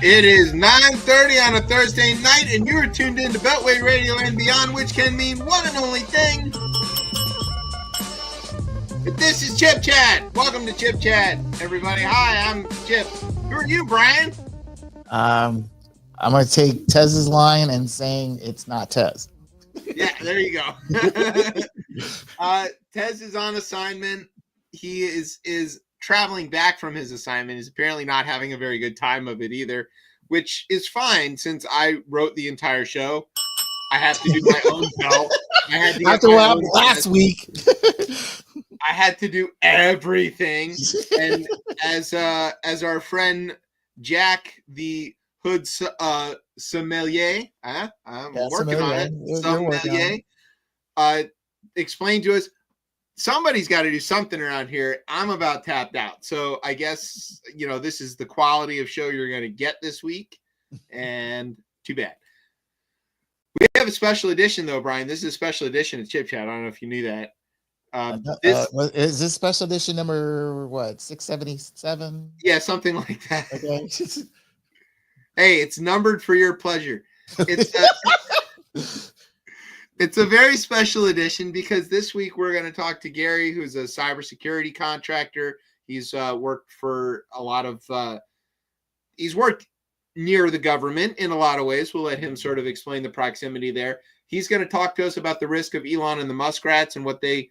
It is 9:30 on a Thursday night, and you are tuned in to Beltway Radio and Beyond, which can mean one and only thing. This is Chip Chat. Welcome to Chip Chat, everybody. Hi, I'm Chip. Who are you, Brian? I'm going to take Tez's line and saying it's not Tez. Yeah, there you go. Tez is on assignment. He is traveling back from his assignment. He's apparently not having a very good time of it either, which is fine since I wrote the entire show. I have to do my own show. I had to after what happened last week. I had to do everything, and as our friend Jack, the Hood sommelier, I'm working on it. Sommelier, explained to us, somebody's got to do something around here. I'm about tapped out, so I guess this is the quality of show you're going to get this week, and too bad. We have a special edition though, Brian. This is a special edition of Chip Chat. I don't know if you knew that. Is this special edition number 677? Yeah, something like that. Okay. Hey, it's numbered for your pleasure. It's a very special edition because this week we're going to talk to Gary, who's a cybersecurity contractor. He's worked for a lot of he's worked near the government in a lot of ways. We'll let him sort of explain the proximity there. He's going to talk to us about the risk of Elon and the Muskrats and what they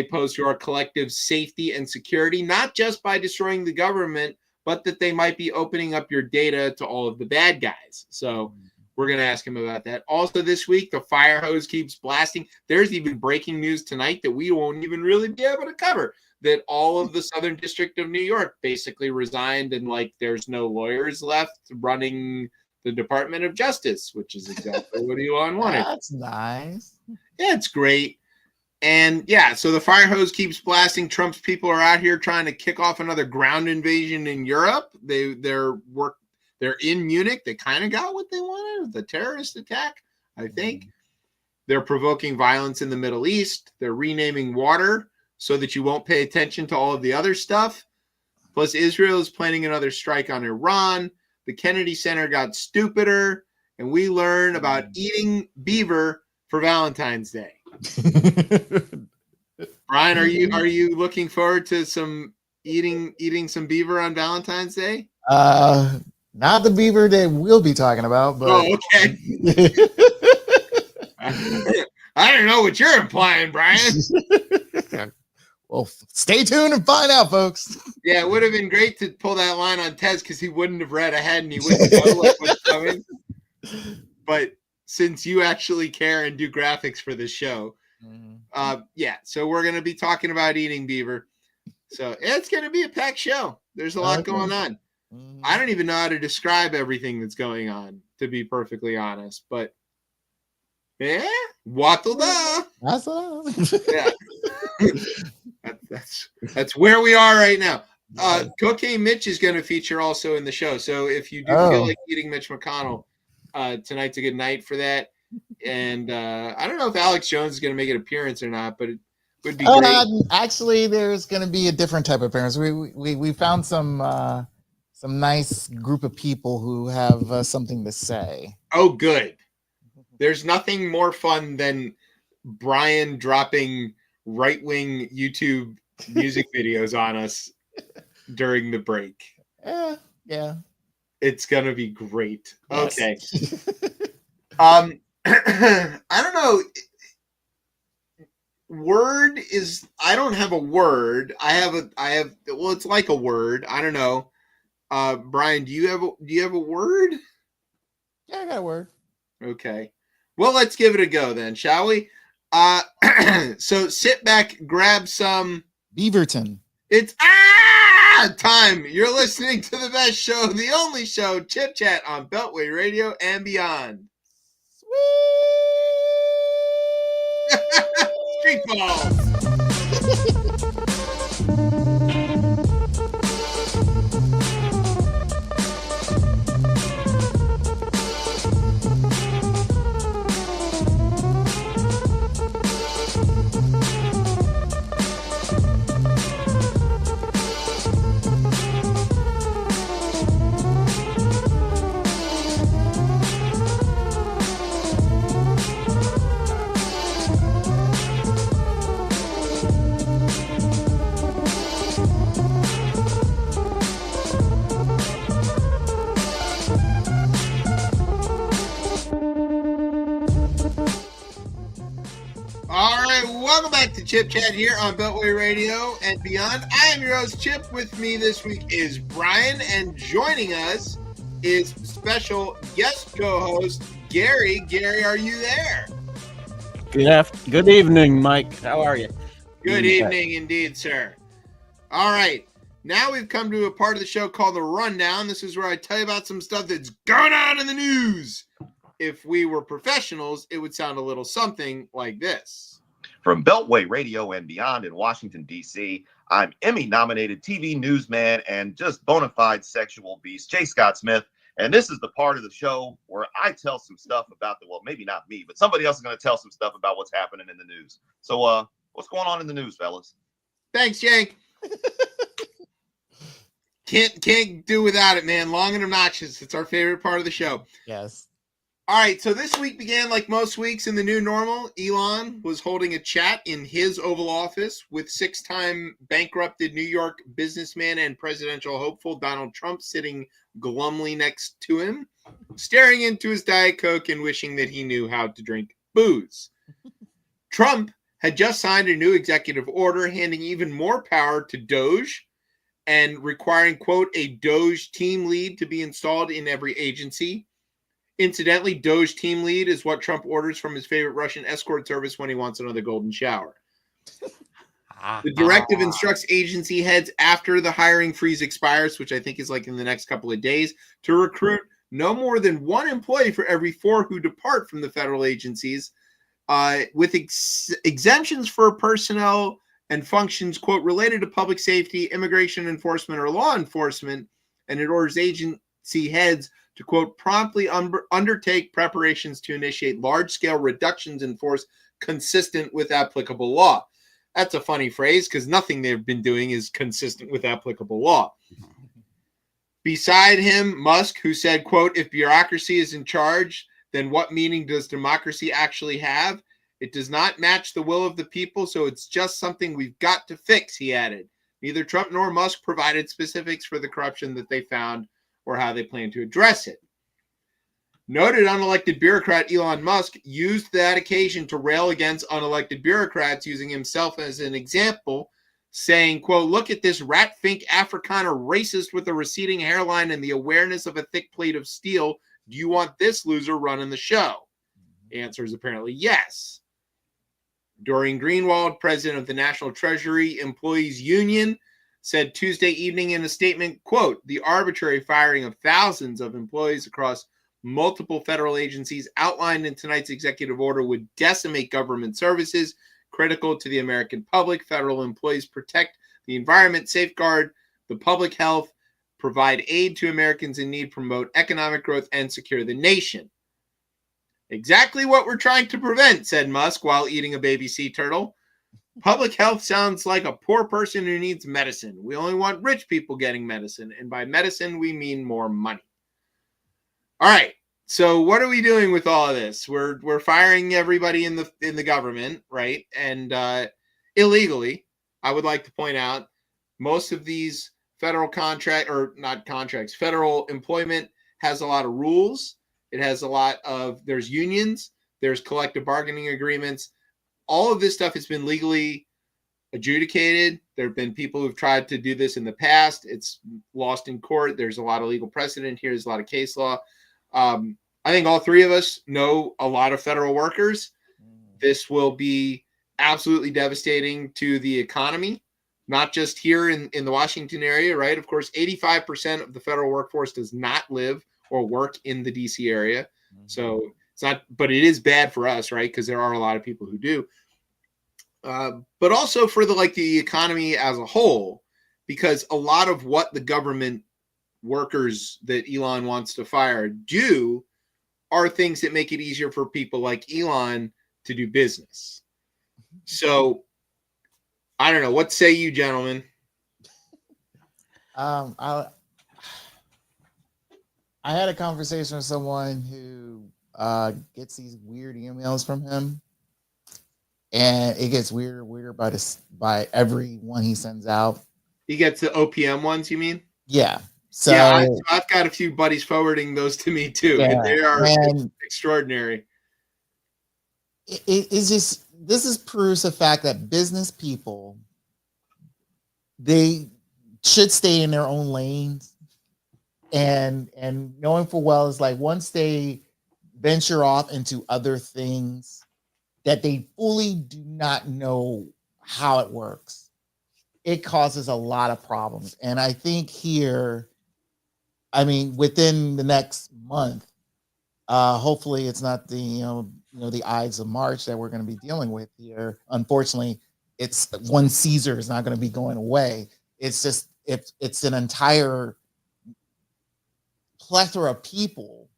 pose to our collective safety and security, not just by destroying the government, but that they might be opening up your data to all of the bad guys. So we're going to ask him about that. Also this week, the fire hose keeps blasting. There's even breaking news tonight that we won't even really be able to cover, that all of the Southern District of New York basically resigned and there's no lawyers left running the Department of Justice, which is exactly what Elon wanted. That's nice. Yeah, it's great. And yeah, so the fire hose keeps blasting. Trump's people are out here trying to kick off another ground invasion in Europe. They're in Munich. They kind of got what they wanted, the terrorist attack, I think. They're provoking violence in the Middle East. They're renaming water so that you won't pay attention to all of the other stuff. Plus, Israel is planning another strike on Iran. The Kennedy Center got stupider. And we learn about eating beaver for Valentine's Day. Brian, are you looking forward to some eating some beaver on Valentine's Day? Not the beaver that we'll be talking about, but okay. I don't know what you're implying, Brian. Well, stay tuned and find out, folks. Yeah, it would have been great to pull that line on Tez because he wouldn't have read ahead and he wouldn't know what was coming. But since you actually care and do graphics for this show, so we're going to be talking about eating beaver. So it's going to be a packed show. There's a lot going on. I don't even know how to describe everything that's going on, to be perfectly honest. But yeah, wattle da. Yeah, that's where we are right now. Cocaine Mitch is going to feature also in the show. So if you do feel like eating Mitch McConnell, tonight's a good night for that. And I don't know if Alex Jones is going to make an appearance or not, but it would be great. Actually, there's going to be a different type of appearance. We found some nice group of people who have something to say. Oh, good. There's nothing more fun than Brian dropping right-wing YouTube music videos on us during the break. Yeah. It's going to be great. Yes. Okay. I don't know. I don't have a word. Well, it's like a word. I don't know. Brian, do you have a word? Yeah, I got a word. Okay. Well, let's give it a go then, shall we? So sit back, grab some Beaverton. It's time. You're listening to the best show, the only show, Chip Chat on Beltway Radio and Beyond. Street balls. welcome back to Chip Chat here on Beltway Radio and beyond. I am your host, Chip. With me this week is Brian, and joining us is special guest co-host Gary. Gary, are you there? Good evening, Mike. How are you? Good evening indeed, sir. All right. Now we've come to a part of the show called The Rundown. This is where I tell you about some stuff that's going on in the news. If we were professionals, it would sound a little something like this. From Beltway Radio and beyond in Washington, D.C., I'm Emmy-nominated TV newsman and just bona fide sexual beast, J. Scott Smith. And this is the part of the show where I tell some stuff about well, maybe not me, but somebody else is going to tell some stuff about what's happening in the news. So what's going on in the news, fellas? Thanks, Jake. Can't do without it, man. Long and obnoxious. It's our favorite part of the show. Yes. All right, so this week began like most weeks in the new normal. Elon was holding a chat in his Oval Office with six-time bankrupted New York businessman and presidential hopeful Donald Trump sitting glumly next to him, staring into his Diet Coke and wishing that he knew how to drink booze. Trump had just signed a new executive order handing even more power to Doge and requiring, quote, a Doge team lead to be installed in every agency. Incidentally, Doge team lead is what Trump orders from his favorite Russian escort service when he wants another golden shower. The directive instructs agency heads after the hiring freeze expires, which I think is like in the next couple of days, to recruit no more than one employee for every 4 who depart from the federal agencies, with exemptions for personnel and functions, quote, related to public safety, immigration enforcement, or law enforcement. And it orders agency heads to, quote, promptly undertake preparations to initiate large-scale reductions in force consistent with applicable law. That's a funny phrase because nothing they've been doing is consistent with applicable law. Beside him, Musk, who said, quote, if bureaucracy is in charge, then what meaning does democracy actually have? It does not match the will of the people, so it's just something we've got to fix, he added. Neither Trump nor Musk provided specifics for the corruption that they found or how they plan to address it. Noted unelected bureaucrat Elon Musk used that occasion to rail against unelected bureaucrats, using himself as an example, saying, quote, look at this rat-fink Afrikaner racist with a receding hairline and the awareness of a thick plate of steel. Do you want this loser running the show? The answer is apparently yes. Doreen Greenwald, president of the National Treasury Employees Union, said Tuesday evening in a statement, quote, the arbitrary firing of thousands of employees across multiple federal agencies outlined in tonight's executive order would decimate government services critical to the American public. Federal employees protect the environment, safeguard the public health, provide aid to Americans in need, promote economic growth, and secure the nation. Exactly what we're trying to prevent, said Musk while eating a baby sea turtle. Public health sounds like a poor person who needs medicine. We only want rich people getting medicine. And by medicine, we mean more money. All right. So what are we doing with all of this? We're firing everybody in the government, right? And illegally, I would like to point out, most of these federal federal employment has a lot of rules. It has there's unions, there's collective bargaining agreements. All of this stuff has been legally adjudicated. There have been people who've tried to do this in the past. It's lost in court. There's a lot of legal precedent here. There's a lot of case law. I think all three of us know a lot of federal workers. This will be absolutely devastating to the economy, not just here in the Washington area, right? Of course, 85% of the federal workforce does not live or work in the DC area. So it's not, but it is bad for us, right? Because there are a lot of people who do. But also for the economy as a whole, because a lot of what the government workers that Elon wants to fire do are things that make it easier for people like Elon to do business. So I don't know. What say you, gentlemen? I had a conversation with someone who gets these weird emails from him, and it gets weirder and weirder by every one he sends out. He gets the OPM ones, you mean? Yeah. So yeah, I've got a few buddies forwarding those to me too, and they are extraordinary. it's just, this is proves the fact that business people, they should stay in their own lanes, and knowing full well is like once they venture off into other things that they fully do not know how it works, it causes a lot of problems. And I think here, I mean, within the next month, hopefully it's not the the Ides of March that we're going to be dealing with here. Unfortunately, it's one Caesar is not going to be going away. It's just it's an entire plethora of people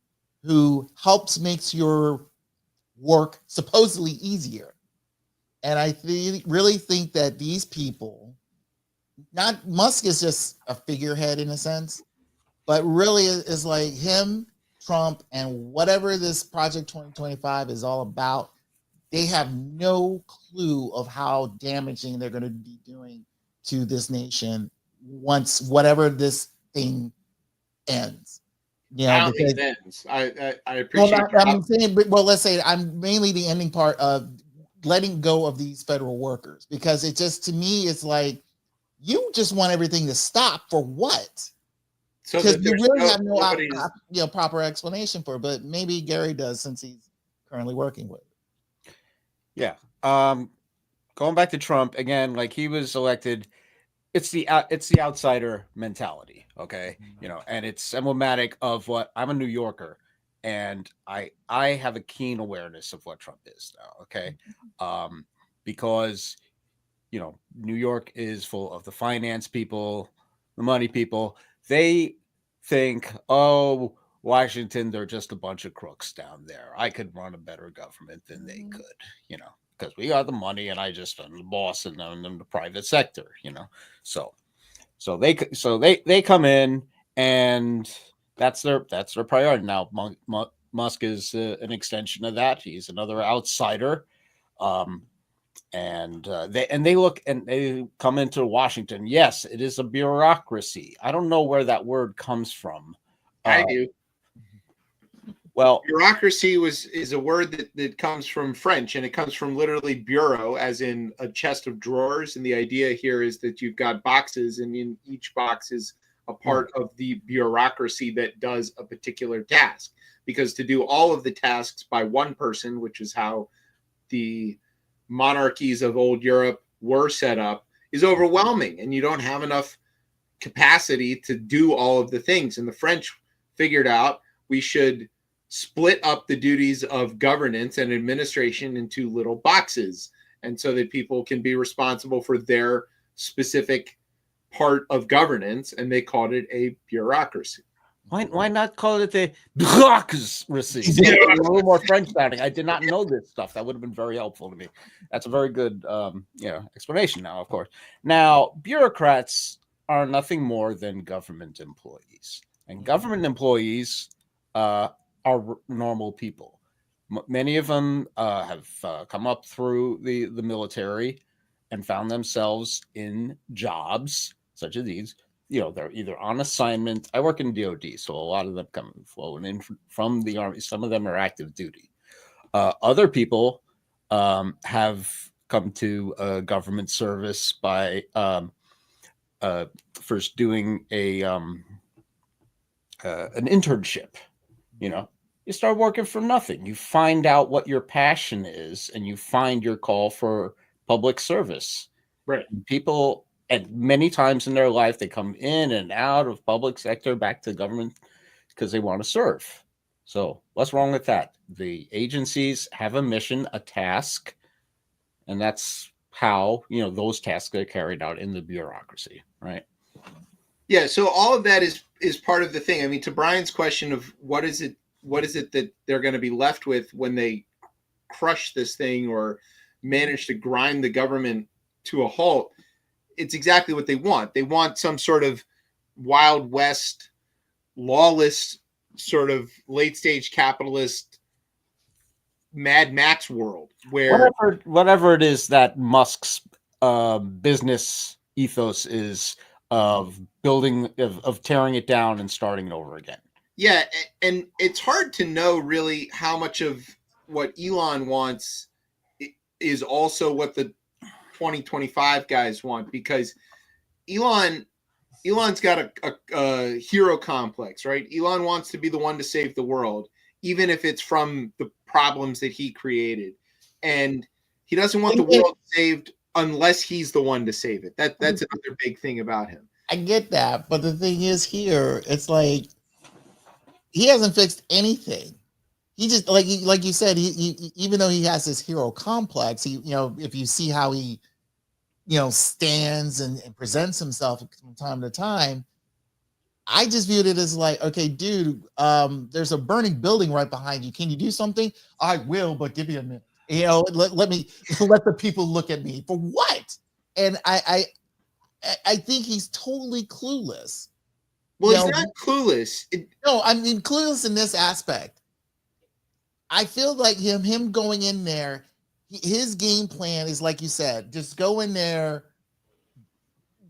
who helps makes your work supposedly easier. And I really think that these people, not Musk is just a figurehead in a sense, but really is like him, Trump, and whatever this Project 2025 is all about. They have no clue of how damaging they're going to be doing to this nation once whatever this thing ends. You know, because ends. I appreciate. I'm saying, well, let's say I'm mainly the ending part of letting go of these federal workers, because it just, to me, it's like you just want everything to stop for what? So because you really have no proper explanation for it. But maybe Gary does, since he's currently working with it. Yeah. Going back to Trump again, like he was elected, it's the outsider mentality, okay? And it's emblematic of what I'm a New Yorker, and I have a keen awareness of what Trump is now, okay? Because New York is full of the finance people, the money people. They think, oh, Washington, they're just a bunch of crooks down there. I could run a better government than they could, because we got the money, and I just am the boss in the private sector, So they come in, and that's their priority. Now, Musk is an extension of that. He's another outsider. And they look and they come into Washington. Yes, it is a bureaucracy. I don't know where that word comes from. I do. Well, bureaucracy is a word that comes from French, and it comes from literally bureau, as in a chest of drawers. And the idea here is that you've got boxes, and in each box is a part of the bureaucracy that does a particular task. Because to do all of the tasks by one person, which is how the monarchies of old Europe were set up, is overwhelming, and you don't have enough capacity to do all of the things. And the French figured out we should split up the duties of governance and administration into little boxes, and so that people can be responsible for their specific part of governance, and they called it a bureaucracy. Why not call it a bureaucracy? A little more French sounding. I did not know this stuff. That would have been very helpful to me. That's a very good explanation now, of course. Now, bureaucrats are nothing more than government employees. And government employees are normal people. Many of them have come up through the military and found themselves in jobs such as these. They're either on assignment. I work in DOD, so a lot of them come flowing in from the Army. Some of them are active duty. Other people have come to government service by first doing an internship. You start working for nothing. You find out what your passion is, and you find your call for public service. Right. People, and many times in their life, they come in and out of public sector back to government because they want to serve. So what's wrong with that? The agencies have a mission, a task, and that's how those tasks are carried out in the bureaucracy, right? Yeah. So all of that is part of the thing. I mean, to Brian's question of what is it that they're going to be left with when they crush this thing or manage to grind the government to a halt? It's exactly what they want. They want some sort of Wild West, lawless, sort of late stage capitalist Mad Max world where whatever it is that Musk's business ethos is of building, of tearing it down and starting it over again. Yeah, and it's hard to know really how much of what Elon wants is also what the 2025 guys want, because Elon's got a hero complex, right? Elon wants to be the one to save the world, even if it's from the problems that he created. And he doesn't want the world saved unless he's the one to save it. That's another big thing about him. I get that, but the thing is here, it's like he hasn't fixed anything. He just like you said, he even though he has this hero complex, he if you see how he stands and presents himself from time to time, I just viewed it as like, okay, dude, there's a burning building right behind you. Can you do something? I will, but give me a minute. Let me let the people look at me for what? And I think he's totally clueless. Well, he's not clueless. No, I mean clueless in this aspect. I feel like him going in there, his game plan is like you said, just go in there,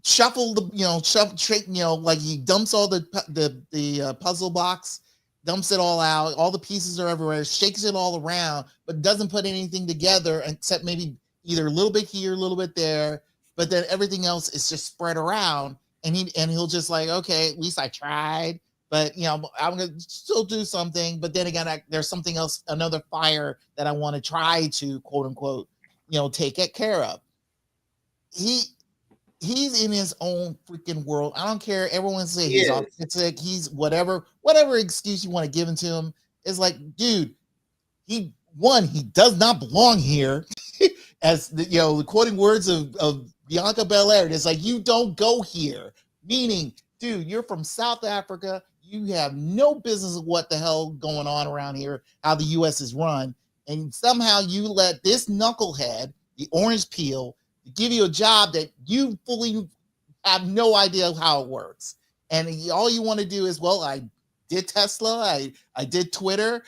shuffle the like he dumps all the puzzle box, dumps it all out, all the pieces are everywhere, shakes it all around, but doesn't put anything together except maybe either a little bit here, a little bit there, but then everything else is just spread around, and he'll just like, okay, at least I tried, but I'm gonna still do something, but then again there's something else, another fire that I want to try to quote unquote take care of. He's in his own freaking world. I don't care. Everyone say he's autistic. He's whatever excuse you want to give him to him. It's like, dude, he does not belong here. As the quoting words of Bianca Belair, it's like, you don't go here. Meaning, dude, you're from South Africa. You have no business of what the hell going on around here, how the U.S. is run. And somehow you let this knucklehead, the orange peel, give you a job that you fully have no idea how it works. And all you want to do is, well, I did Tesla, I did Twitter,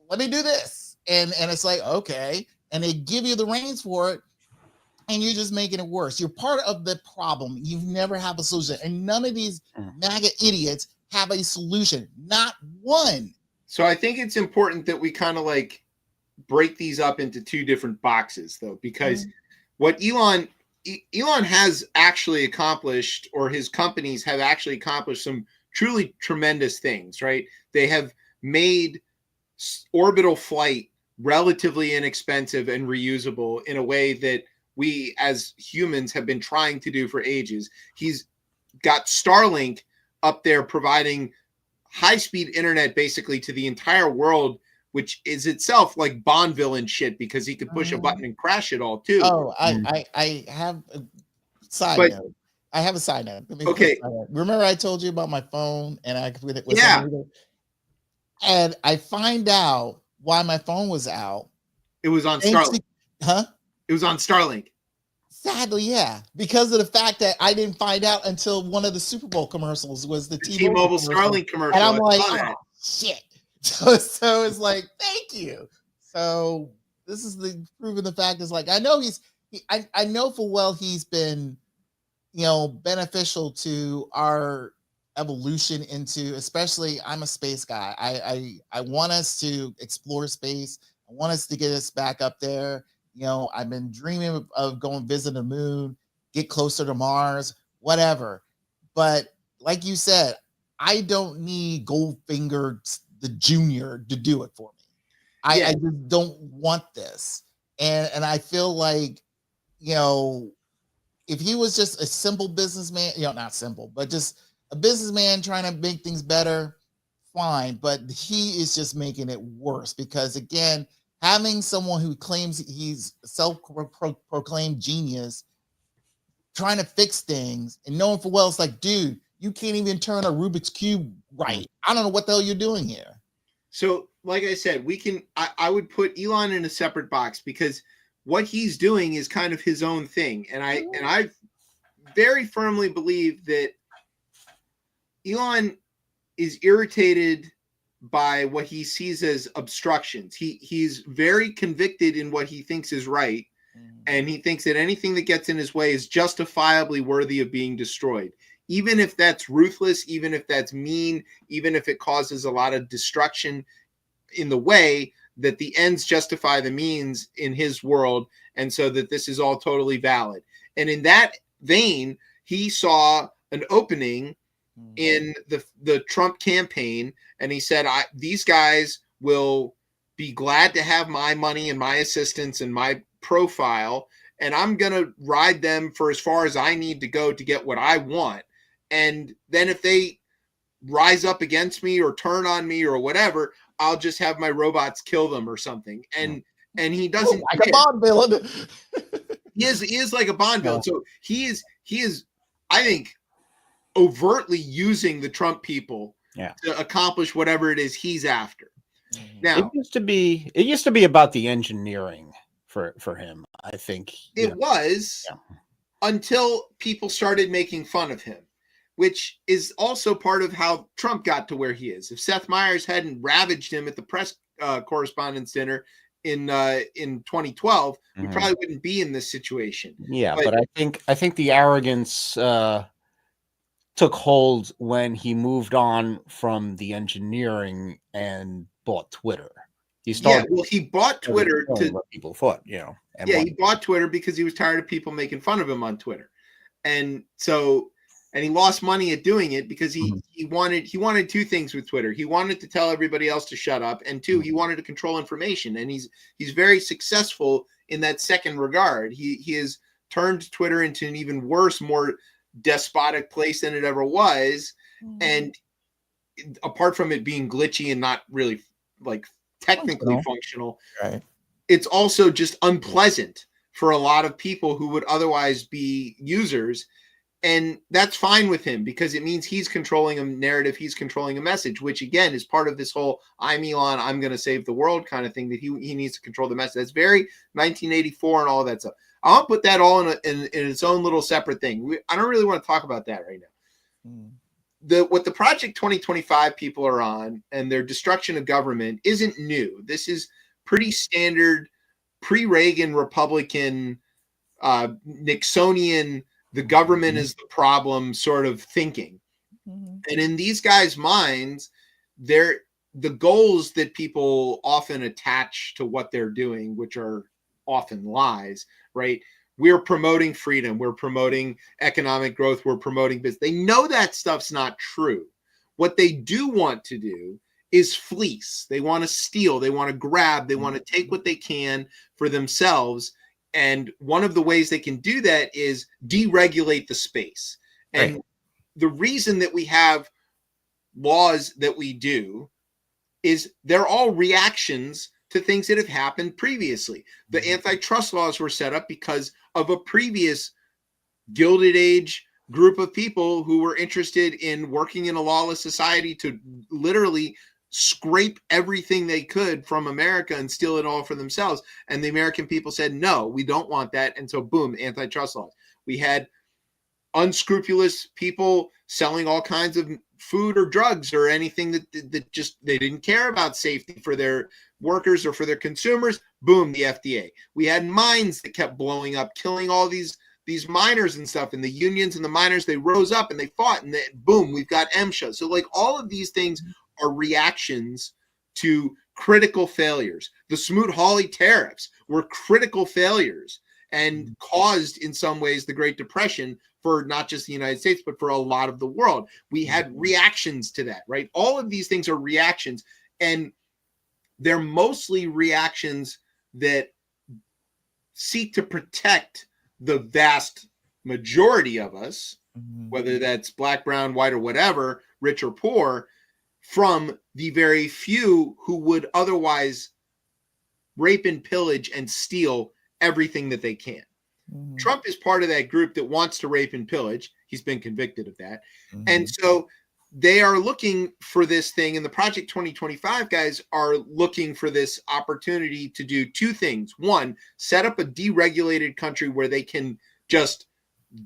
let me do this. And it's like, okay. And they give you the reins for it, and you're just making it worse. You're part of the problem. You never have a solution. And none of these MAGA idiots have a solution. Not one. So I think it's important that we kind of like break these up into two different boxes, though, because what Elon has actually accomplished, or his companies have actually accomplished, some truly tremendous things, right? They have made orbital flight relatively inexpensive and reusable in a way that we as humans have been trying to do for ages. He's got Starlink up there providing high-speed internet basically to the entire world, which is itself like Bond villain shit, because he could push a button and crash it all too. Oh, I have a side note. I have a side note. Okay. Remember I told you about my phone and and I find out why my phone was out. It was on Starlink. It was on Starlink. Sadly, yeah. Because of the fact that I didn't find out until one of the Super Bowl commercials was the T-Mobile Starlink commercial. And I'm like, oh, shit. So it's like, thank you. So this is the proving the fact is like, I know I know full well he's been, beneficial to our evolution into, especially I'm a space guy. I want us to explore space. I want us to get us back up there. I've been dreaming of going visit the moon, get closer to Mars, whatever. But like you said, I don't need Goldfinger the Junior to do it for me. I just don't want this. And I feel like, if he was just a simple businessman, not simple, but just a businessman trying to make things better, fine. But he is just making it worse, because again, having someone who claims he's self-proclaimed genius trying to fix things, and knowing for well, it's like, dude, you can't even turn a Rubik's Cube right. I don't know what the hell you're doing here. So, like I said, I would put Elon in a separate box, because what he's doing is kind of his own thing. And I very firmly believe that Elon is irritated by what he sees as obstructions. He's very convicted in what he thinks is right, and he thinks that anything that gets in his way is justifiably worthy of being destroyed, even if that's ruthless, even if that's mean, even if it causes a lot of destruction in the way. that the ends justify the means in his world, and so that this is all totally valid. And in that vein, he saw an opening in the Trump campaign, and he said, these guys will be glad to have my money and my assistance and my profile, and I'm going to ride them for as far as I need to go to get what I want. And then if they rise up against me or turn on me or whatever, I'll just have my robots kill them or something. And he doesn't like a Bond villain. He is like a Bond villain. So he is, I think, overtly using the Trump people to accomplish whatever it is he's after. Now, it used to be about the engineering for him. I think it was until people started making fun of him, which is also part of how Trump got to where he is. If Seth Meyers hadn't ravaged him at the press correspondence dinner in 2012, we probably wouldn't be in this situation. Yeah, but I think the arrogance took hold when he moved on from the engineering and bought Twitter. He bought Twitter to what people thought, you know. He bought Twitter because he was tired of people making fun of him on Twitter, and he lost money at doing it because he wanted two things with Twitter. He wanted to tell everybody else to shut up, and two, he wanted to control information. And he's very successful in that second regard. He has turned Twitter into an even worse, more despotic place than it ever was. And apart from it being glitchy and not really like technically functional, right, it's also just unpleasant for a lot of people who would otherwise be users. And that's fine with him because it means he's controlling a narrative, he's controlling a message, which again is part of this whole "I'm Elon, I'm going to save the world" kind of thing, that he needs to control the message. That's very 1984 and all of that stuff. I'll put that all in its own little separate thing. I don't really want to talk about that right now. What the Project 2025 people are on and their destruction of government isn't new. This is pretty standard pre-Reagan Republican, Nixonian, the government is the problem sort of thinking. And in these guys' minds, the goals that people often attach to what they're doing, which are often lies, right? We're promoting freedom. We're promoting economic growth. We're promoting business. They know that stuff's not true. What they do want to do is fleece. They want to steal. They want to grab. They want to take what they can for themselves. And one of the ways they can do that is deregulate the space. And the reason that we have laws that we do is they're all reactions to things that have happened previously. The antitrust laws were set up because of a previous Gilded Age group of people who were interested in working in a lawless society to literally scrape everything they could from America and steal it all for themselves. And the American people said, no, we don't want that. And so boom, antitrust laws. We had unscrupulous people selling all kinds of food or drugs or anything that just, they didn't care about safety for their workers or for their consumers. Boom, the FDA. We had mines that kept blowing up, killing all these miners and stuff, and the unions and the miners, they rose up and they fought, and boom, we've got MSHA. So like all of these things are reactions to critical failures. The Smoot-Hawley tariffs were critical failures and caused in some ways the Great Depression for not just the United States, but for a lot of the world. We had reactions to that, right? All of these things are reactions, and they're mostly reactions that seek to protect the vast majority of us, whether that's black, brown, white, or whatever, rich or poor, from the very few who would otherwise rape and pillage and steal everything that they can. Trump is part of that group that wants to rape and pillage. He's been convicted of that. And so they are looking for this thing, and the Project 2025 guys are looking for this opportunity to do two things. One, set up a deregulated country where they can just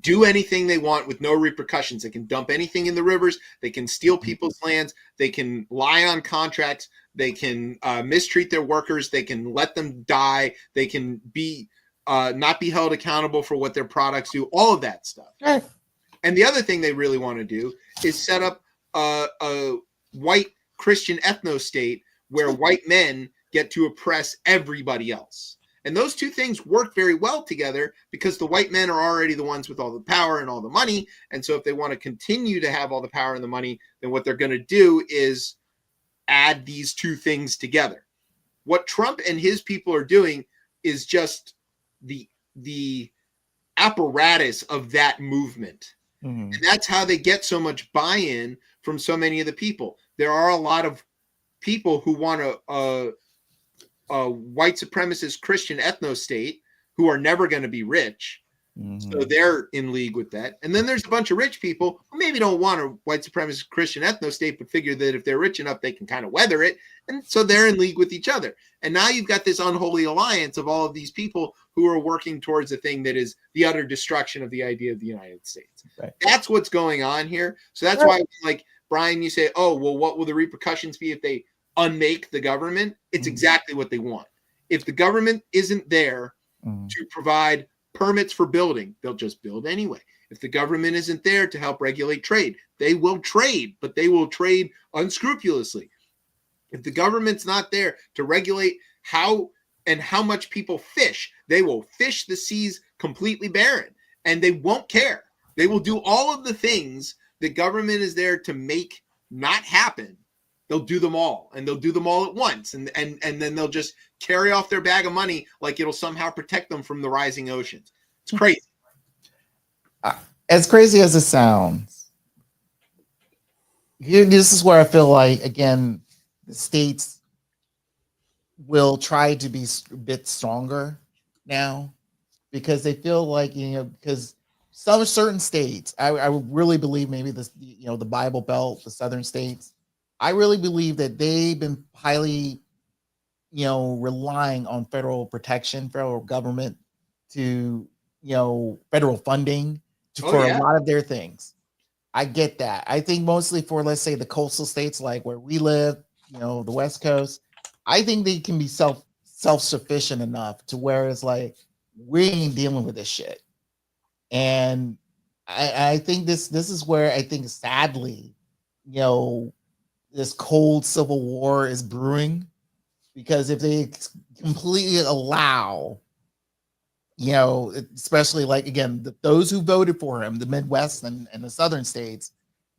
do anything they want with no repercussions. They can dump anything in the rivers. They can steal people's lands. They can lie on contracts. They can mistreat their workers. They can let them die. They can be not be held accountable for what their products do, all of that stuff. And the other thing they really want to do is set up a white Christian ethno state where white men get to oppress everybody else. And those two things work very well together because the white men are already the ones with all the power and all the money. And so if they want to continue to have all the power and the money, then what they're going to do is add these two things together. What Trump and his people are doing is just the apparatus of that movement. Mhm. And that's how they get so much buy-in from so many of the people. There are a lot of people who want a white supremacist Christian ethno state who are never going to be rich. So they're in league with that. And then there's a bunch of rich people who maybe don't want a white supremacist Christian ethno state, but figure that if they're rich enough, they can kind of weather it. And so they're in league with each other. And now you've got this unholy alliance of all of these people who are working towards a thing that is the utter destruction of the idea of the United States. Right. That's what's going on here. So that's why, like, Brian, you say, oh, well, what will the repercussions be if they unmake the government? It's exactly what they want. If the government isn't there to provide permits for building, they'll just build anyway. If the government isn't there to help regulate trade, they will trade, but they will trade unscrupulously. If the government's not there to regulate how much people fish, they will fish the seas completely barren, and they won't care. They will do all of the things the government is there to make not happen. They'll do them all, and they'll do them all at once, and then they'll just carry off their bag of money like it'll somehow protect them from the rising oceans. It's crazy. As crazy as it sounds, this is where I feel like, again, the states will try to be a bit stronger now because they feel like, because some certain states, I really believe maybe this, the Bible Belt, the southern states, I really believe that they've been highly, relying on federal protection, federal government to, federal funding for a lot of their things. I get that. I think mostly for, let's say, the coastal states, like where we live, the West Coast, I think they can be self-sufficient enough to where it's like, we ain't dealing with this shit. And I think this is where I think, sadly, this cold civil war is brewing, because if they completely allow, especially, like, again, those who voted for him, the Midwest and the southern states,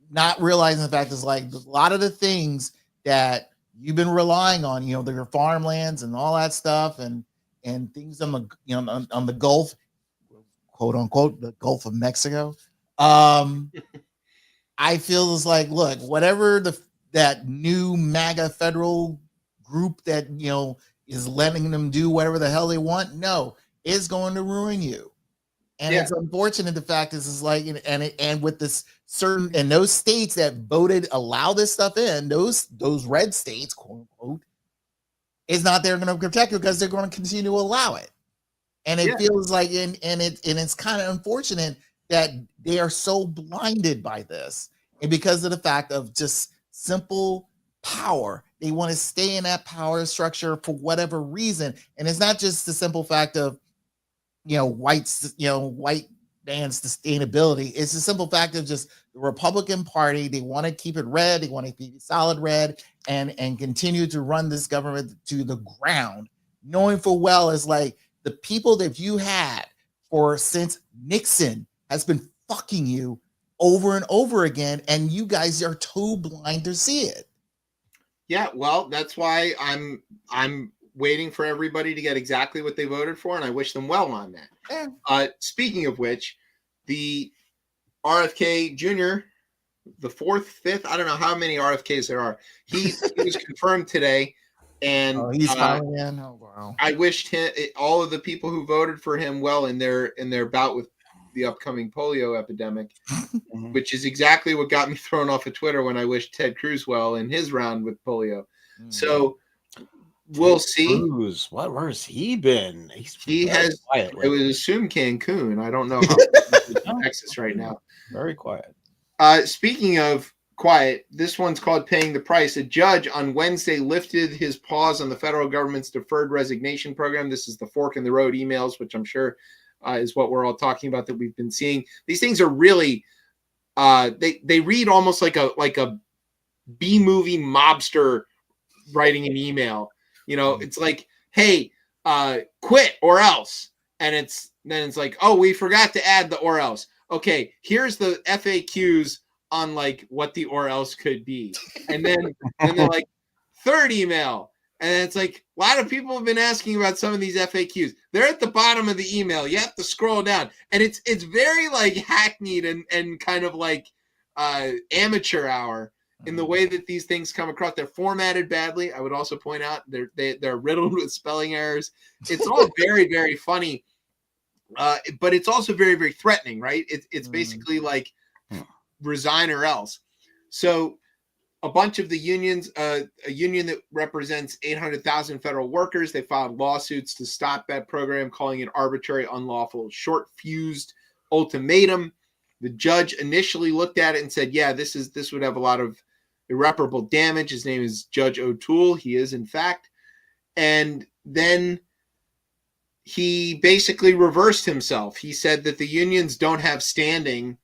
not realizing the fact is, like, a lot of the things that you've been relying on, their farmlands and all that stuff, and things on the on the Gulf, quote unquote, the Gulf of Mexico. I feel is like, look, whatever that new MAGA federal group that is letting them do whatever the hell they want, no, it's going to ruin you. And it's unfortunate. The fact is like, and with this certain, and those states that voted allow this stuff in, those red states, quote unquote, is not there going to protect you because they're going to continue to allow it. And it feels like, and it's kind of unfortunate that they are so blinded by this, and because of the fact of just simple power, they want to stay in that power structure for whatever reason. And it's not just the simple fact of white man sustainability. It's the simple fact of just the Republican Party. They want to keep it red. They want to keep it solid red, and continue to run this government to the ground, knowing full well is like the people that you had since Nixon has been fucking you over and over again, and you guys are too blind to see it. Yeah, well, that's why I'm waiting for everybody to get exactly what they voted for, and I wish them well on that. Yeah. Speaking of which, the RFK Jr., the fourth, fifth, I don't know how many RFKs there are. He was confirmed today, and he's finally in. Oh wow! I wished all of the people who voted for him well in their bout with the upcoming polio epidemic, which is exactly what got me thrown off of Twitter when I wished Ted Cruz well in his round with polio. So we'll see. Cruz, where's he been? He has quiet. I would assume Cancun. I don't know how Texas right now. Very quiet. Speaking of quiet, this one's called Paying the Price. A judge on Wednesday lifted his pause on the federal government's deferred resignation program. This is the fork in the road emails, which I'm sure is what we're all talking about that we've been seeing. These things are really they read almost like a B movie mobster writing an email. It's like, hey, quit or else. And then it's like, oh, we forgot to add the or else. Okay, here's the FAQs on like what the or else could be. And then they're like, third email. And it's like a lot of people have been asking about some of these FAQs. They're at the bottom of the email. You have to scroll down. And it's very like hackneyed and kind of like amateur hour in the way that these things come across. They're formatted badly. I would also point out they're riddled with spelling errors. It's all very, very funny. But it's also very, very threatening, right? It's basically like resign or else. So a bunch of the unions, a union that represents 800,000 federal workers, they filed lawsuits to stop that program, calling it arbitrary, unlawful, short-fused ultimatum. The judge initially looked at it and said, yeah, this would have a lot of irreparable damage. His name is Judge O'Toole. He is, in fact. And then he basically reversed himself. He said that the unions don't have standing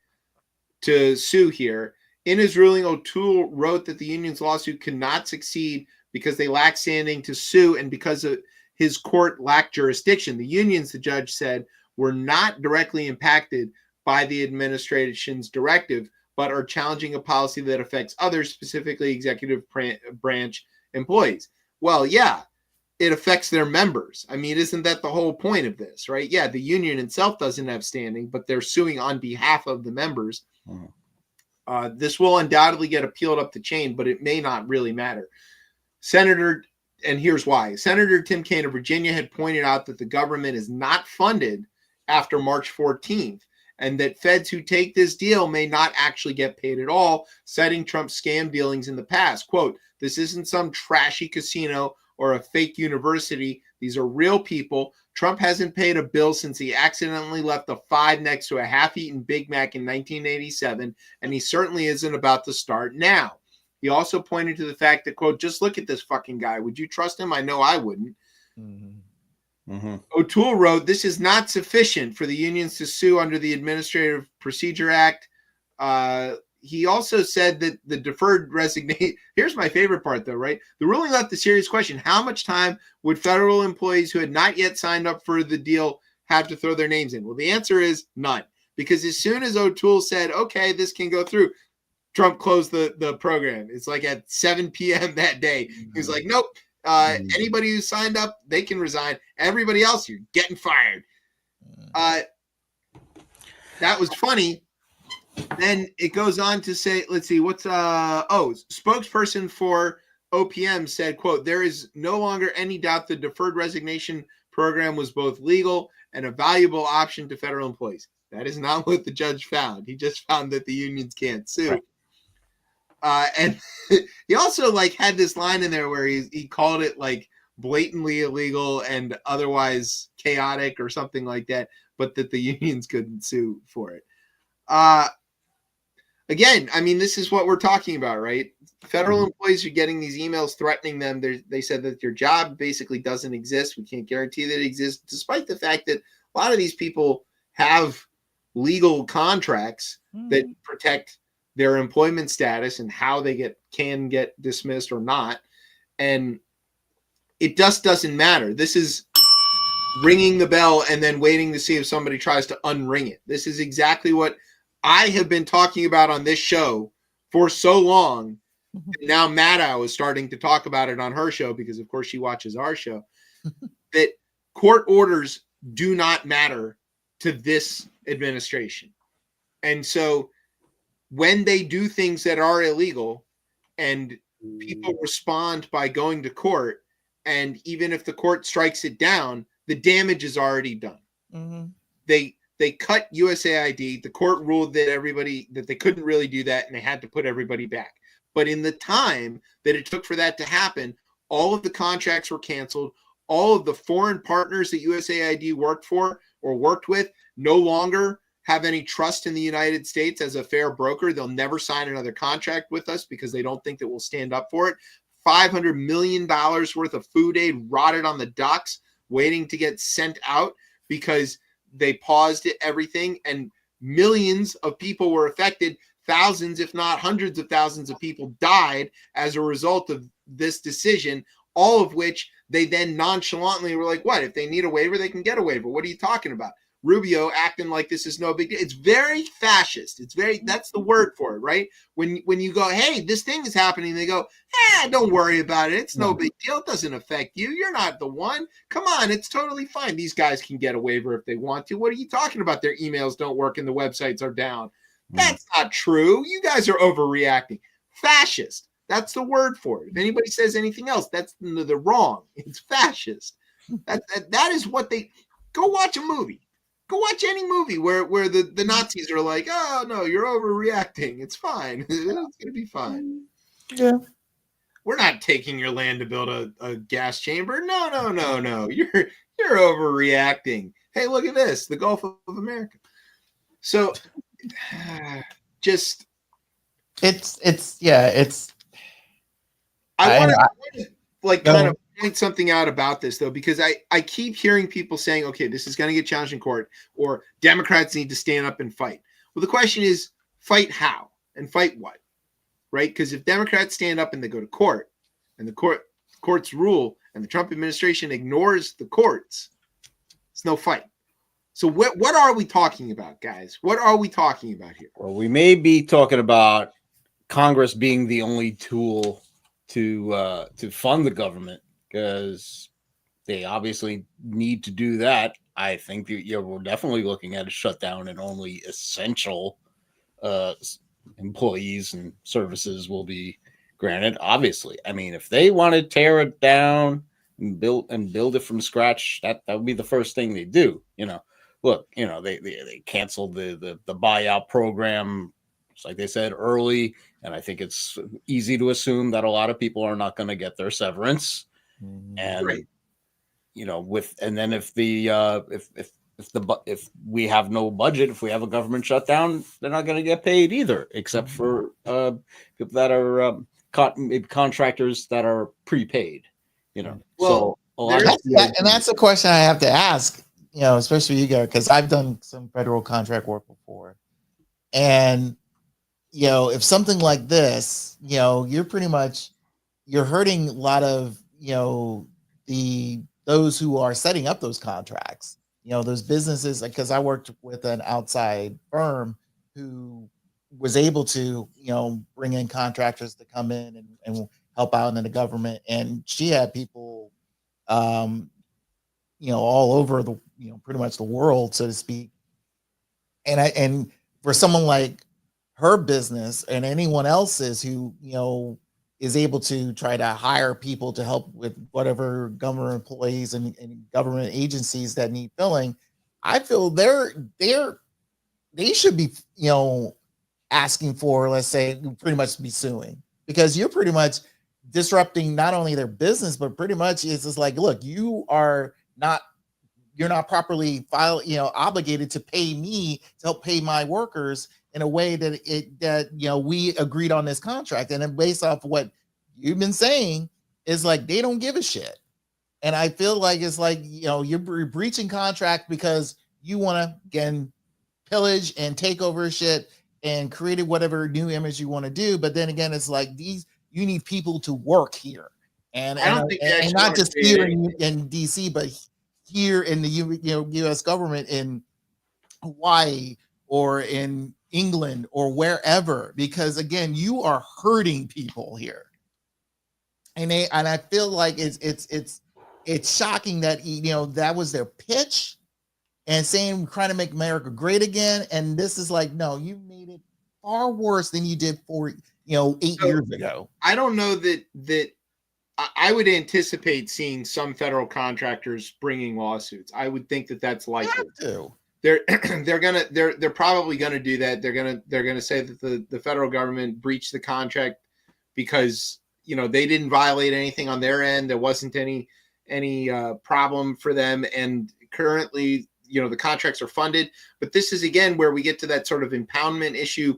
to sue here. In his ruling, O'Toole wrote that the union's lawsuit could not succeed because they lack standing to sue and because his court lacked jurisdiction. The unions, the judge said, were not directly impacted by the administration's directive, but are challenging a policy that affects others, specifically executive branch employees. Well, yeah, it affects their members. I mean, isn't that the whole point of this, right? Yeah, the union itself doesn't have standing, but they're suing on behalf of the members. This will undoubtedly get appealed up the chain, but it may not really matter. And here's why. Senator Tim Kaine of Virginia had pointed out that the government is not funded after March 14th, and that feds who take this deal may not actually get paid at all, citing Trump's scam dealings in the past. Quote, this isn't some trashy casino or a fake university. These are real people. Trump hasn't paid a bill since he accidentally left a 5 next to a half-eaten Big Mac in 1987, and he certainly isn't about to start now. He also pointed to the fact that, quote, just look at this fucking guy. Would you trust him? I know I wouldn't. O'Toole wrote, this is not sufficient for the unions to sue under the Administrative Procedure Act. He also said that the deferred resignation, here's my favorite part though, right? The ruling left the serious question, how much time would federal employees who had not yet signed up for the deal have to throw their names in? Well, the answer is none. Because as soon as O'Toole said, okay, this can go through, Trump closed the program. It's like at 7 p.m. that day. He was like, nope, anybody who signed up, they can resign. Everybody else, you're getting fired. That was funny. Then it goes on to say, let's see, spokesperson for OPM said, quote, there is no longer any doubt the deferred resignation program was both legal and a valuable option to federal employees. That is not what the judge found. He just found that the unions can't sue. Right. And he also like had this line in there where he called it like blatantly illegal and otherwise chaotic or something like that, but that the unions couldn't sue for it. Again, I mean, this is what we're talking about, right? Federal employees are getting these emails threatening them. They said that your job basically doesn't exist. We can't guarantee that it exists, despite the fact that a lot of these people have legal contracts that protect their employment status and how they can get dismissed or not. And it just doesn't matter. This is ringing the bell and then waiting to see if somebody tries to unring it. This is exactly what I have been talking about on this show for so long. Now Maddow is starting to talk about it on her show because, of course, she watches our show, that court orders do not matter to this administration. And so when they do things that are illegal and people respond by going to court, and even if the court strikes it down, the damage is already done. They cut USAID. The court ruled that they couldn't really do that, and they had to put everybody back. But in the time that it took for that to happen, all of the contracts were canceled. All of the foreign partners that USAID worked for or worked with no longer have any trust in the United States as a fair broker. They'll never sign another contract with us because they don't think that we'll stand up for it. $500 million worth of food aid rotted on the docks waiting to get sent out because they paused everything, and millions of people were affected. Thousands, if not hundreds of thousands of people died as a result of this decision, all of which they then nonchalantly were like, what? If they need a waiver, they can get a waiver. What are you talking about? Rubio acting like this is no big deal. It's very fascist. That's the word for it, right? When you go, hey, this thing is happening, they go, don't worry about it. It's no big deal. It doesn't affect you. You're not the one. Come on, it's totally fine. These guys can get a waiver if they want to. What are you talking about? Their emails don't work and the websites are down. That's not true. You guys are overreacting. Fascist. That's the word for it. If anybody says anything else, they're wrong. It's fascist. That is what they go watch a movie. Go watch any movie where the Nazis are like, oh no, you're overreacting. It's fine. It's gonna be fine. Yeah. We're not taking your land to build a gas chamber. No. You're overreacting. Hey, look at this, the Gulf of America. So just I want to like kind of point something out about this though, because I keep hearing people saying, okay, this is going to get challenged in court, or Democrats need to stand up and fight. Well, the question is, fight how and fight what, right? Because if Democrats stand up and they go to court, and the courts rule, and the Trump administration ignores the courts, it's no fight. So what are we talking about, guys? What are we talking about here? Well, we may be talking about Congress being the only tool to fund the government, because they obviously need to do that. I think that, we're definitely looking at a shutdown, and only essential employees and services will be granted. Obviously, I mean, if they want to tear it down and build it from scratch, that would be the first thing they do. Look, they canceled the buyout program, just like they said, early. And I think it's easy to assume that a lot of people are not going to get their severance. And, right. Then if we have no budget, if we have a government shutdown, they're not going to get paid either, except for people that are contractors that are prepaid, Well, so that's a question I have to ask, especially you guys, because I've done some federal contract work before. And if something like this, you're hurting a lot of, those who are setting up those contracts, those businesses, because I worked with an outside firm who was able to, bring in contractors to come in and help out in the government. And she had people, all over the, pretty much the world, so to speak. And for someone like her business and anyone else's who, is able to try to hire people to help with whatever government employees and government agencies that need filling, I feel they should be, asking for, let's say, pretty much be suing, because you're pretty much disrupting not only their business, but pretty much it's just like, look, you're not properly obligated to pay me to help pay my workers in a way that we agreed on this contract. And then based off what you've been saying is like, they don't give a shit. And I feel like it's like, you're breaching contract because you want to, again, pillage and take over shit and create whatever new image you want to do. But then again, it's like you need people to work here. And I don't think and not just here in DC, but here in the U.S. government in Hawaii or in England or wherever, because again, you are hurting people here, and I feel like it's shocking that that was their pitch, and saying we're trying to make America great again, and this is like, no, you made it far worse than you did 8 years ago. I don't know that I would anticipate seeing some federal contractors bringing lawsuits. I would think that that's likely. They're probably gonna do that. They're gonna say that the federal government breached the contract because they didn't violate anything on their end. There wasn't any problem for them, and currently the contracts are funded. But this is again where we get to that sort of impoundment issue,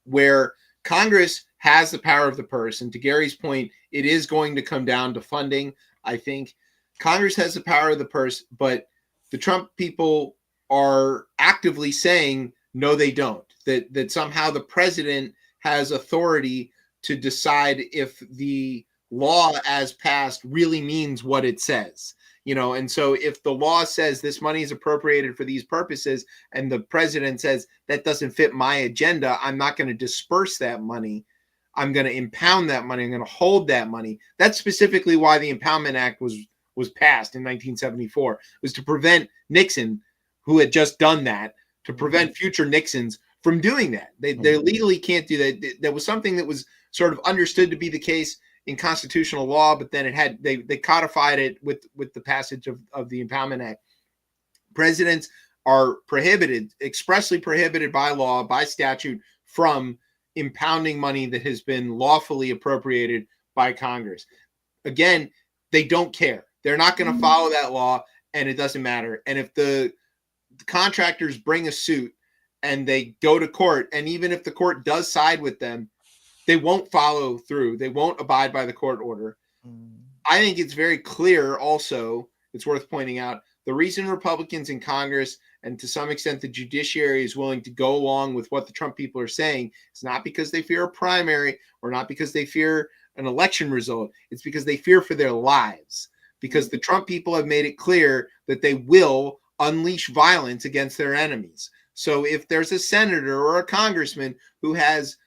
where Congress has the power of the purse. And to Gary's point, it is going to come down to funding. I think Congress has the power of the purse, but the Trump people are actively saying, no, they don't. That somehow the president has authority to decide if the law as passed really means what it says. And so if the law says this money is appropriated for these purposes and the president says that doesn't fit my agenda, I'm not going to disperse that money. I'm going to impound that money. I'm going to hold that money. That's specifically why the Impoundment Act was passed in 1974, was to prevent Nixon, who had just done that, to prevent future Nixons from doing that. They legally can't do that. That was something that was sort of understood to be the case in constitutional law, but then they codified it with the passage of the Impoundment Act. Presidents are expressly prohibited by law, by statute, from impounding money that has been lawfully appropriated by Congress. Again, they don't care. They're not going to follow that law, and it doesn't matter. And if the contractors bring a suit and they go to court, and even if the court does side with them, they won't follow through. They won't abide by the court order. I think it's very clear also, it's worth pointing out, the reason Republicans in Congress and to some extent the judiciary is willing to go along with what the Trump people are saying is not because they fear a primary or not because they fear an election result. It's because they fear for their lives, because the Trump people have made it clear that they will unleash violence against their enemies. So if there's a senator or a congressman who has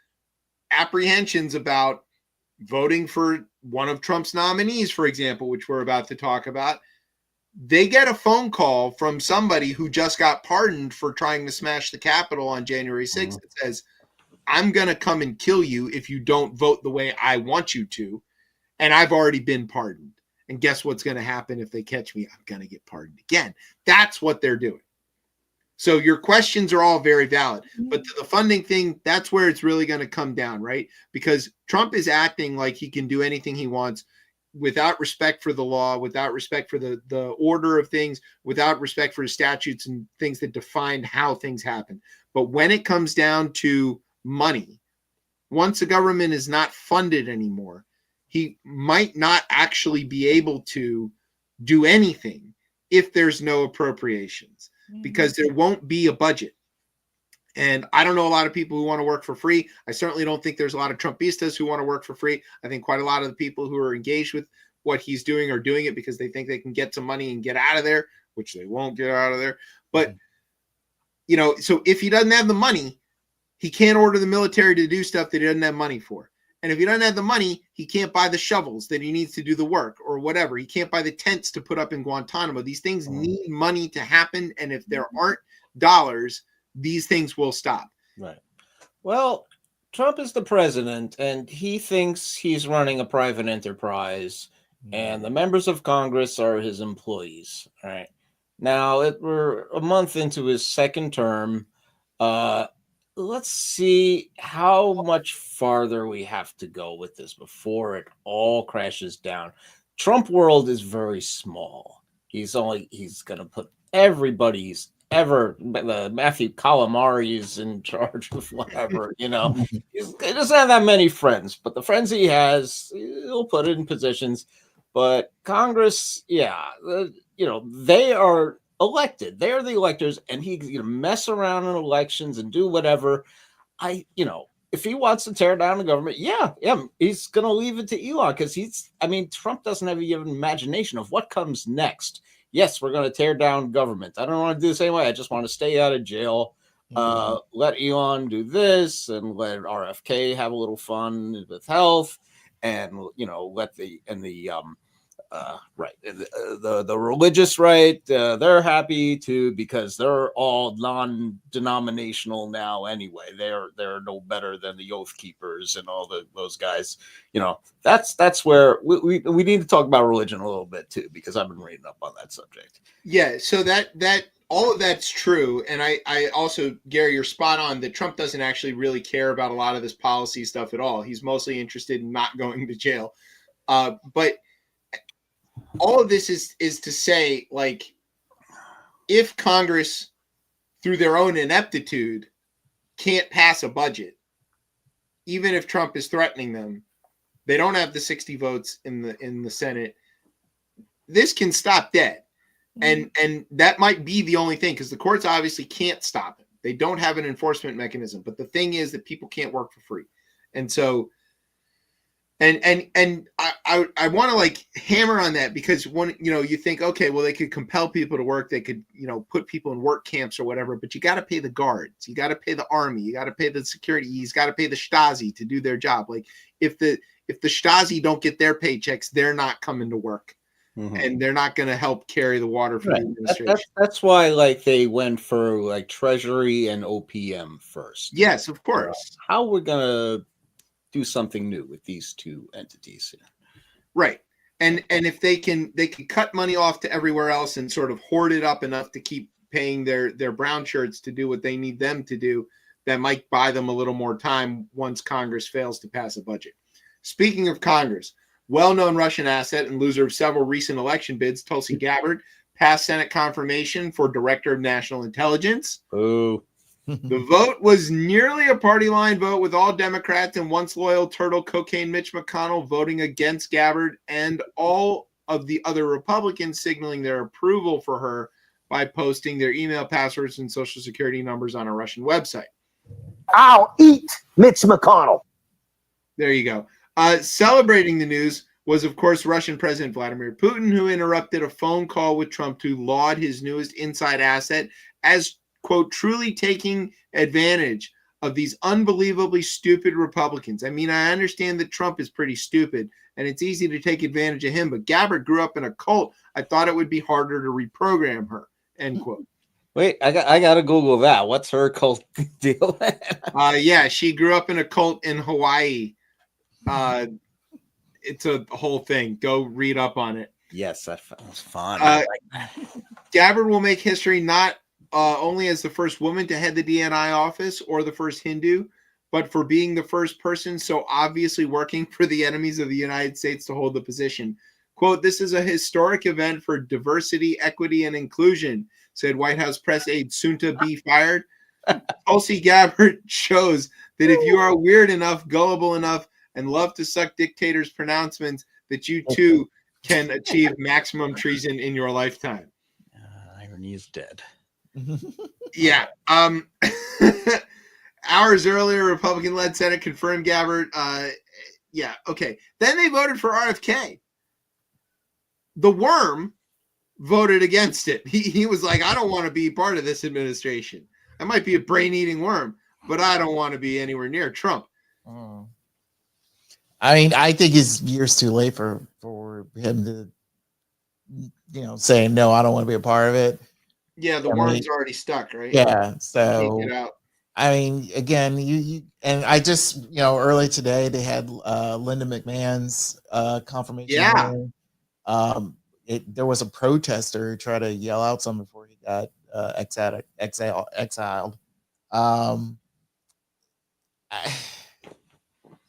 apprehensions about voting for one of Trump's nominees, for example, which we're about to talk about, they get a phone call from somebody who just got pardoned for trying to smash the Capitol on January 6th that says, I'm going to come and kill you if you don't vote the way I want you to. And I've already been pardoned. And guess what's going to happen if they catch me? I'm going to get pardoned again. That's what they're doing. So your questions are all very valid, but to the funding thing, that's where it's really going to come down, right? Because Trump is acting like he can do anything he wants without respect for the law, without respect for the order of things, without respect for the statutes and things that define how things happen. But when it comes down to money, once the government is not funded anymore, he might not actually be able to do anything if there's no appropriations, because there won't be a budget. And I don't know a lot of people who want to work for free. I certainly don't think there's a lot of Trumpistas who want to work for free. I think quite a lot of the people who are engaged with what he's doing are doing it because they think they can get some money and get out of there, which they won't get out of there. But, so if he doesn't have the money, he can't order the military to do stuff that he doesn't have money for. And if he doesn't have the money, he can't buy the shovels that he needs to do the work or whatever. He can't buy the tents to put up in Guantanamo. These things need money to happen. And if there aren't dollars, these things will stop. Right. Well, Trump is the president and he thinks he's running a private enterprise and the members of Congress are his employees. All right. Now we're a month into his second term. Let's see how much farther we have to go with this before it all crashes down. Trump world is very small. He's going to put everybody's ever Matthew Calamari is in charge of whatever, he doesn't have that many friends, but the friends he has, he'll put in positions. But Congress, they are elected. They are the electors, and he's going to mess around in elections and do whatever. If he wants to tear down the government, he's going to leave it to Elon because Trump doesn't have even imagination of what comes next. Yes, we're going to tear down government. I don't want to do the same way. I just want to stay out of jail. Let Elon do this and let RFK have a little fun with health, and let the religious right. They're happy too because they're all non-denominational now anyway. They're no better than the Oath Keepers and all those guys. That's where we need to talk about religion a little bit too, because I've been reading up on that subject. Yeah, so that all of that's true, and I also, Gary, you're spot on that Trump doesn't actually really care about a lot of this policy stuff at all. He's mostly interested in not going to jail, but. All of this is to say, like, if Congress, through their own ineptitude, can't pass a budget, even if Trump is threatening them, they don't have the 60 votes in the Senate. This can stop dead, and that might be the only thing because the courts obviously can't stop it. They don't have an enforcement mechanism. But the thing is that people can't work for free, and And I want to like hammer on that, because when you think, okay, well, they could compel people to work, they could put people in work camps or whatever, but you got to pay the guards, you got to pay the army, you got to pay the security, you got to pay the Stasi to do their job. Like if the Stasi don't get their paychecks, they're not coming to work, and they're not going to help carry the water for the administration. That's why like they went for like Treasury and OPM first. Yes, of course. How we're gonna do something new with these two entities here. Right. And if they can cut money off to everywhere else and sort of hoard it up enough to keep paying their brown shirts to do what they need them to do, that might buy them a little more time once Congress fails to pass a budget. Speaking of Congress, well-known Russian asset and loser of several recent election bids, Tulsi Gabbard passed Senate confirmation for Director of National Intelligence. Oh. The vote was nearly a party line vote, with all Democrats and once loyal turtle cocaine Mitch McConnell voting against Gabbard, and all of the other Republicans signaling their approval for her by posting their email passwords and social security numbers on a Russian website. I'll eat Mitch McConnell. There you go. Celebrating the news was, of course, Russian President Vladimir Putin, who interrupted a phone call with Trump to laud his newest inside asset as, quote, truly taking advantage of these unbelievably stupid Republicans. I mean, I understand that Trump is pretty stupid and it's easy to take advantage of him, but Gabbard grew up in a cult. I thought it would be harder to reprogram her, end quote. Wait, I got to Google that. What's her cult deal? Yeah, she grew up in a cult in Hawaii. It's a whole thing. Go read up on it. Yes, that was fun. Gabbard will make history not only as the first woman to head the DNI office or the first Hindu, but for being the first person so obviously working for the enemies of the United States to hold the position. Quote, "This is a historic event for diversity, equity, and inclusion," said White House press aide soon to be fired. Tulsi Gabbard shows that if you are weird enough, gullible enough, and love to suck dictators' pronouncements, that you too can achieve maximum treason in your lifetime. Irony is dead. Yeah. Hours earlier, Republican-led Senate confirmed Gabbard. Yeah. Okay. Then they voted for RFK. The worm voted against it. He was like, I don't want to be part of this administration. I might be a brain-eating worm, but I don't want to be anywhere near Trump. Oh. I mean, I think it's years too late for him to, say, no, I don't want to be a part of it. Yeah, the worm's already stuck, right? Yeah, so Can't get out. I mean, again, you and I just, early today they had Linda McMahon's confirmation. Yeah. There was a protester who tried to yell out something before he got exiled.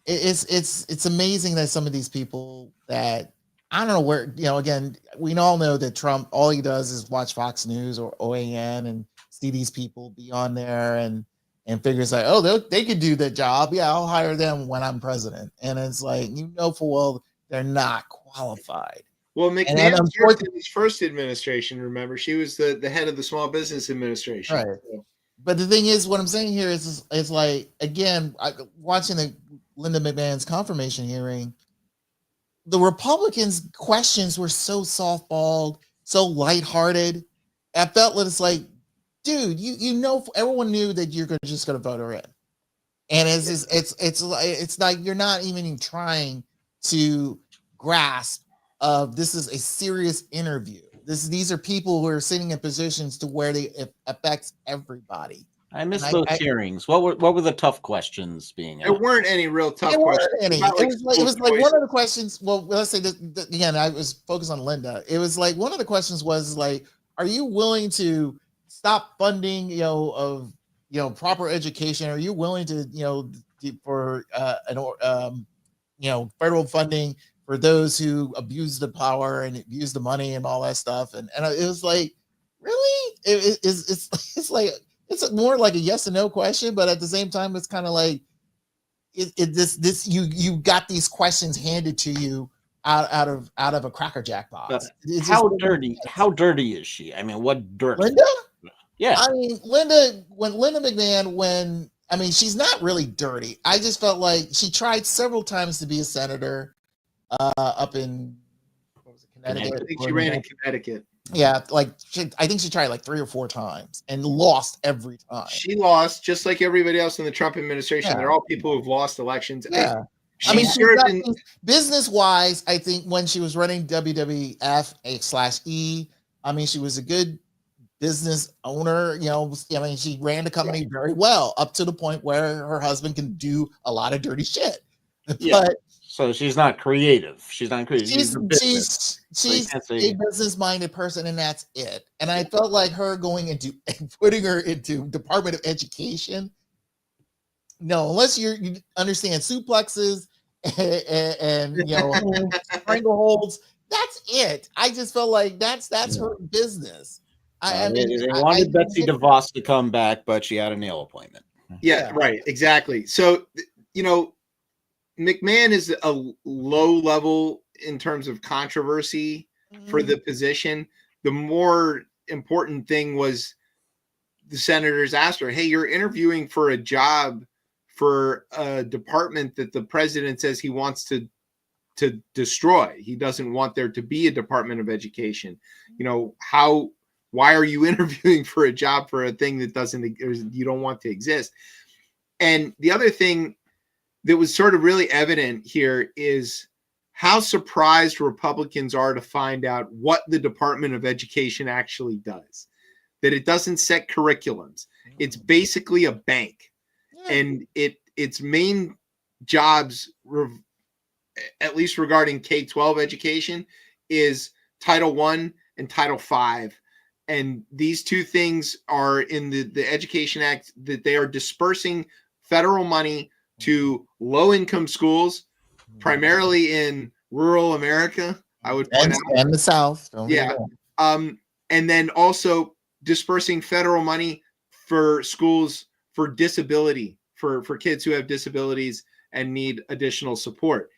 It's amazing that some of these people that I don't know where, again, we all know that Trump, all he does is watch Fox News or OAN and see these people be on there and figures like, oh, they could do the job. Yeah, I'll hire them when I'm president. And it's like, full well, they're not qualified. Well, McMahon served in his first administration, remember? She was the head of the Small Business Administration. Right. So. But the thing is, what I'm saying here is like, again, watching the Linda McMahon's confirmation hearing, the Republicans' questions were so softballed, so lighthearted. I felt that it's like, dude, everyone knew that you're just going to vote her in, and it's like you're not even trying to grasp of this is a serious interview. These are people who are sitting in positions to where it affects everybody. I missed those hearings. What were the tough questions being asked? There weren't any real tough questions. It was like one of the questions. Well, let's say this again. I was focused on Linda. It was like one of the questions was like, "Are you willing to stop funding, of proper education? Are you willing to, for federal funding for those who abuse the power and abuse the money and all that stuff?" And it was like, really, it's like. It's more like a yes or no question, but at the same time, it's kind of like you got these questions handed to you out of a Cracker Jack box. How dirty is she? I mean, what dirt? Linda? Yeah. I mean, Linda McMahon, when I mean, she's not really dirty. I just felt like she tried several times to be a senator up in what was it, Connecticut. I think she ran in Connecticut. Yeah, like I think she tried like 3 or 4 times and lost every time. She lost, just like everybody else in the Trump administration. Yeah. They're all people who've lost elections. Yeah. She served in business-wise, I think when she was running WWF/E, I mean, she was a good business owner. You know, I mean, she ran the company very well up to the point where her husband can do a lot of dirty shit. Yeah. But so she's not creative. She's not creative. she's a a business-minded person, and that's it. And I felt like her putting her into Department of Education. No, unless you understand suplexes and you know strangleholds, that's it. I just felt like that's her business. I mean, they wanted Betsy DeVos to come back, but she had a nail appointment. Yeah, right, exactly. So you know, McMahon is a low level in terms of controversy for the position. The more important thing was the senators asked her, "Hey, you're interviewing for a job for a department that the president says he wants to destroy. He doesn't want there to be a Department of Education. You know, why are you interviewing for a job for a thing that you don't want to exist?" And the other thing that was sort of really evident here is how surprised Republicans are to find out what the Department of Education actually does. That it doesn't set curriculums. It's basically a bank. And its main jobs, at least regarding K-12 education, is Title I and Title V. And these two things are in the Education Act, that they are dispersing federal money to low-income schools, primarily in rural America, I would point out. And the South. And then also dispersing federal money for schools for disability, for kids who have disabilities and need additional support.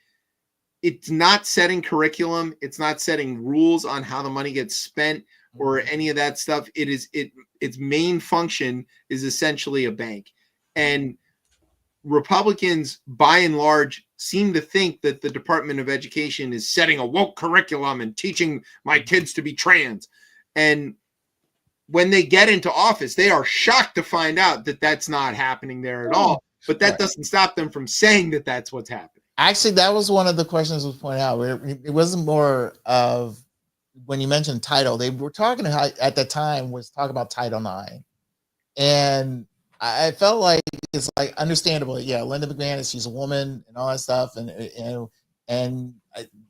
It's not setting curriculum. It's not setting rules on how the money gets spent or any of that stuff. Its main function is essentially a bank. And Republicans, by and large, seem to think that the Department of Education is setting a woke curriculum and teaching my kids to be trans. And when they get into office, they are shocked to find out that that's not happening there at all. But that doesn't stop them from saying that that's what's happening. Actually, that was one of the questions was pointed out. It wasn't more of when you mentioned title. They were talking at the time was talking about Title IX, and I felt like it's like understandable. Yeah, Linda McMahon, she's a woman and all that stuff,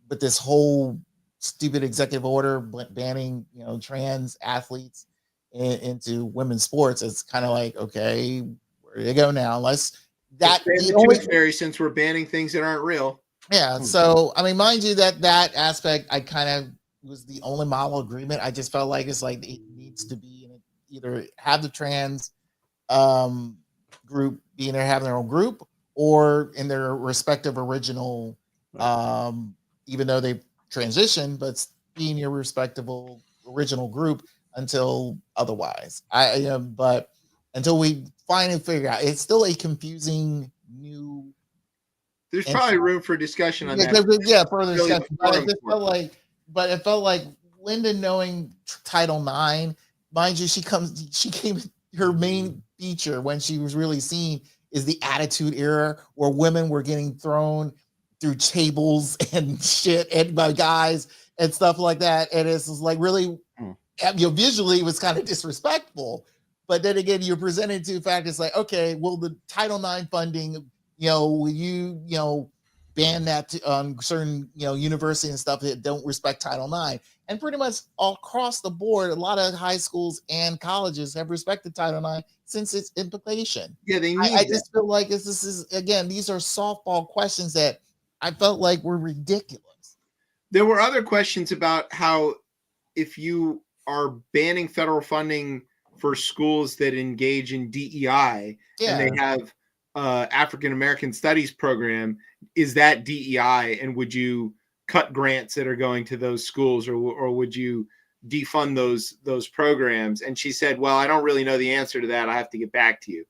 but this whole stupid executive order banning trans athletes into women's sports, it's kind of like, okay, where do they go now? Unless that since we're banning things that aren't real. Yeah. So I mean, mind you, that aspect I kind of was the only model agreement. I just felt like it's like it needs to be either have the trans group be in there having their own group or in their respective original even though they transitioned, but be in your respectable original group until otherwise. But until we finally figure out, it's still a confusing new. There's probably room for discussion on that. Yeah, further discussion. But it felt like Linda knowing Title IX, mind you, her main feature when she was really seen is the Attitude Era, where women were getting thrown through tables and shit and by guys and stuff like that. And it's like really, visually it was kind of disrespectful. But then again, you're presented to the fact it's like, okay, well, the Title IX funding, will you, ban that on certain, universities and stuff that don't respect Title IX? And pretty much all across the board, a lot of high schools and colleges have respected Title IX since its implementation. Yeah, they need I just feel like this is, again, these are softball questions that I felt like were ridiculous. There were other questions about how if you are banning federal funding for schools that engage in DEI and they have African American Studies program, is that DEI, and would you cut grants that are going to those schools, or would you defund those programs? And she said, well, I don't really know the answer to that. I have to get back to you.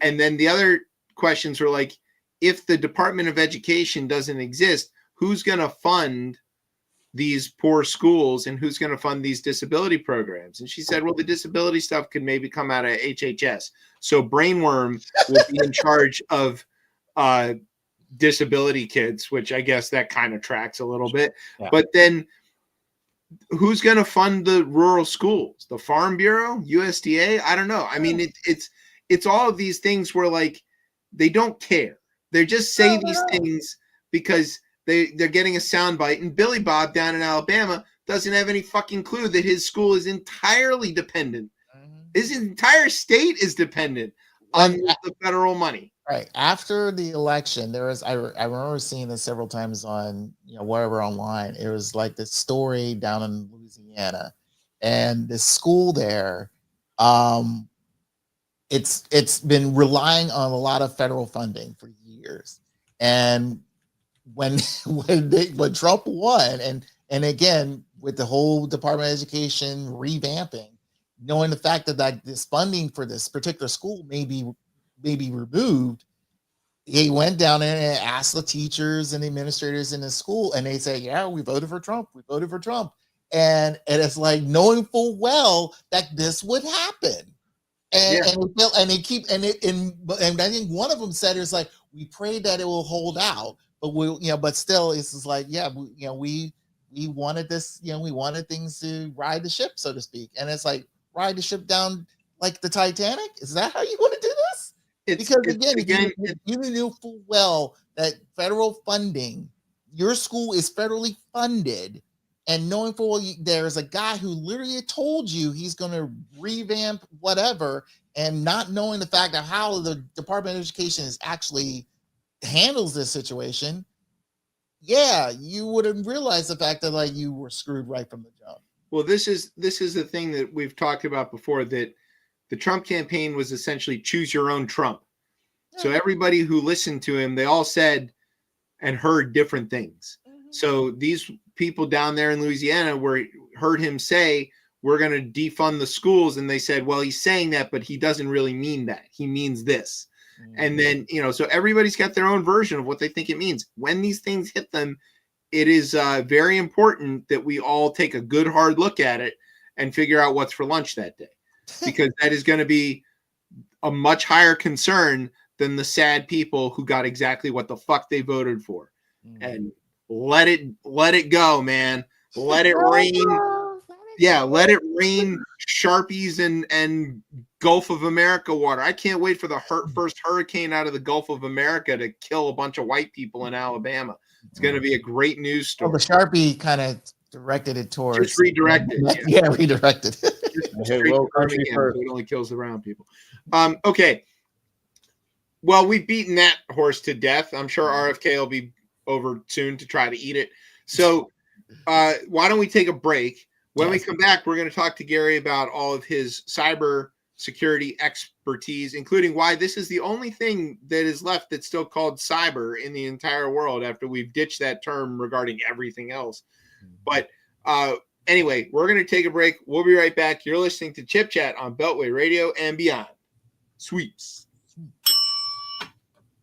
And then the other questions were like, if the Department of Education doesn't exist, who's going to fund these poor schools and who's going to fund these disability programs? And she said, well, the disability stuff could maybe come out of HHS. So Brainworm will be in charge of disability kids, which I guess that kind of tracks a little bit. Yeah. But then who's going to fund the rural schools? The Farm Bureau, USDA? I don't know. I mean, it's all of these things where like they don't care. They just say these things because they're getting a soundbite. And Billy Bob down in Alabama doesn't have any fucking clue that his school is entirely dependent. His entire state is dependent on the federal money. Right after the election, there was I remember seeing this several times on whatever online. It was like this story down in Louisiana, and the school there, it's been relying on a lot of federal funding for years, and when Trump won, and again with the whole Department of Education revamping, knowing the fact that this funding for this particular school may be removed, he went down there and asked the teachers and the administrators in the school, and they said, yeah, we voted for Trump. And it's like knowing full well that this would happen. And I think one of them said, it's like, we pray that it will hold out, but still it's just like, we wanted this, we wanted things to ride the ship, so to speak. And it's like, ride the ship down like the Titanic? Is that how you want to do this? You knew full well that federal funding, your school is federally funded, and knowing full well there's a guy who literally told you he's going to revamp whatever, and not knowing the fact of how the Department of Education is actually handles this situation, you would have realized the fact that like you were screwed right from the jump. Well, this is the thing that we've talked about before, that the Trump campaign was essentially choose your own Trump. Yeah. So everybody who listened to him, they all said and heard different things. Mm-hmm. So these people down there in Louisiana heard him say, we're going to defund the schools. And they said, well, he's saying that, but he doesn't really mean that. He means this. Mm-hmm. And then, so everybody's got their own version of what they think it means. When these things hit them, it is very important that we all take a good hard look at it and figure out what's for lunch that day, because that is going to be a much higher concern than the sad people who got exactly what the fuck they voted for. And let it go, man. Let it rain. Yeah, let it rain Sharpies and Gulf of America water. I can't wait for the first hurricane out of the Gulf of America to kill a bunch of white people in Alabama. It's going to be a great news story. Well, the Sharpie kind of directed it towards. Just redirected. Redirected. It only kills the round people. Okay. Well, we've beaten that horse to death. I'm sure RFK will be over soon to try to eat it. So why don't we take a break? When we come back, we're going to talk to Gary about all of his cyber security expertise, including why this is the only thing that is left that's still called cyber in the entire world after we've ditched that term regarding everything else. But anyway, we're going to take a break. We'll be right back. You're listening to Chip Chat on Beltway Radio and beyond. Sweeps.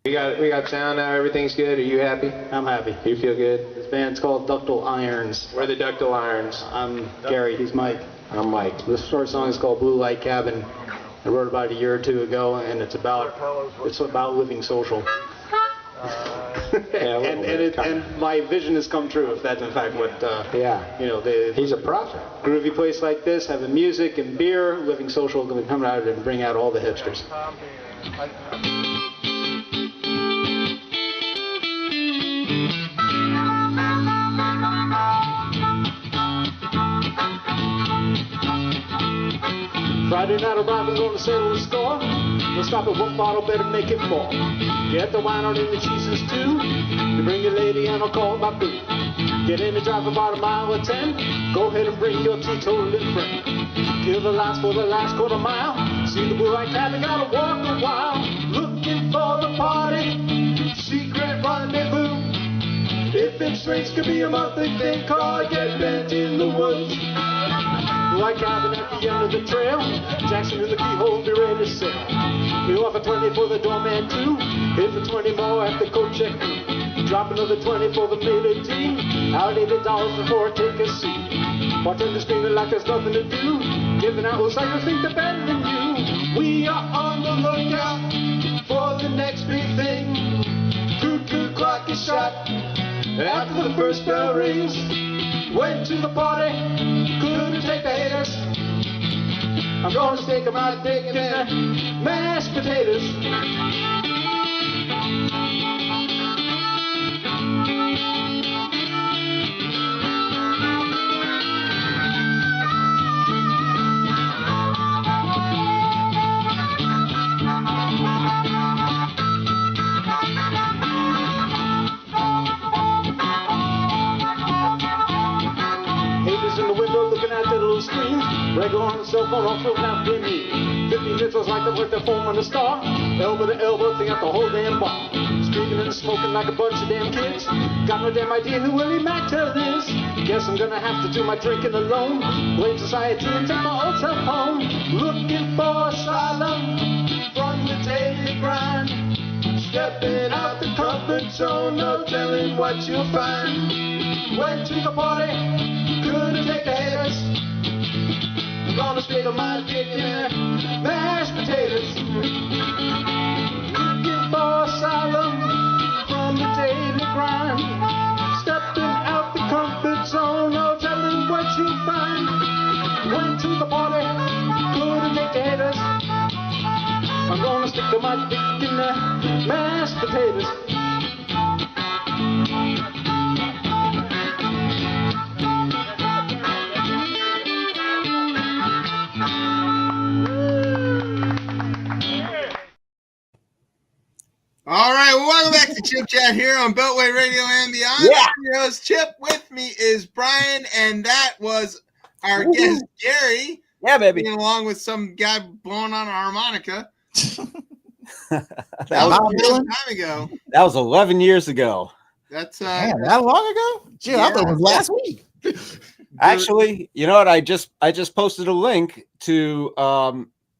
We got sound now. Everything's good. Are you happy? I'm happy. You feel good? This band's called Ductile Irons. We're the Ductile Irons. I'm Gary. He's Mike. I'm Mike. This short song is called Blue Light Cabin. I wrote about a year or two ago, and it's about living social. And my vision has come true. If that's in fact what. He's a prophet. Groovy place like this, having music and beer, living social, going to come out and bring out all the hipsters. Friday night arriving, gonna settle the score. We'll stop at one bottle, better make it four. Get the wine out in the cheeses too. You bring your lady and I'll call my boo. Get in and drive about a mile or 10. Go ahead and bring your teetotaling friend. Kill the lights for the last quarter mile. See the blue light cabin, gotta walk a while. Looking for the party, secret rendezvous. If it's drinks could be a monthly thing, call, get bent in the woods. White cabin at the end of the trail. Jackson in the keyhole, be ready to sail. We offer 20 for the doorman too. Hit for 20 more at the coat check too. Drop another 20 for the mailer team. Out $80 before I take a seat. Bartender screaming like there's nothing to do. Giving out those suckers think they're better than you. We are on the lookout for the next big thing. Cuckoo clock is shot after the first bell rings. Went to the party, couldn't take the haters. I'm gonna stick my dick in the mashed potatoes. Haters in the window looking at their little screens. Regular on the cell phone, I'm floating out their knee. 50 missiles like they work their phone on the star. Elbow to elbow, thing out the whole damn bar. Screaming and smoking like a bunch of damn kids. Got no damn idea who Willie Matter is. Guess I'm gonna have to do my drinking alone. Blame society and take my old self home. Looking for asylum from the daily grind. Stepping out the comfort zone, no telling what you'll find. Went to the party, couldn't take the haters. I'm gonna stick my dick in the mashed potatoes. Looking for asylum from the daily grind. Stepping out the comfort zone, no telling what you'll find. Went to the party, couldn't take the haters. I'm gonna stick my dick in the mashed potatoes. All right, well, welcome back to Chip Chat here on Beltway Radio and Beyond. Yeah. I'm your host, Chip. With me is Brian, and that was our guest, Gary. Yeah, baby. Along with some guy blowing on a harmonica. That That was Bob a Dylan? long time ago. was 11 years ago. That's Man, that long ago? Gee, I thought it was last week. Actually, you know what? I just posted a link to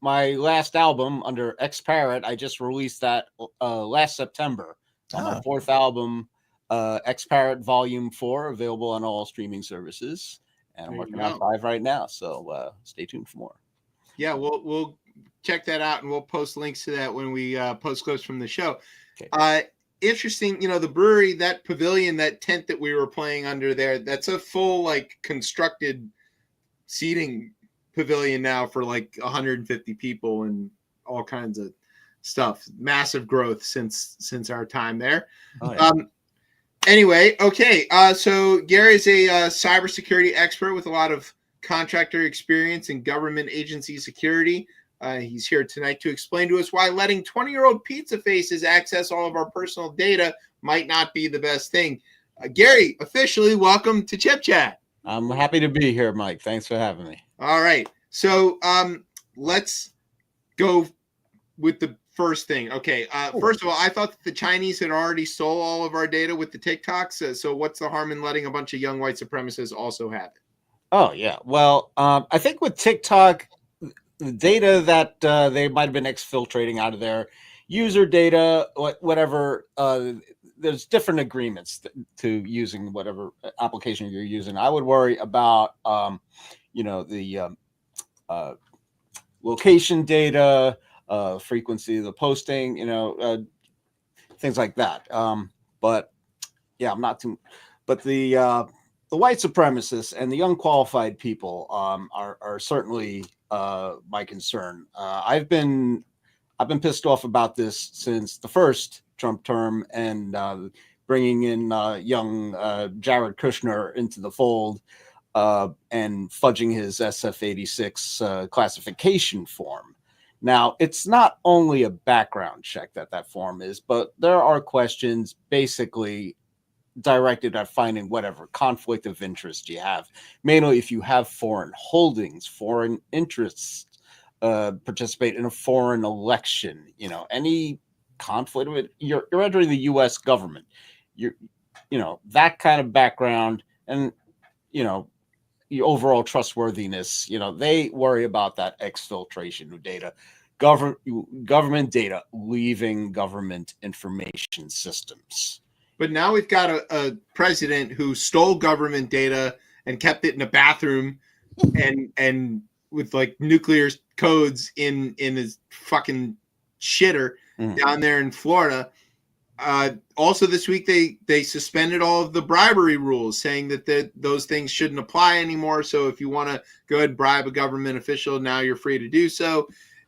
my last album under X Parrot. I just released that last September. On my fourth album, X Parrot Volume 4, available on all streaming services. And I'm There you working on go. 5 right now, so stay tuned for more. Yeah, we'll check that out, and we'll post links to that when we post clips from the show. Okay. Interesting, the brewery, that pavilion, that tent that we were playing under there, that's a full, like, constructed seating pavilion now for like 150 people and all kinds of stuff. Massive growth since our time there. Oh, yeah. Anyway, okay. So Gary's a cybersecurity expert with a lot of contractor experience in government agency security. He's here tonight to explain to us why letting 20-year-old pizza faces access all of our personal data might not be the best thing. Gary, officially welcome to Chip Chat. I'm happy to be here, Mike. Thanks for having me. All right. So let's go with the first thing. Okay. First of all, I thought that the Chinese had already stole all of our data with the TikToks. So what's the harm in letting a bunch of young white supremacists also have it? Oh, yeah. Well, I think with TikTok, the data that they might have been exfiltrating out of their user data, whatever, there's different agreements to using whatever application you're using. I would worry about, the location data, frequency of the posting, things like that. But yeah, I'm not too. But the white supremacists and the unqualified people are certainly my concern. I've been pissed off about this since the first Trump term, and bringing in young Jared Kushner into the fold and fudging his SF-86 classification form. Now, it's not only a background check that form is, but there are questions basically directed at finding whatever conflict of interest you have, mainly if you have foreign holdings, foreign interests, participate in a foreign election, any conflict of it, you're entering the U.S. government, that kind of background, and the overall trustworthiness. You know, they worry about that exfiltration of data, government data leaving government information systems. But now we've got a president who stole government data and kept it in a bathroom and with like nuclear codes in his fucking shitter down there in Florida. Also this week they suspended all of the bribery rules, saying that those things shouldn't apply anymore. So if you want to go ahead and bribe a government official, now you're free to do so.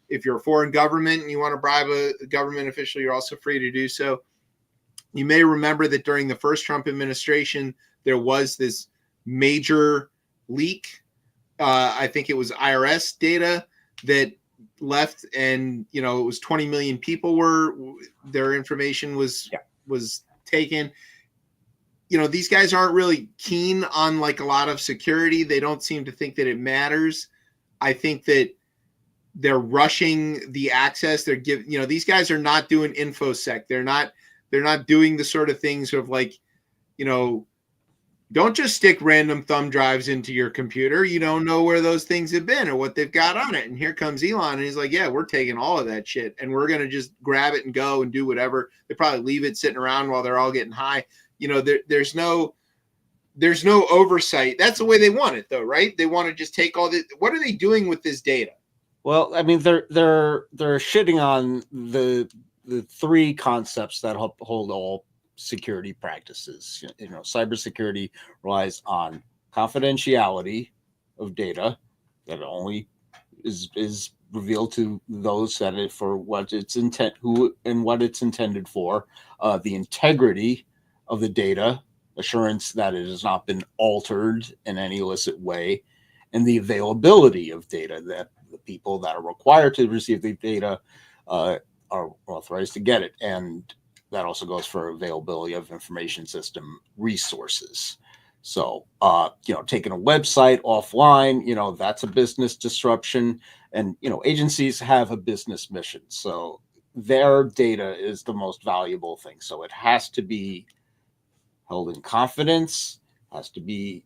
If you're a foreign government and you want to bribe a government official, you're also free to do so. You may remember that during the first Trump administration, there was this major leak. I think it was IRS data that left, and it was 20 million people their information was taken. These guys aren't really keen on like a lot of security. They don't seem to think that it matters. I think that they're rushing the access. They're giving, these guys are not doing InfoSec. They're not doing the sort of things of like, don't just stick random thumb drives into your computer. You don't know where those things have been or what they've got on it. And here comes Elon, and he's like, yeah, we're taking all of that shit and we're going to just grab it and go and do whatever. They probably leave it sitting around while they're all getting high. There's no oversight. That's the way they want it though, right? They want to just take all the, what are they doing with this data? Well, I mean, they're shitting on the three concepts that hold all security practices. Cybersecurity relies on confidentiality of data that only is revealed to those that it for what its intent, who and what it's intended for. The integrity of the data, assurance that it has not been altered in any illicit way, and the availability of data, that the people that are required to receive the data are authorized to get it. And that also goes for availability of information system resources. So, taking a website offline, that's a business disruption. And, agencies have a business mission. So their data is the most valuable thing. So it has to be held in confidence, has to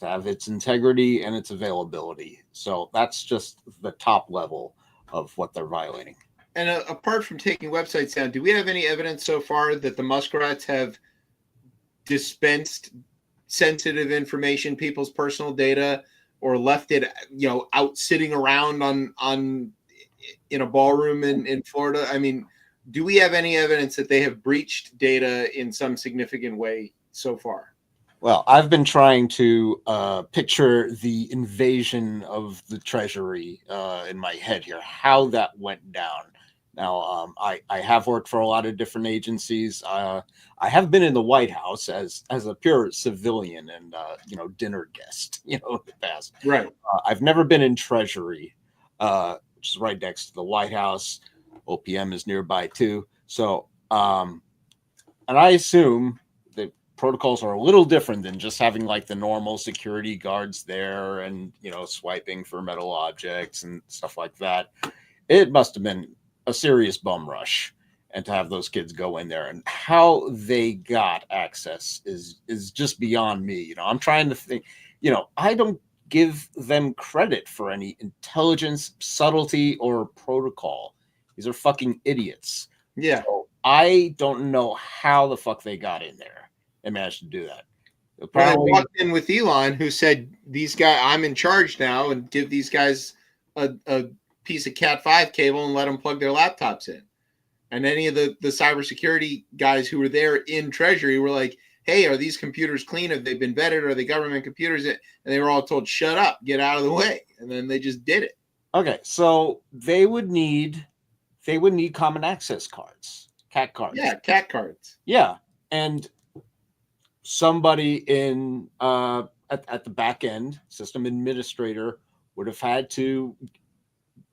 have its integrity and its availability. So that's just the top level of what they're violating. And apart from taking websites down, do we have any evidence so far that the muskrats have dispensed sensitive information, people's personal data, or left it, out sitting around on in a ballroom in Florida? I mean, do we have any evidence that they have breached data in some significant way so far? Well, I've been trying to picture the invasion of the Treasury in my head here, how that went down. Now, I have worked for a lot of different agencies. I have been in the White House as a pure civilian and dinner guest, in the past. Right. I've never been in Treasury, which is right next to the White House. OPM is nearby too. So, and I assume that protocols are a little different than just having like the normal security guards there and swiping for metal objects and stuff like that. It must have been a serious bum rush, and to have those kids go in there and how they got access is just beyond me. I'm trying to think, I don't give them credit for any intelligence, subtlety, or protocol. These are fucking idiots. Yeah. So I don't know how the fuck they got in there and managed to do that. Apparently, they walked in with Elon, who said, "These guys, I'm in charge now, and give these guys a piece of Cat5 cable and let them plug their laptops in." And any of the cybersecurity guys who were there in Treasury were like, "Hey, are these computers clean? Have they been vetted? Are they government computers?" And they were all told, "Shut up, get out of the way." And then they just did it. Okay, so they would need common access cards, CAT cards. Yeah, CAT cards. Yeah, and somebody in at the back end, system administrator, would have had to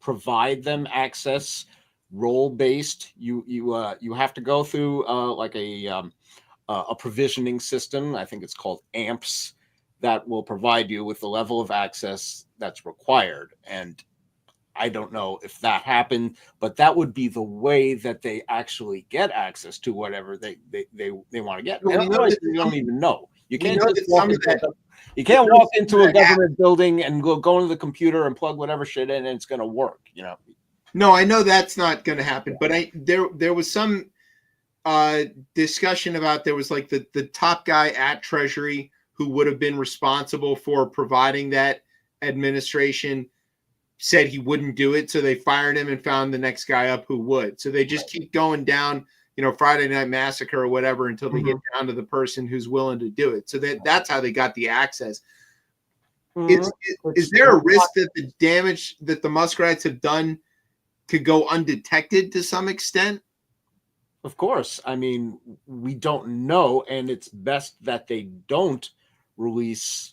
provide them access, role based. You have to go through like a provisioning system. I think it's called AMPS, that will provide you with the level of access that's required. And I don't know if that happened, but that would be the way that they actually get access to whatever they want to get. Well, Otherwise, you don't even know. You We can't know just that walk some of into a that- you can't some walk of into a that government building and go into the computer and plug whatever shit in and it's going to work. You know. No, I know that's not going to happen, but there was some discussion about there was like the top guy at Treasury who would have been responsible for providing that administration said he wouldn't do it, so they fired him and found the next guy up who would. So they just keep going down, Friday Night Massacre or whatever until they get down to the person who's willing to do it. So that's how they got the access. Is there a risk that the damage that the muskrats have done could go undetected to some extent? Of course. I mean, we don't know, and it's best that they don't release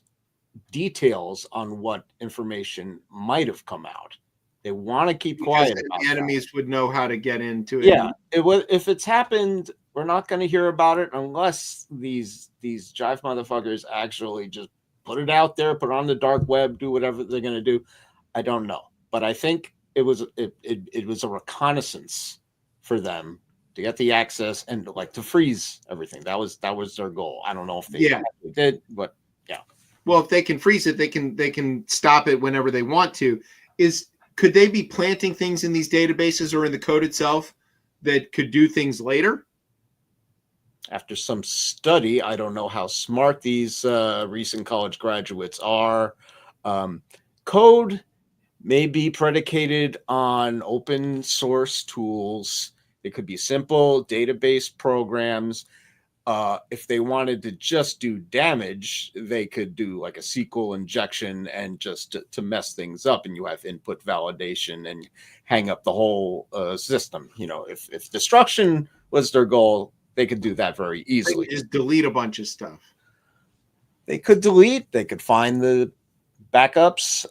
details on what information might have come out. They want to keep quiet about the enemies would know how to get into it. Yeah, if it's happened, we're not going to hear about it unless these jive motherfuckers actually just put it out there, put it on the dark web, do whatever they're going to do. I don't know, but I think it was a reconnaissance for them to get the access and like to freeze everything. That was their goal. I don't know if they did, but yeah. Well, if they can freeze it, they can stop it whenever they want to. Could they be planting things in these databases or in the code itself that could do things later? After some study, I don't know how smart these recent college graduates are. Code may be predicated on open source tools. It could be simple database programs. If they wanted to just do damage, they could do like a SQL injection and just to mess things up, and you have input validation and hang up the whole system. If destruction was their goal, they could do that very easily. They could just delete a bunch of stuff. They could delete. They could find the backups.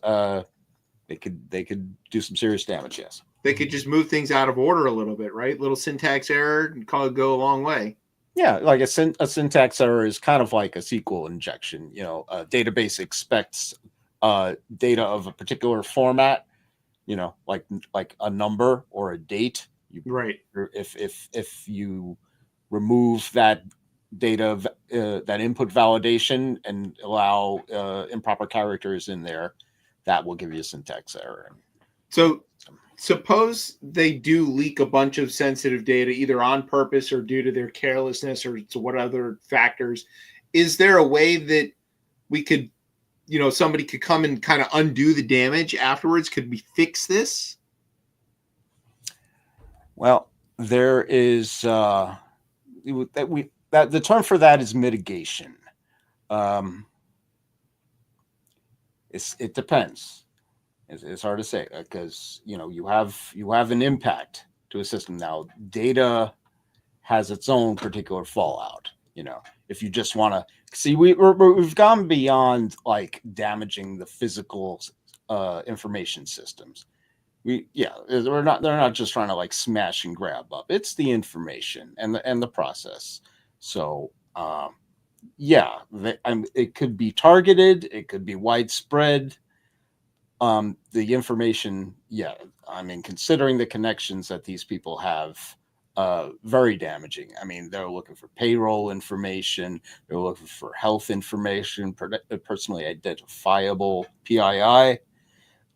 They could do some serious damage. Yes. They could just move things out of order a little bit, right? Little syntax error and call it go a long way. Yeah, like a syntax error is kind of like a SQL injection. A database expects data of a particular format. Like a number or a date. Right. If you remove that data, that input validation, and allow improper characters in there, that will give you a syntax error. So suppose they do leak a bunch of sensitive data, either on purpose or due to their carelessness or to what other factors. Is there a way that we could, somebody could come and kind of undo the damage afterwards? Could we fix this? Well, there is the term for that is mitigation. It depends. It's hard to say because you have an impact to a system. Now, data has its own particular fallout. If you just want to see, we've gone beyond like damaging the physical information systems. They're not just trying to like smash and grab up. It's the information and the process. So it could be targeted. It could be widespread. The information, considering the connections that these people have, very damaging. I mean, they're looking for payroll information. They're looking for health information, personally identifiable PII.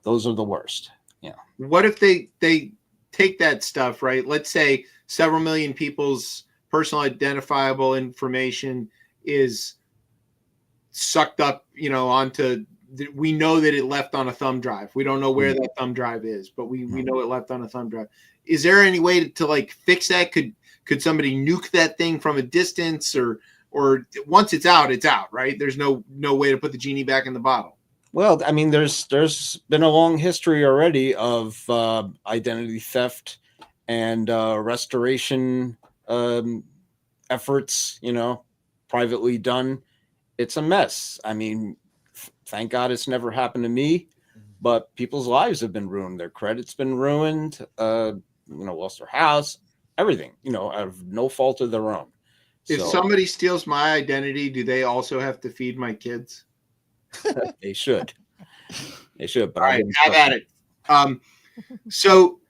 Those are the worst. Yeah. What if they take that stuff, right? Let's say several million people's personal identifiable information is sucked up, onto. We know that it left on a thumb drive. We don't know where that thumb drive is, but we know it left on a thumb drive. Is there any way to like fix that? Could somebody nuke that thing from a distance, or once it's out, right? There's no way to put the genie back in the bottle. Well, I mean, there's been a long history already of identity theft and restoration efforts, privately done. It's a mess. I mean, thank God it's never happened to me, but people's lives have been ruined. Their credit's been ruined, lost their house, everything, out of no fault of their own. If somebody steals my identity, do they also have to feed my kids? They should. But all right, have at it. So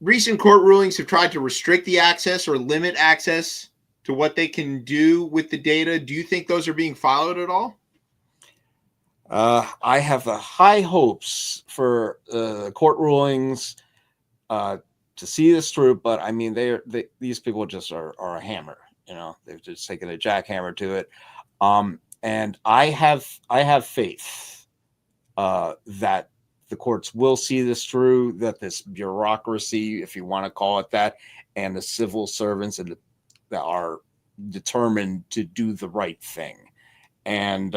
recent court rulings have tried to restrict the access or limit access to what they can do with the data? Do you think those are being followed at all? I have high hopes for court rulings to see this through, but I mean, these people just are a hammer. You know, they've just taken a jackhammer to it. And I have faith that the courts will see this through, that this bureaucracy, if you want to call it that, and the civil servants that are determined to do the right thing. And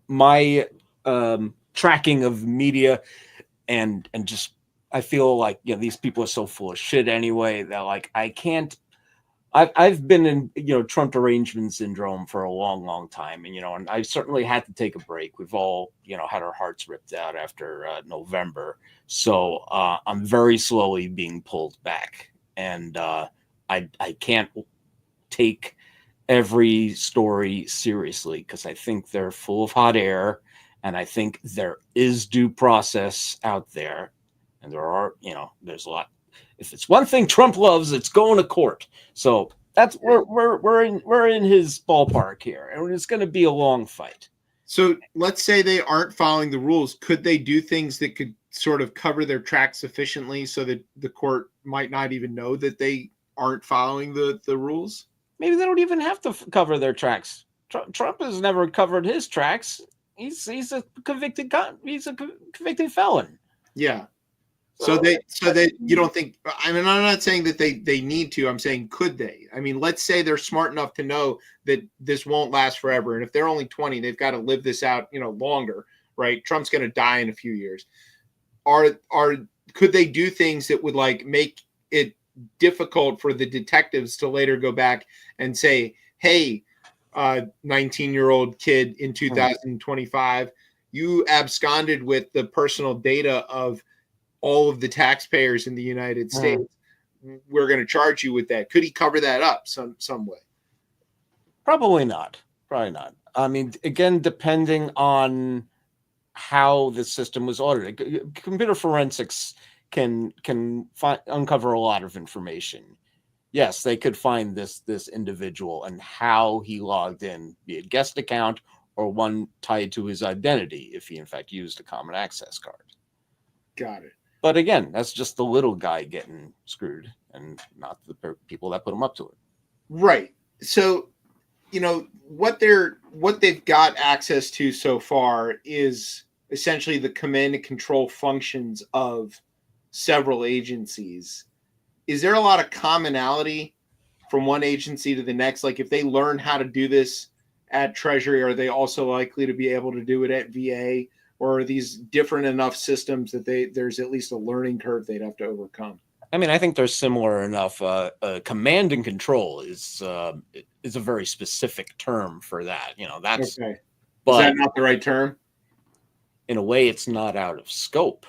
my tracking of media and just, I feel like, you know, these people are so full of shit anyway that, like, I've been in, you know, Trump derangement syndrome for a long time. And, you know, and I certainly had to take a break. We've all, you know, had our hearts ripped out after November. So I'm very slowly being pulled back. And I can't take every story seriously because I think they're full of hot air. And I think there is due process out there. And there are, you know, there's a lot. If it's one thing Trump loves, it's going to court. So that's we're in his ballpark here, and it's going to be a long fight. So let's say they aren't following the rules. Could they do things that could sort of cover their tracks sufficiently so that the court might not even know that they aren't following the rules? Maybe they don't even have to cover their tracks. Trump has never covered his tracks. He's a convicted felon. Yeah. So they you don't think, I mean, I'm not saying that they need to, I'm saying, could they? I mean, let's say they're smart enough to know that this won't last forever. And if they're only 20, they've got to live this out, you know, longer, right? Trump's going to die in a few years. Could they do things that would, like, make it difficult for the detectives to later go back and say, hey, 19-year-old kid in 2025, you absconded with the personal data of all of the taxpayers in the United States. We're going to charge you with that. Could he cover that up some way? Probably not. I mean, again, depending on how the system was audited, computer forensics can uncover a lot of information. Yes, they could find this individual and how he logged in, be it guest account or one tied to his identity, if he in fact used a common access card. Got it. But again, that's just the little guy getting screwed and not the people that put him up to it. Right. So, you know, what they've got access to so far is essentially the command and control functions of several agencies. Is there a lot of commonality from one agency to the next? Like, if they learn how to do this at Treasury, are they also likely to be able to do it at VA? Or are these different enough systems that there's at least a learning curve they'd have to overcome? I mean, I think they're similar enough. Command and control is a very specific term for that. You know, that's okay. But is that not the right term? In a way, it's not out of scope.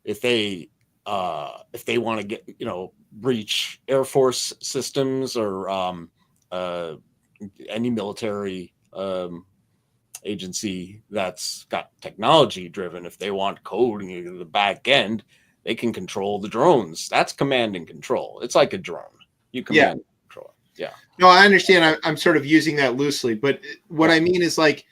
If they want to get, you know, breach Air Force systems or any military agency that's got technology driven, if they want coding in the back end, they can control the drones. That's command and control. It's like a drone. You command and control. Yeah. No, I understand. I'm sort of using that loosely, but what I mean is, like,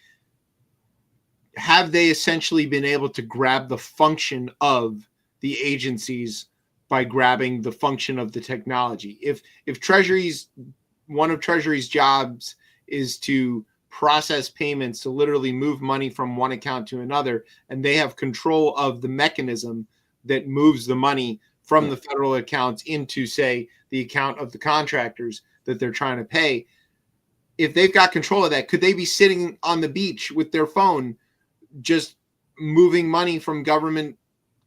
have they essentially been able to grab the function of the agencies by grabbing the function of the technology? If one of Treasury's jobs is to process payments, to literally move money from one account to another, and they have control of the mechanism that moves the money from the federal accounts into, say, the account of the contractors that they're trying to pay. If they've got control of that, could they be sitting on the beach with their phone just moving money from government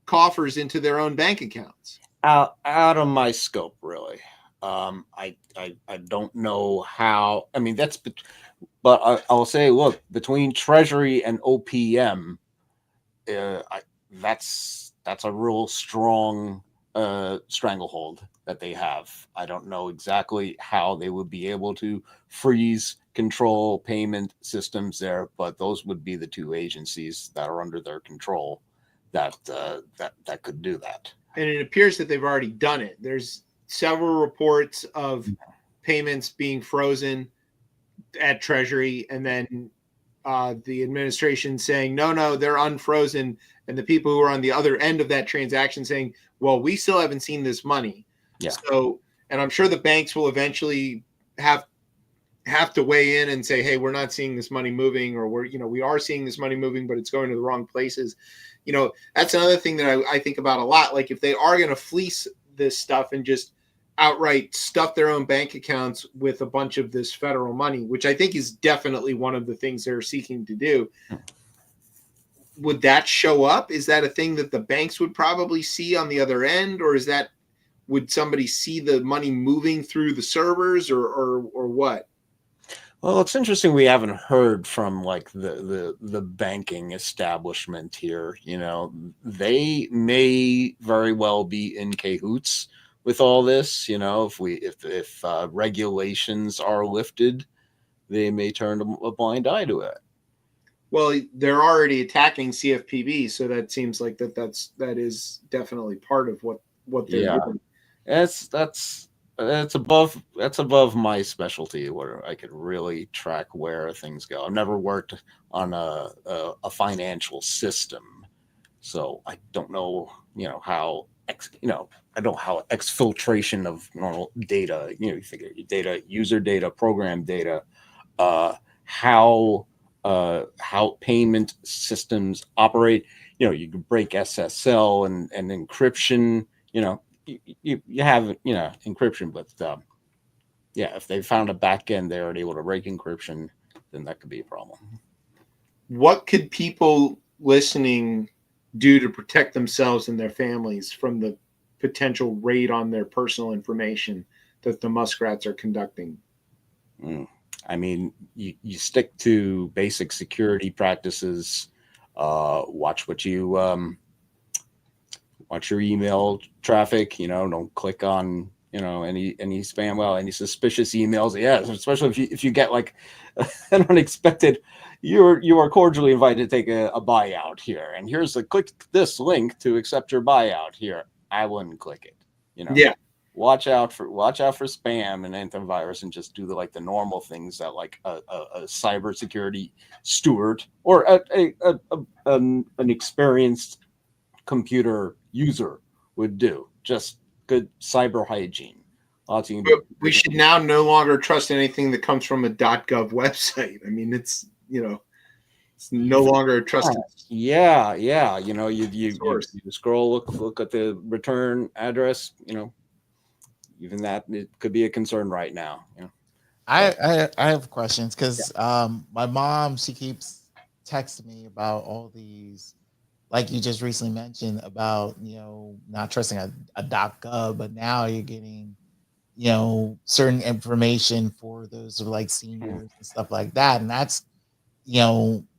coffers into their own bank accounts? Out of my scope, really. I don't know how. I mean, but I'll say, look, between Treasury and OPM, that's a real strong stranglehold that they have. I don't know exactly how they would be able to freeze control payment systems there, but those would be the two agencies that are under their control that could do that. And it appears that they've already done it. There's several reports of payments being frozen at Treasury, and then the administration saying, no, they're unfrozen. And the people who are on the other end of that transaction saying, well, we still haven't seen this money. Yeah. So, and I'm sure the banks will eventually have to weigh in and say, hey, we're not seeing this money moving, or we are seeing this money moving, but it's going to the wrong places. That's another thing that I think about a lot. Like, if they are going to fleece this stuff and just outright stuff their own bank accounts with a bunch of this federal money, which I think is definitely one of the things they're seeking to do, would that show up? Is that a thing that the banks would probably see on the other end, or would somebody see the money moving through the servers, or what? Well, it's interesting we haven't heard from like the banking establishment here. They may very well be in cahoots with all this. If regulations are lifted, they may turn a blind eye to it. Well, they're already attacking CFPB, so that seems like that is definitely part of what they're doing. That's above my specialty, where I could really track where things go. I've never worked on a financial system, so I don't know, how I don't know how exfiltration of normal data, you figure data, user data, program data, how payment systems operate. You can break SSL and encryption. You have encryption, but if they found a back end they were able to break encryption, then that could be a problem. What could people listening do to protect themselves and their families from the potential raid on their personal information that the muskrats are conducting? I mean, you stick to basic security practices. Watch your email traffic. Don't click on any spam, any suspicious emails. Yeah, especially if you get like an unexpected. You are cordially invited to take a buyout here, and click this link to accept your buyout here. I wouldn't click it. Yeah. Watch out for spam and antivirus, and just do the normal things that like a cybersecurity steward or an experienced computer user would do. Just good cyber hygiene. But we should now no longer trust anything that comes from a .gov website. I mean, it's no longer a trusted. Yeah. You scroll, look at the return address. Even that, it could be a concern right now. I have questions because my mom, she keeps texting me about all these, like you just recently mentioned about not trusting a .gov, but now you're getting certain information for those who are like seniors and stuff like that, and that's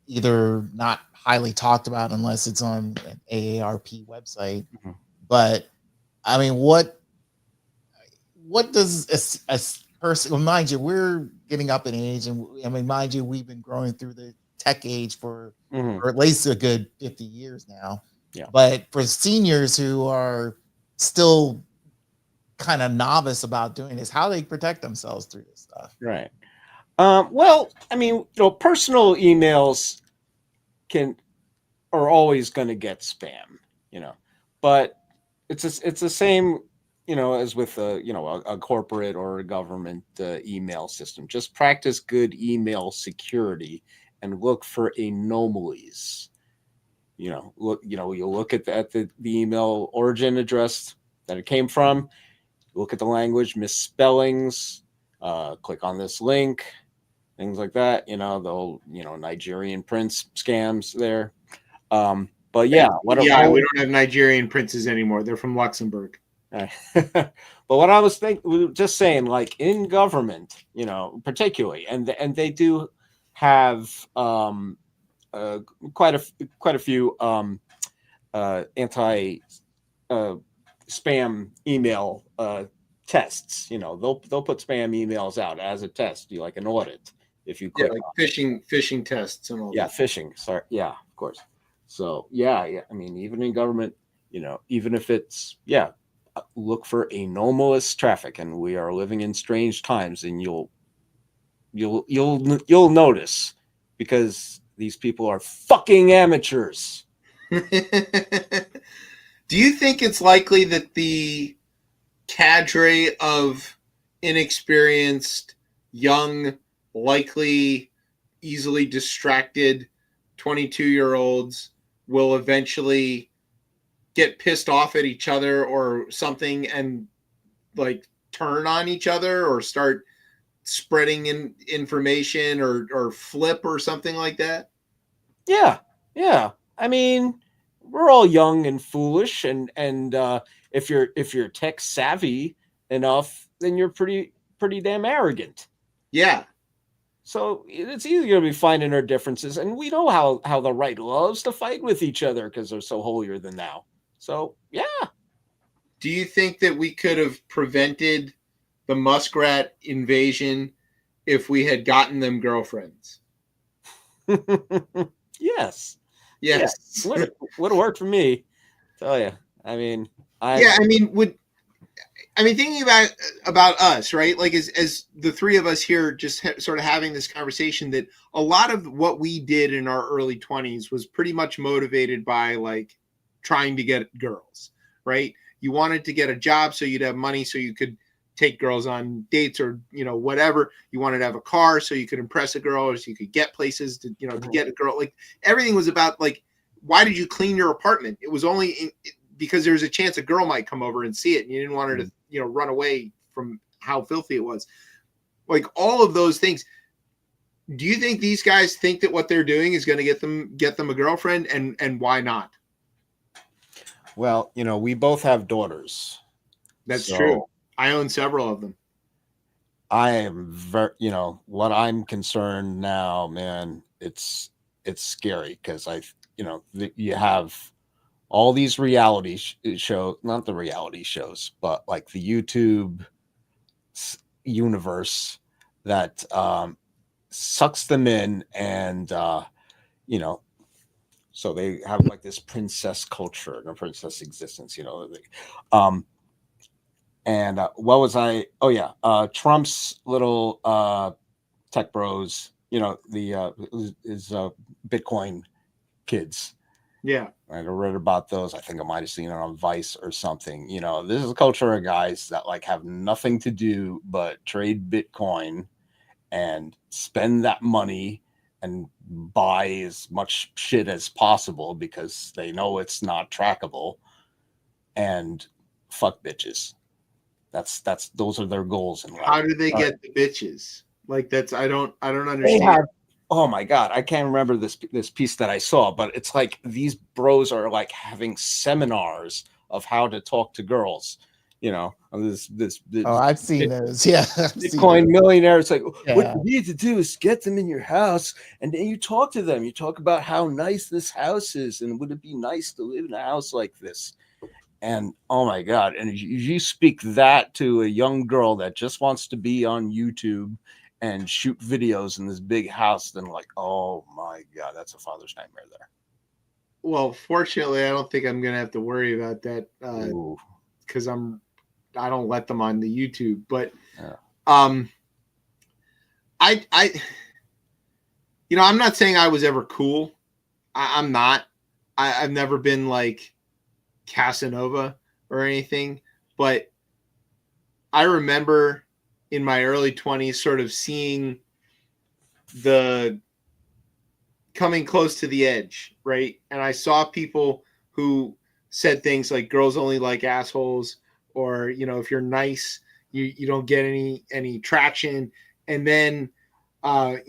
either not highly talked about unless it's on an AARP website. But I mean, what does a person? Well, mind you, we're getting up in age, and I mean, mind you, we've been growing through the tech age for at least a good 50 years now. Yeah. But for seniors who are still kind of novice about doing this, how they protect themselves through this stuff. Right. Well, I mean, personal emails are always going to get spam, but it's the same, as with a corporate or a government email system. Just practice good email security and look for anomalies. You'll look at the email origin address that it came from. Look at the language, misspellings. Click on this link, things like that. The whole Nigerian prince scams there. But yeah, we don't have Nigerian princes anymore. They're from Luxembourg. But what I was just saying, like in government, particularly, and they do have quite a few anti spam email tests. They'll put spam emails out as a test, like an audit. If you click like phishing tests and all. Yeah, that. phishing. Sorry, yeah, of course. So yeah. I mean, even in government, even if it's look for anomalous traffic, and we are living in strange times, and you'll notice, because these people are fucking amateurs. Do you think it's likely that the cadre of inexperienced, young, likely easily distracted 22-year-olds will eventually get pissed off at each other or something and like turn on each other or start spreading information or flip or something like that? Yeah, yeah. I mean, we're all young and foolish, and if you're tech savvy enough, then you're pretty damn arrogant. Yeah. So it's easy to be finding our differences, and we know how the right loves to fight with each other because they're so holier than thou. So yeah. Do you think that we could have prevented the muskrat invasion if we had gotten them girlfriends? Yes. Yes. Would have worked for me. Tell you. I mean, thinking about us, right? Like as the three of us here, just sort of having this conversation, that a lot of what we did in our early 20s was pretty much motivated by like trying to get girls, right? You wanted to get a job so you'd have money so you could take girls on dates or, whatever. You wanted to have a car so you could impress a girl or so you could get places to, to get a girl. Like everything was about like, why did you clean your apartment? It was only because there was a chance a girl might come over and see it and you didn't want her to, run away from how filthy it was. Like all of those things. Do you think these guys think that what they're doing is going to get them a girlfriend, and why not? Well, we both have daughters. That's true. I own several of them. I am very, what I'm concerned now, man, it's scary because you have all these reality shows, not the reality shows, but like the YouTube universe that sucks them in, and so they have like this princess culture and a princess existence, and what was I? Oh yeah, Trump's little tech bros, his Bitcoin kids. Yeah. I read about those. I think I might have seen it on Vice or something. This is a culture of guys that like have nothing to do but trade Bitcoin and spend that money and buy as much shit as possible because they know it's not trackable, and fuck bitches. Those are their goals in life. How do they get the bitches? Like I don't understand. Oh my God, I can't remember this piece that I saw, but it's like these bros are like having seminars of how to talk to girls. This Oh, I've seen those. Yeah. Bitcoin millionaire. It's like, Yeah. what you need to do is get them in your house, and then you talk to them. You talk about how nice this house is, and would it be nice to live in a house like this? And oh my God, and you speak that to a young girl that just wants to be on YouTube and shoot videos in this big house, then like, oh my God, that's a father's nightmare there. Well, fortunately, I don't think I'm gonna have to worry about that because I don't let them on the YouTube. But yeah. I'm not saying I was ever cool. I'm not. I've never been like Casanova or anything, but I remember in my early 20s sort of seeing the coming close to the edge, right? And I saw people who said things like girls only like assholes, or if you're nice, you don't get any traction. And then I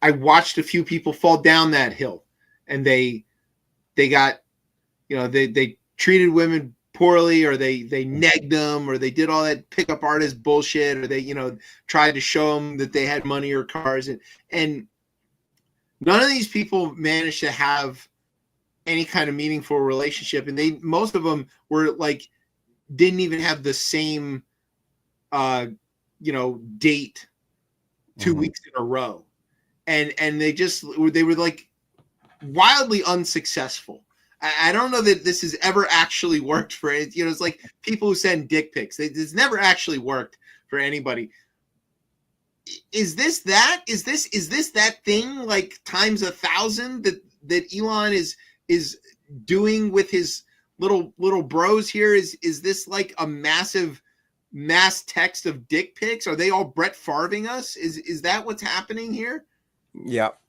watched a few people fall down that hill, and they got they treated women poorly, or they negged them, or they did all that pickup artist bullshit, or they tried to show them that they had money or cars, and none of these people managed to have any kind of meaningful relationship, and most of them were like didn't even have the same date 2 weeks in a row, and they were like wildly unsuccessful. I don't know that this has ever actually worked for it. You know, it's like people who send dick pics. It's never actually worked for anybody. Is this that? Is this that thing like times 1,000 that Elon is doing with his little bros here? Is this like a massive mass text of dick pics? Are they all Brett Favring us? Is that what's happening here? Yep.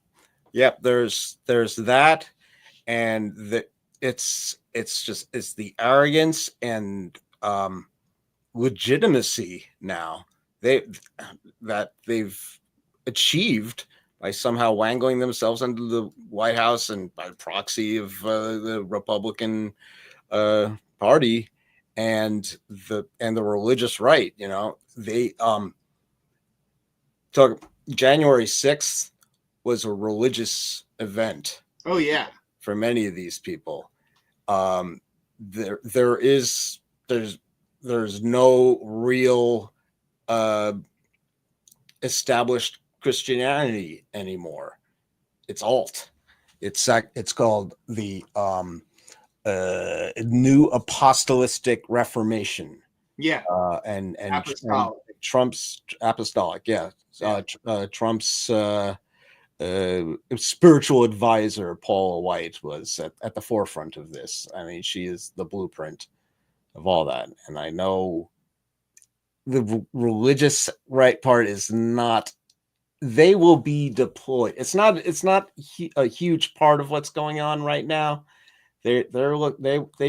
There's that, and it's the arrogance and legitimacy now that they've achieved by somehow wangling themselves into the White House and by proxy of the Republican Party and the religious right. You know, they talk January 6th was a religious event. Oh yeah, for many of these people. There's no real established Christianity anymore. It's alt. It's called the New Apostolic Reformation. Yeah, and apostolic. Trump's apostolic. Yeah, Trump's spiritual advisor Paula White was at the forefront of this. I mean, she is the blueprint of all that. And I know the religious right part is not. They will be deployed. It's not a huge part of what's going on right now. They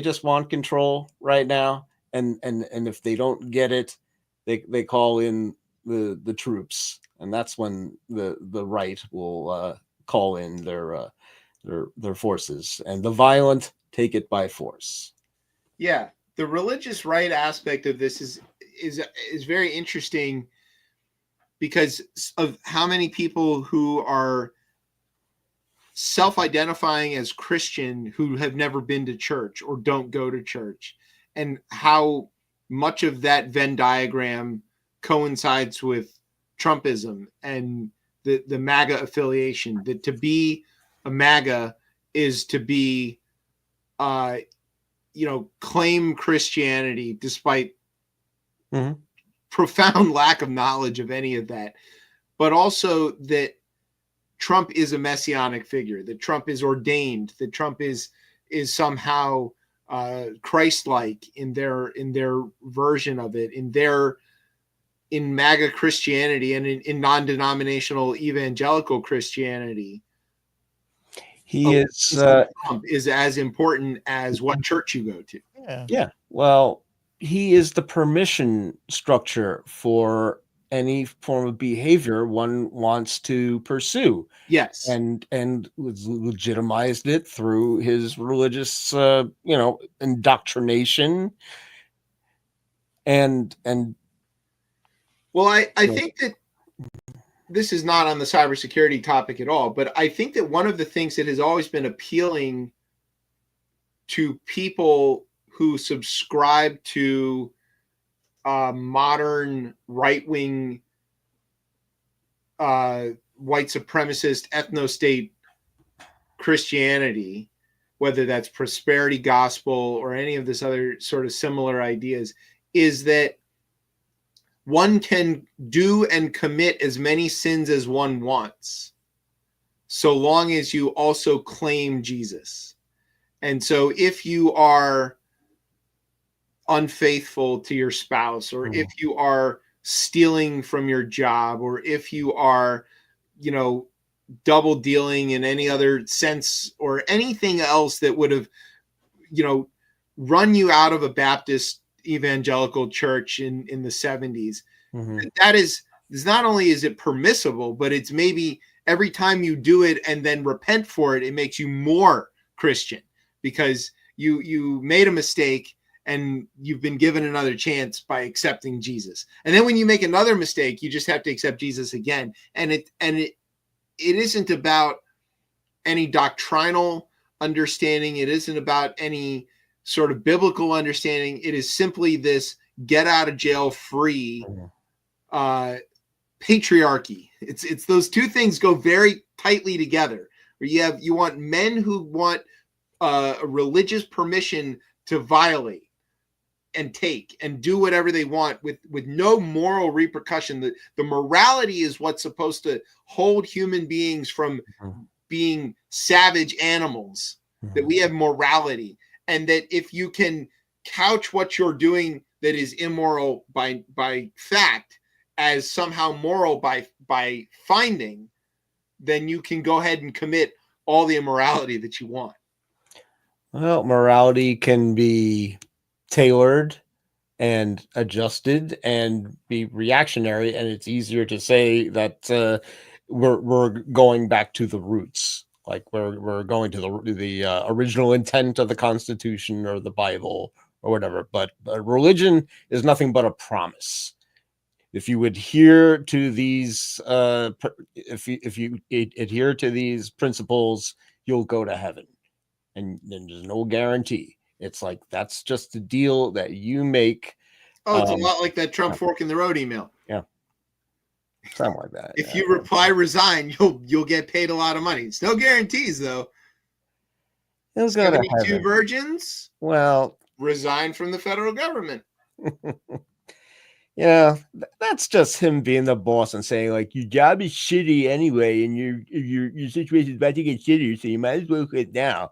just want control right now, and if they don't get it, they call in the troops, and that's when the right will call in their forces, and the violent take it by force. Yeah, the religious right aspect of this is very interesting because of how many people who are self-identifying as Christian who have never been to church or don't go to church, and how much of that Venn diagram coincides with Trumpism and the MAGA affiliation. That to be a MAGA is to be claim Christianity despite profound lack of knowledge of any of that, but also that Trump is a messianic figure, that Trump is ordained, that Trump is somehow Christ-like in their version of it, in MAGA Christianity and in non-denominational evangelical Christianity. Trump is as important as what church you go to. Yeah. Well, he is the permission structure for any form of behavior one wants to pursue. Yes. And legitimized it through his religious, indoctrination. And well, I think that this is not on the cybersecurity topic at all, but I think that one of the things that has always been appealing to people who subscribe to modern right-wing white supremacist ethno-state Christianity, whether that's prosperity gospel or any of this other sort of similar ideas, is that one can do and commit as many sins as one wants, so long as you also claim Jesus. And so if you are unfaithful to your spouse, or if you are stealing from your job, or if you are, double dealing in any other sense, or anything else that would have, run you out of a Baptist evangelical church in the 70s, that is not only is it permissible, but it's maybe every time you do it and then repent for it, it makes you more Christian, because you made a mistake and you've been given another chance by accepting Jesus. And then when you make another mistake, you just have to accept Jesus again. And it isn't about any doctrinal understanding. It isn't about any sort of biblical understanding. It is simply this get out of jail free patriarchy. It's those two things go very tightly together, where you want men who want a religious permission to violate and take and do whatever they want with no moral repercussion. The morality is what's supposed to hold human beings from being savage animals, that we have morality, and that if you can couch what you're doing that is immoral by fact as somehow moral by finding, then you can go ahead and commit all the immorality that you want. Well, morality can be tailored and adjusted and be reactionary, and it's easier to say that we're going back to the roots, like we're going to the original intent of the Constitution or the Bible or whatever. But religion is nothing but a promise. If you adhere to these, if you adhere to these principles, you'll go to heaven, and then there's no guarantee. It's like that's just a deal that you make. Oh, it's a lot like that Trump fork in the road email. Yeah, something like that. If you reply resign, you'll get paid a lot of money. It's no guarantees though. It'll go to 72 heaven. virgins. Well, resign from the federal government. Yeah, that's just him being the boss and saying like your job is shitty anyway, and your situation is about to get shittier, so you might as well quit now.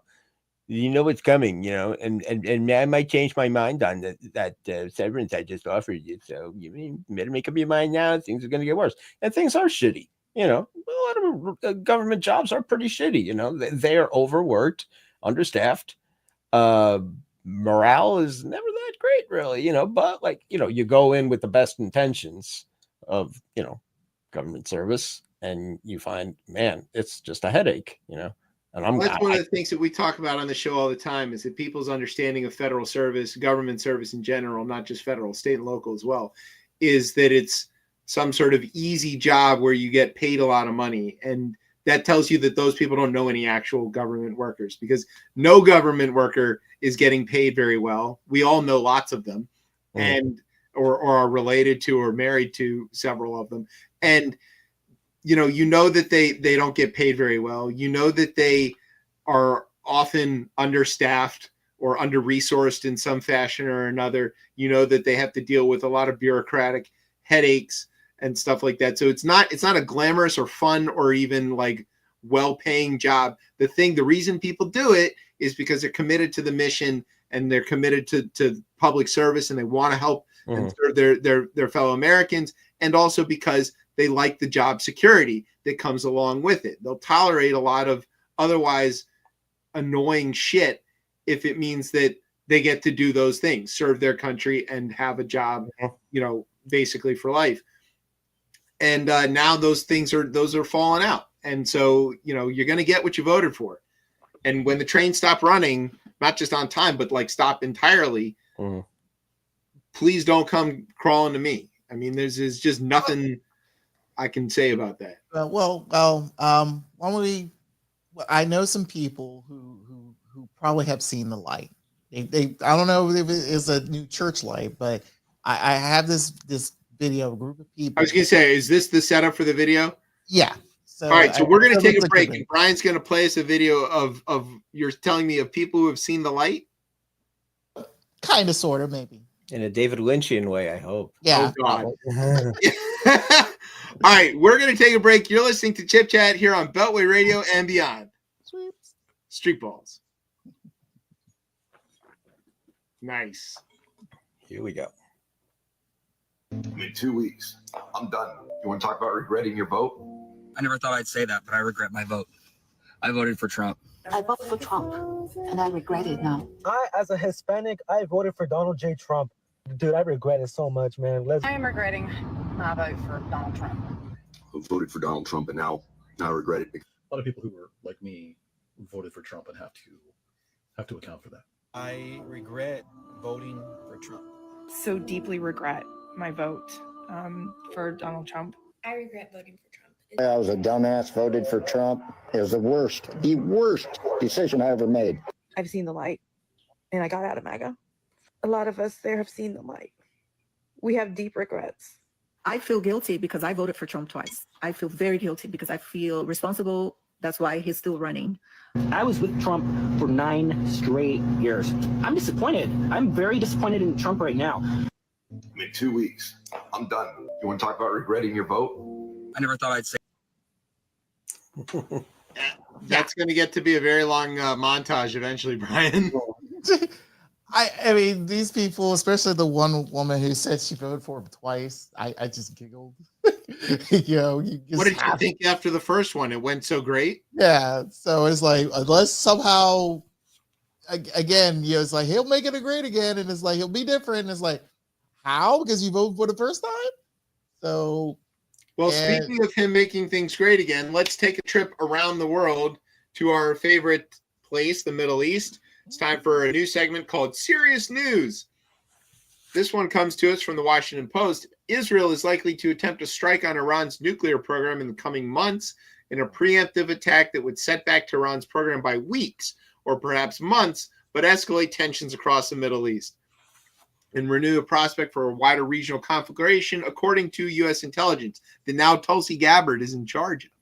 You know what's coming, you know, and I might change my mind on that severance I just offered you. So you better make up your mind now. Things are going to get worse, and things are shitty. You know, a lot of government jobs are pretty shitty. You know, they are overworked, understaffed. Morale is never that great, really. You know, but like you go in with the best intentions of government service, and you find, man, it's just a headache. You know. And that's one of the things that we talk about on the show all the time is that people's understanding of federal service, government service in general, not just federal, state and local as well, is that it's some sort of easy job where you get paid a lot of money. And that tells you that those people don't know any actual government workers, because no government worker is getting paid very well. We all know lots of them and or are related to or married to several of them. And you know that they don't get paid very well. You know that they are often understaffed or under-resourced in some fashion or another. You know that they have to deal with a lot of bureaucratic headaches and stuff like that. So it's not a glamorous or fun or even like well-paying job. The reason people do it is because they're committed to the mission and they're committed to public service and they want to help and serve their fellow Americans, and also because they like the job security that comes along with it. They'll tolerate a lot of otherwise annoying shit if it means that they get to do those things, serve their country and have a job, basically for life. And now those are falling out. And so, you're going to get what you voted for. And when the trains stop running, not just on time, but like stop entirely, please don't come crawling to me. I mean, there's just nothing I can say about that. I know some people who probably have seen the light. They I don't know if it is a new church light, but I have this video of a group of people. I was gonna say, is this the setup for the video? Yeah. So all right, so we're gonna take a break, and Brian's gonna play us a video of you're telling me of people who have seen the light. Kind of, sort of, maybe. In a David Lynchian way, I hope. Yeah. Oh, God. All right, we're going to take a break. You're listening to Chip Chat here on Beltway Radio and beyond. Street balls. Nice. Here we go. In 2 weeks, I'm done. You want to talk about regretting your vote? I never thought I'd say that, but I regret my vote. I voted for Trump. I voted for Trump, and I regret it now. As a Hispanic, I voted for Donald J. Trump. Dude, I regret it so much, man. I am regretting my vote for Donald Trump. I voted for Donald Trump, and now I regret it. A lot of people who were like me voted for Trump and have to account for that. I regret voting for Trump. So deeply regret my vote for Donald Trump. I regret voting for Trump. I was a dumbass, voted for Trump. It was the worst decision I ever made. I've seen the light, and I got out of MAGA. A lot of us there have seen the light. We have deep regrets. I feel guilty because I voted for Trump twice. I feel very guilty because I feel responsible That's why he's still running. I was with Trump for 9 straight years. I'm disappointed. I'm very disappointed in Trump right now. I mean, 2 weeks. I'm done. You want to talk about regretting your vote? I never thought I'd say. That's going to get to be a very long montage eventually, Brian. I mean, these people, especially the one woman who said she voted for him twice, I just giggled. You know, what did you think after the first one? It went so great. Yeah, so it's like unless somehow, again, you know, it's like he'll make it great again, and it's like he'll be different. And it's like how because you voted for the first time. So, well, speaking of him making things great again, let's take a trip around the world to our favorite place, the Middle East. It's time for a new segment called Serious News. This one comes to us from the Washington Post. Israel is likely to attempt a strike on Iran's nuclear program in the coming months in a preemptive attack that would set back Tehran's program by weeks or perhaps months, but escalate tensions across the Middle East and renew a prospect for a wider regional conflagration, according to U.S. intelligence that now Tulsi Gabbard is in charge of.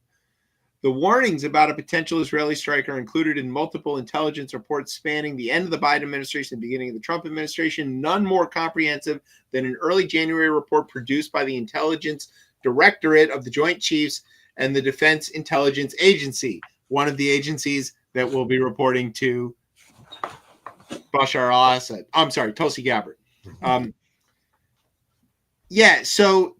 The warnings about a potential Israeli strike are included in multiple intelligence reports spanning the end of the Biden administration and the beginning of the Trump administration, none more comprehensive than an early January report produced by the Intelligence Directorate of the Joint Chiefs and the Defense Intelligence Agency, one of the agencies that will be reporting to Bashar al-Assad. I'm sorry, Tulsi Gabbard. So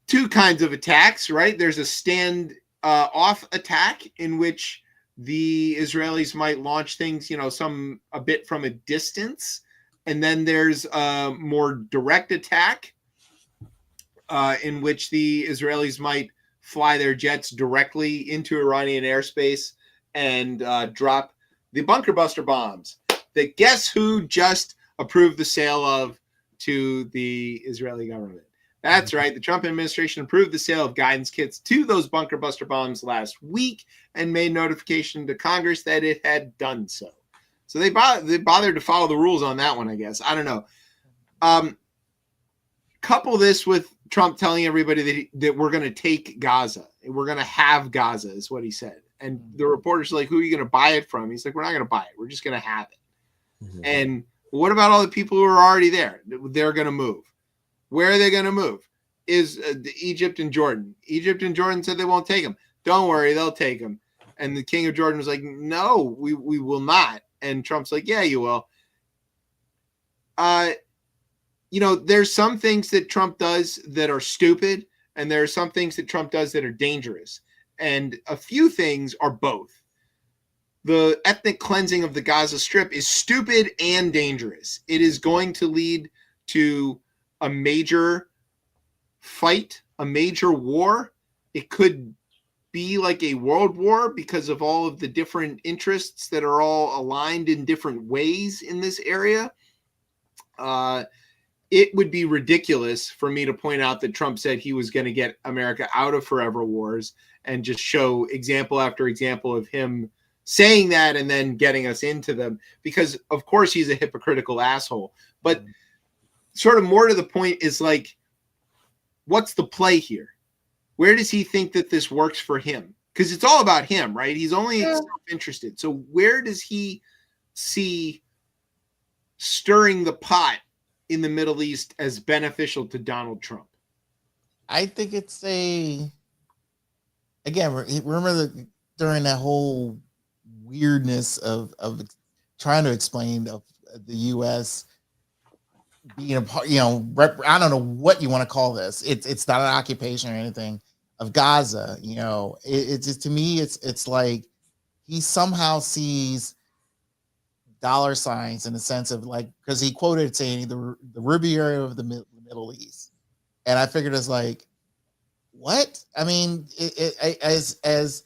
two kinds of attacks, right? There's a stand-off attack in which the Israelis might launch things, a bit from a distance. And then there's a more direct attack in which the Israelis might fly their jets directly into Iranian airspace and drop the bunker buster bombs that guess who just approved the sale of to the Israeli government. That's right. The Trump administration approved the sale of guidance kits to those bunker buster bombs last week and made notification to Congress that it had done so. So they bothered to follow the rules on that one, I guess. I don't know. Couple this with Trump telling everybody that we're going to take Gaza. We're going to have Gaza is what he said. And the reporters are like, who are you going to buy it from? He's like, we're not going to buy it. We're just going to have it. Mm-hmm. And what about all the people who are already there? They're going to move. Where are they going to move? Is Egypt and Jordan. Egypt and Jordan said they won't take them. Don't worry, they'll take them. And the king of Jordan was like, no, we will not. And Trump's like, yeah, you will. There's some things that Trump does that are stupid, and there are some things that Trump does that are dangerous. And a few things are both. The ethnic cleansing of the Gaza Strip is stupid and dangerous. It is going to lead to a major fight, a major war. It could be like a world war because of all of the different interests that are all aligned in different ways in this area. It would be ridiculous for me to point out that Trump said he was going to get America out of forever wars and just show example after example of him saying that and then getting us into them, because of course he's a hypocritical asshole. But sort of more to the point is like, what's the play here? Where does he think that this works for him? Because it's all about him, right? He's only self-interested. So where does he see stirring the pot in the Middle East as beneficial to Donald Trump? I think it's remember during that whole weirdness of trying to explain of the U.S. being a part, I don't know what you want to call this. It's not an occupation or anything of Gaza. It's just, to me, it's like he somehow sees dollar signs in the sense of like, because he quoted saying the Ruby area of the Middle East, and I figured it's like, what? I mean, as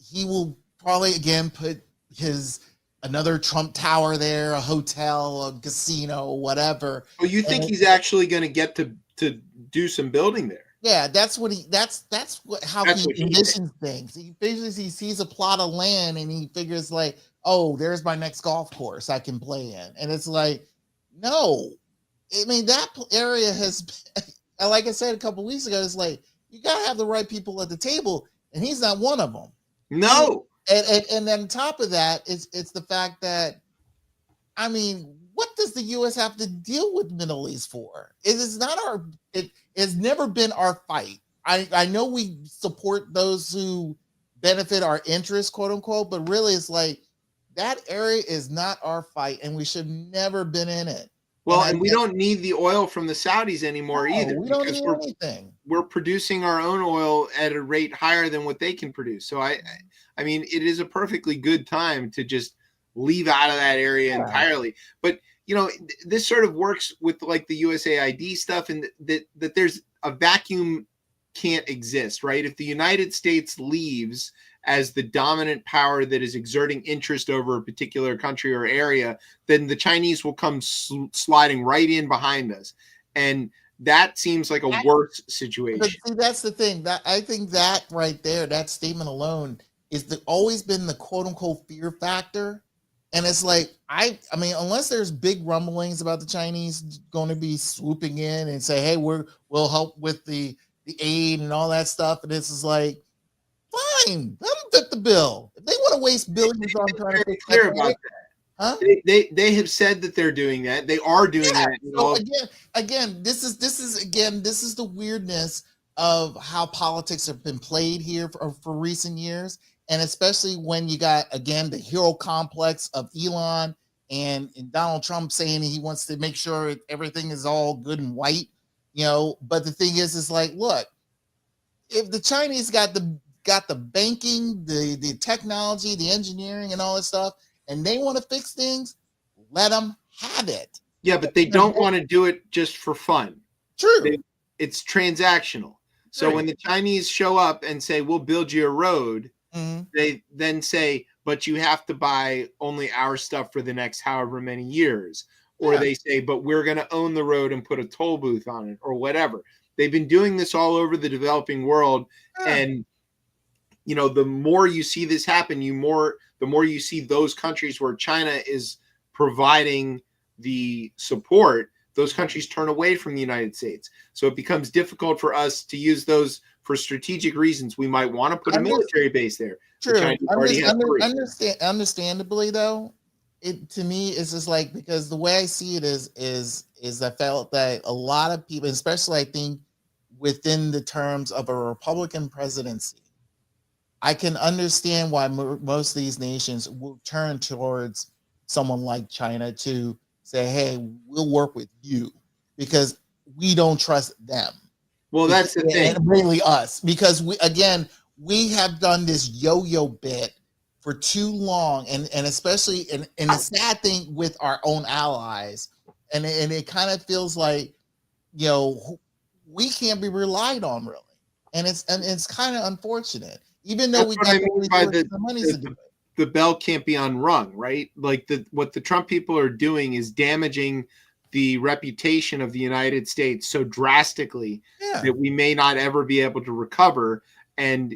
he will probably again put another Trump Tower there, a hotel, a casino, whatever. Oh, you think he's actually going to get to do some building there? Yeah, that's what he envisions things. He basically sees a plot of land and he figures like, oh, there's my next golf course I can play in. And it's like, no. I mean, that area has, like I said a couple of weeks ago, it's like, you got to have the right people at the table, and he's not one of them. No. And then on top of that, it's the fact that, I mean, what does the U.S. have to deal with Middle East for? It is not it has never been our fight. I know we support those who benefit our interests, quote unquote, but really it's like that area is not our fight, and we should never been in it. Well, and we don't need the oil from the Saudis anymore either. We don't need anything. We're producing our own oil at a rate higher than what they can produce. So I mean, it is a perfectly good time to just leave out of that area entirely. But this sort of works with like the USAID stuff, and that there's a vacuum can't exist, right? If the United States leaves as the dominant power that is exerting interest over a particular country or area, then the Chinese will come sliding right in behind us. And that seems like a worse situation. But see, that's the thing. That I think that right there, that statement alone is always been the quote unquote fear factor. And it's like, I mean, unless there's big rumblings about the Chinese going to be swooping in and say, hey, we'll help with the aid and all that stuff. And this is like, fine, let them fit the bill. If they want to waste billions on trying to fix clear about that. Huh? They have said that they're doing that. They are doing that. So again, this is the weirdness of how politics have been played here for recent years, and especially when you got again the hero complex of Elon and Donald Trump saying he wants to make sure everything is all good and white, But the thing is like, look, if the Chinese got the banking, the technology, the engineering, and all this stuff, and they want to fix things, let them have it. Yeah, but they don't want to do it just for fun. True. It's transactional. So when the Chinese show up and say, we'll build you a road, they then say, but you have to buy only our stuff for the next however many years. Or they say, but we're going to own the road and put a toll booth on it or whatever. They've been doing this all over the developing world. And, the more you see this happen, the more you see those countries where China is providing the support, those countries turn away from the United States. So it becomes difficult for us to use those for strategic reasons. We might want to put a military base there. True. Understandably, though, it to me is just like, because the way I see it is I felt that a lot of people, especially I think within the terms of a Republican presidency, I can understand why most of these nations will turn towards someone like China to say, hey, we'll work with you because we don't trust them. Well, that's the thing. And really us, because we have done this yo-yo bit for too long, and especially and the sad thing with our own allies, and it kind of feels like we can't be relied on really, and it's kind of unfortunate, even though we got the money to do it. The bell can't be unrung, right? Like what the Trump people are doing is damaging the reputation of the United States so drastically that we may not ever be able to recover. And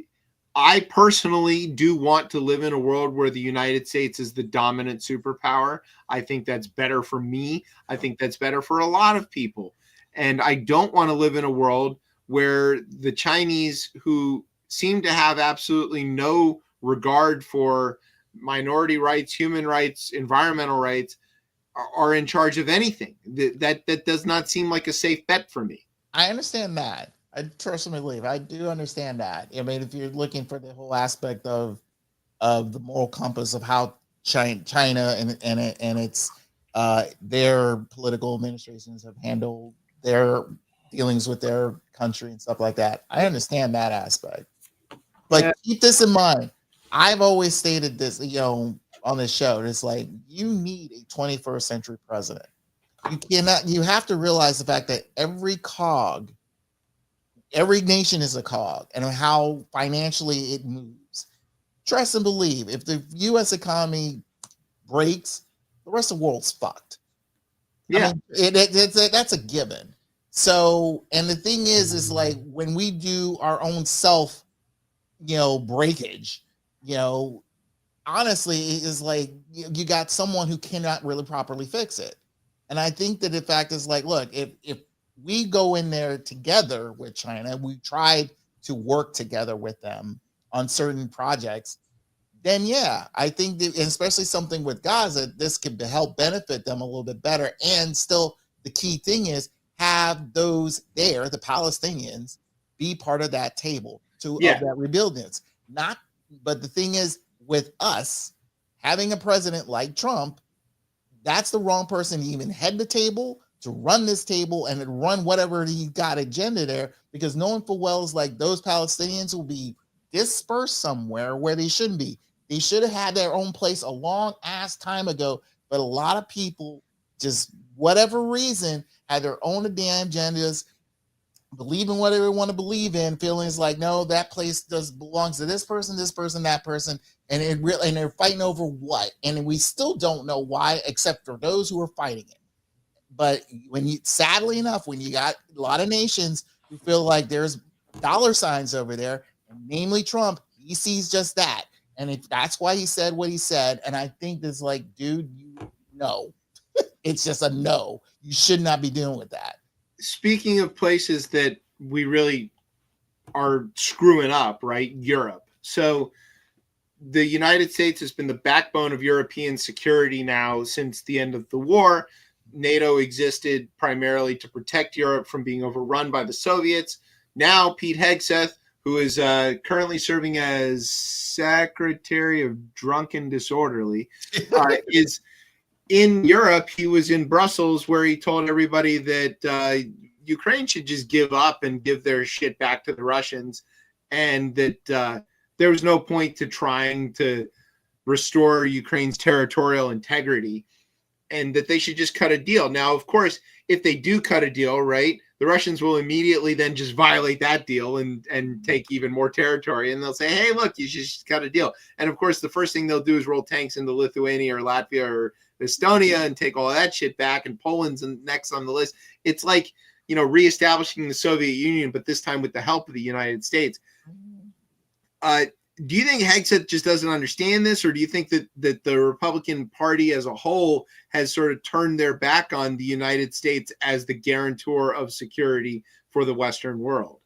I personally do want to live in a world where the United States is the dominant superpower. I think that's better for me. I think that's better for a lot of people. And I don't want to live in a world where the Chinese, who seem to have absolutely no regard for minority rights, human rights, environmental rights, are in charge of anything. That does not seem like a safe bet for me. I understand that. I personally believe I do understand that. I mean, if you're looking for the whole aspect of the moral compass of how China and its their political administrations have handled their dealings with their country and stuff like that, I understand that aspect. But keep this in mind. I've always stated this, on this show. It's like, you need a 21st century president. You have to realize the fact that every nation is a cog, and how financially it moves. Trust and believe, if the U.S. economy breaks, the rest of the world's fucked. Yeah. I mean, that's a given. So, and the thing is like, when we do our own self, breakage, honestly, is like, you got someone who cannot really properly fix it. And I think that the fact is like, look, if we go in there together with China, we tried to work together with them on certain projects, then yeah, I think that, and especially something with Gaza, this could help benefit them a little bit better. And still, the key thing is have those there, the Palestinians, be part of that table of that rebuilding. Not, but the thing is, with us having a president like Trump, that's the wrong person to even head the table, to run this table, and to run whatever he got agenda there, because knowing full well is like those Palestinians will be dispersed somewhere where they shouldn't be. They should have had their own place a long ass time ago, but a lot of people, just whatever reason, had their own damn agendas, believe in whatever they want to believe in, feelings like, no, that place belongs to this person, that person, and and they're fighting over what, and we still don't know why, except for those who are fighting it. But sadly enough, when you got a lot of nations who feel like there's dollar signs over there, and namely Trump, he sees just that, and that's why he said what he said. And I think this, like, dude, no, it's just a no. You should not be dealing with that. Speaking of places that we really are screwing up, right? Europe. So the United States has been the backbone of European security now since the end of the war. NATO existed primarily to protect Europe from being overrun by the Soviets. Now, Pete Hegseth, who is currently serving as Secretary of Drunken Disorderly, is in Europe. He was in Brussels, where he told everybody that Ukraine should just give up and give their shit back to the Russians, and that there was no point to trying to restore Ukraine's territorial integrity, and that they should just cut a deal. Now, of course, if they do cut a deal, right, the Russians will immediately then just violate that deal and take even more territory. And they'll say, hey, look, you should just cut a deal. And of course, the first thing they'll do is roll tanks into Lithuania or Latvia or Estonia and take all that shit back. And Poland's next on the list. It's like, reestablishing the Soviet Union, but this time with the help of the United States. Do you think Hegseth just doesn't understand this, or do you think that the Republican Party as a whole has sort of turned their back on the United States as the guarantor of security for the Western world?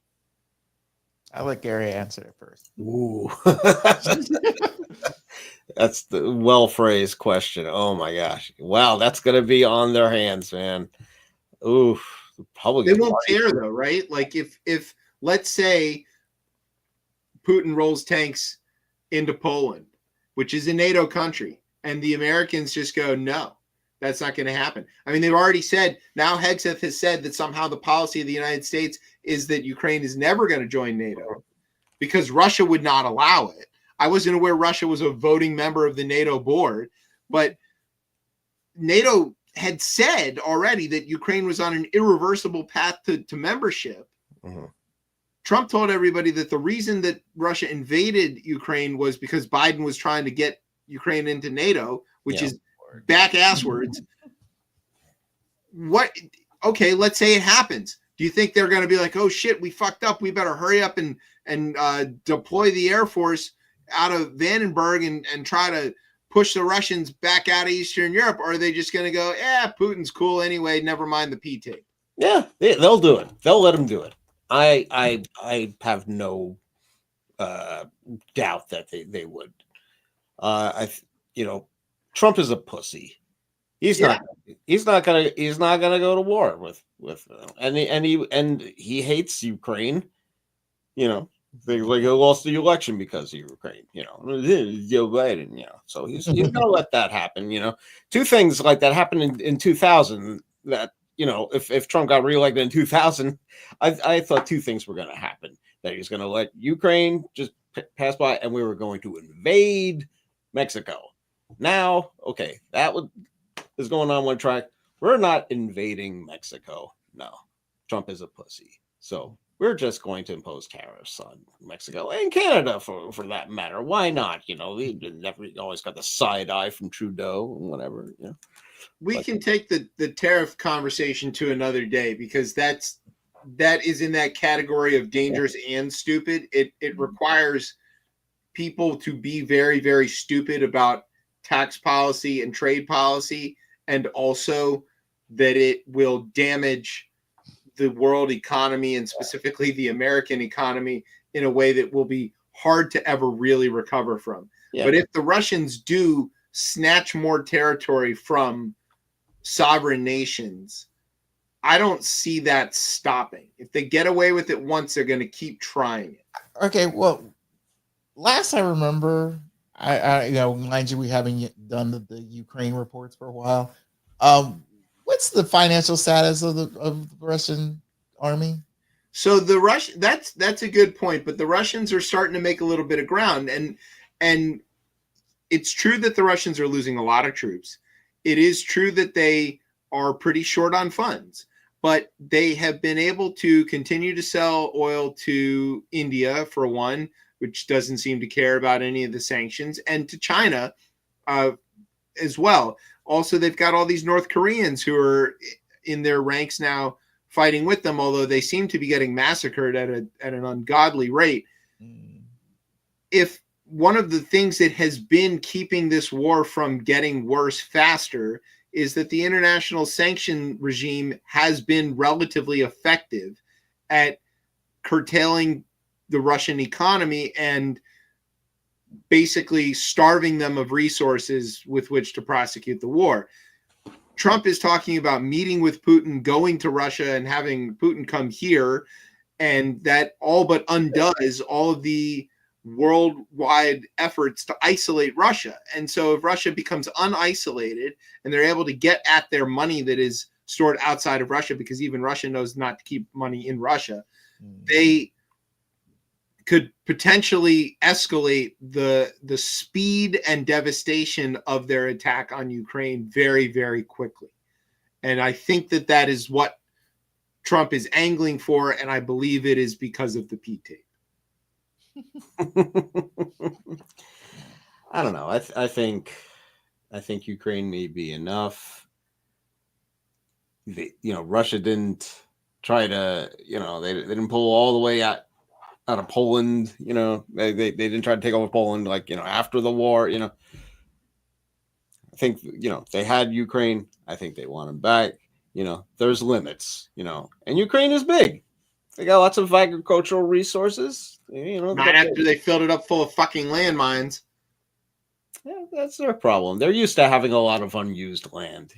I'll let Gary answer it first. Ooh. That's the well-phrased question. Oh my gosh. Wow, that's going to be on their hands, man. Ooh. They won't care though, right? Like if let's say Putin rolls tanks into Poland, which is a NATO country, and the Americans just go, no, that's not going to happen. I mean, they've already said, now Hegseth has said that somehow the policy of the United States is that Ukraine is never going to join NATO because Russia would not allow it. I wasn't aware Russia was a voting member of the NATO board, but NATO had said already that Ukraine was on an irreversible path to membership. Mm-hmm. Trump told everybody that the reason that Russia invaded Ukraine was because Biden was trying to get Ukraine into NATO, which is back-asswards. Okay, let's say it happens. Do you think they're going to be like, oh shit, we fucked up, we better hurry up and deploy the Air Force out of Vandenberg and try to push the Russians back out of Eastern Europe? Or are they just going to go, Putin's cool anyway, never mind the P-tape? Yeah, they'll do it. They'll let him do it. I have no doubt that they would. Trump is a pussy. He's not gonna go to war with and he hates Ukraine. They like he lost the election because of Ukraine. Joe Biden. So he's gonna let that happen. Two things like that happened in 2000 that. If Trump got reelected in 2000, I thought two things were going to happen. That he was going to let Ukraine just pass by and we were going to invade Mexico. Now, okay, that is going on one track. We're not invading Mexico. No, Trump is a pussy. So we're just going to impose tariffs on Mexico and Canada for that matter. Why not? We never always got the side eye from Trudeau and whatever. We can take the tariff conversation to another day because that is in that category of dangerous and stupid. It requires people to be very, very stupid about tax policy and trade policy, and also that it will damage the world economy and specifically the American economy in a way that will be hard to ever really recover from. Yeah. But if the Russians do snatch more territory from sovereign nations, I don't see that stopping. If they get away with it once, they're going to keep trying it. Okay, well, last I remember, I mind you, we haven't done the Ukraine reports for a while. What's the financial status of the Russian army? So that's a good point, but the Russians are starting to make a little bit of ground, and it's true that the Russians are losing a lot of troops. It is true that they are pretty short on funds, but they have been able to continue to sell oil to India, for one, which doesn't seem to care about any of the sanctions, and to China as well. Also, they've got all these North Koreans who are in their ranks now fighting with them, although they seem to be getting massacred at an ungodly rate. If one of the things that has been keeping this war from getting worse faster is that the international sanction regime has been relatively effective at curtailing the Russian economy and basically starving them of resources with which to prosecute the war. Trump is talking about meeting with Putin, going to Russia and having Putin come here, and that all but undoes all of the worldwide efforts to isolate Russia. And so if Russia becomes unisolated and they're able to get at their money that is stored outside of Russia, because even Russia knows not to keep money in Russia, they could potentially escalate the speed and devastation of their attack on Ukraine very, very quickly. And I think that is what Trump is angling for, and I believe it is because of the P tape. I don't know. I think Ukraine may be enough. Russia didn't try to, they didn't pull all the way out of Poland. They didn't try to take over Poland after the war. I think they had Ukraine. I think they want them back. There's limits. And Ukraine is big. They got lots of agricultural resources. Not after they filled it up full of fucking landmines. Yeah, that's their problem. They're used to having a lot of unused land,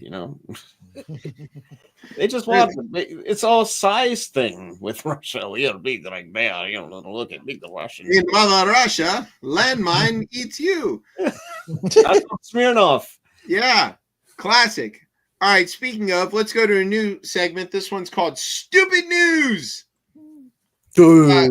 They just want it's all a size thing with Russia. We gotta be like man, look at big the Russian. In Mother Russia, landmine eats you. That's Smirnoff. Yeah, classic. All right, speaking of, let's go to a new segment. This one's called Stupid News. Yeah,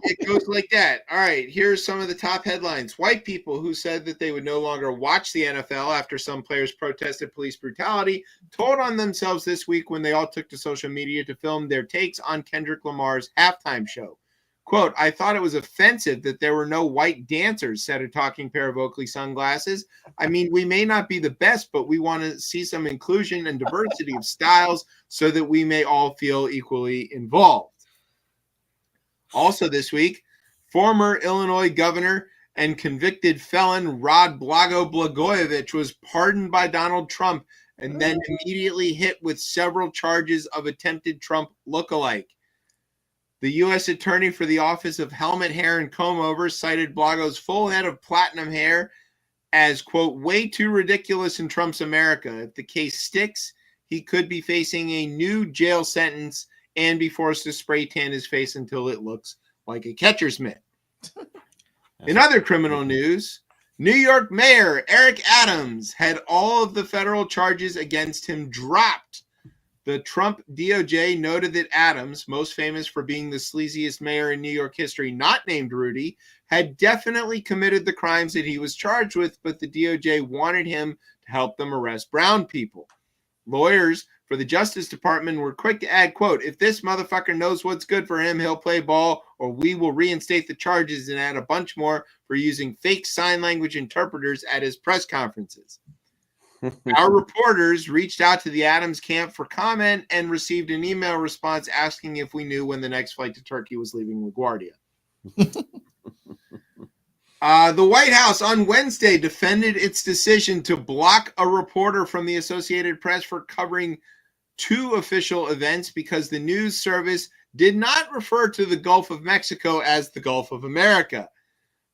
it goes like that. All right, here's some of the top headlines. White people who said that they would no longer watch the NFL after some players protested police brutality told on themselves this week when they all took to social media to film their takes on Kendrick Lamar's halftime show. Quote, I thought it was offensive that there were no white dancers, said a talking pair of Oakley sunglasses. I mean, we may not be the best, but we want to see some inclusion and diversity of styles so that we may all feel equally involved. Also this week, former Illinois governor and convicted felon Rod Blagojevich was pardoned by Donald Trump and then immediately hit with several charges of attempted Trump lookalike. The U.S. attorney for the Office of Helmet Hair and Comb Over cited Blago's full head of platinum hair as, quote, way too ridiculous in Trump's America. If the case sticks, he could be facing a new jail sentence and be forced to spray tan his face until it looks like a catcher's mitt. In other criminal news, New York Mayor Eric Adams had all of the federal charges against him dropped. The Trump DOJ noted that Adams, most famous for being the sleaziest mayor in New York history, not named Rudy, had definitely committed the crimes that he was charged with, but the DOJ wanted him to help them arrest brown people. Lawyers for the Justice Department were quick to add, quote, if this motherfucker knows what's good for him, he'll play ball, or we will reinstate the charges, and add a bunch more for using fake sign language interpreters at his press conferences. Our reporters reached out to the Adams camp for comment and received an email response asking if we knew when the next flight to Turkey was leaving LaGuardia. The White House on Wednesday defended its decision to block a reporter from the Associated Press for covering two official events because the news service did not refer to the Gulf of Mexico as the Gulf of America.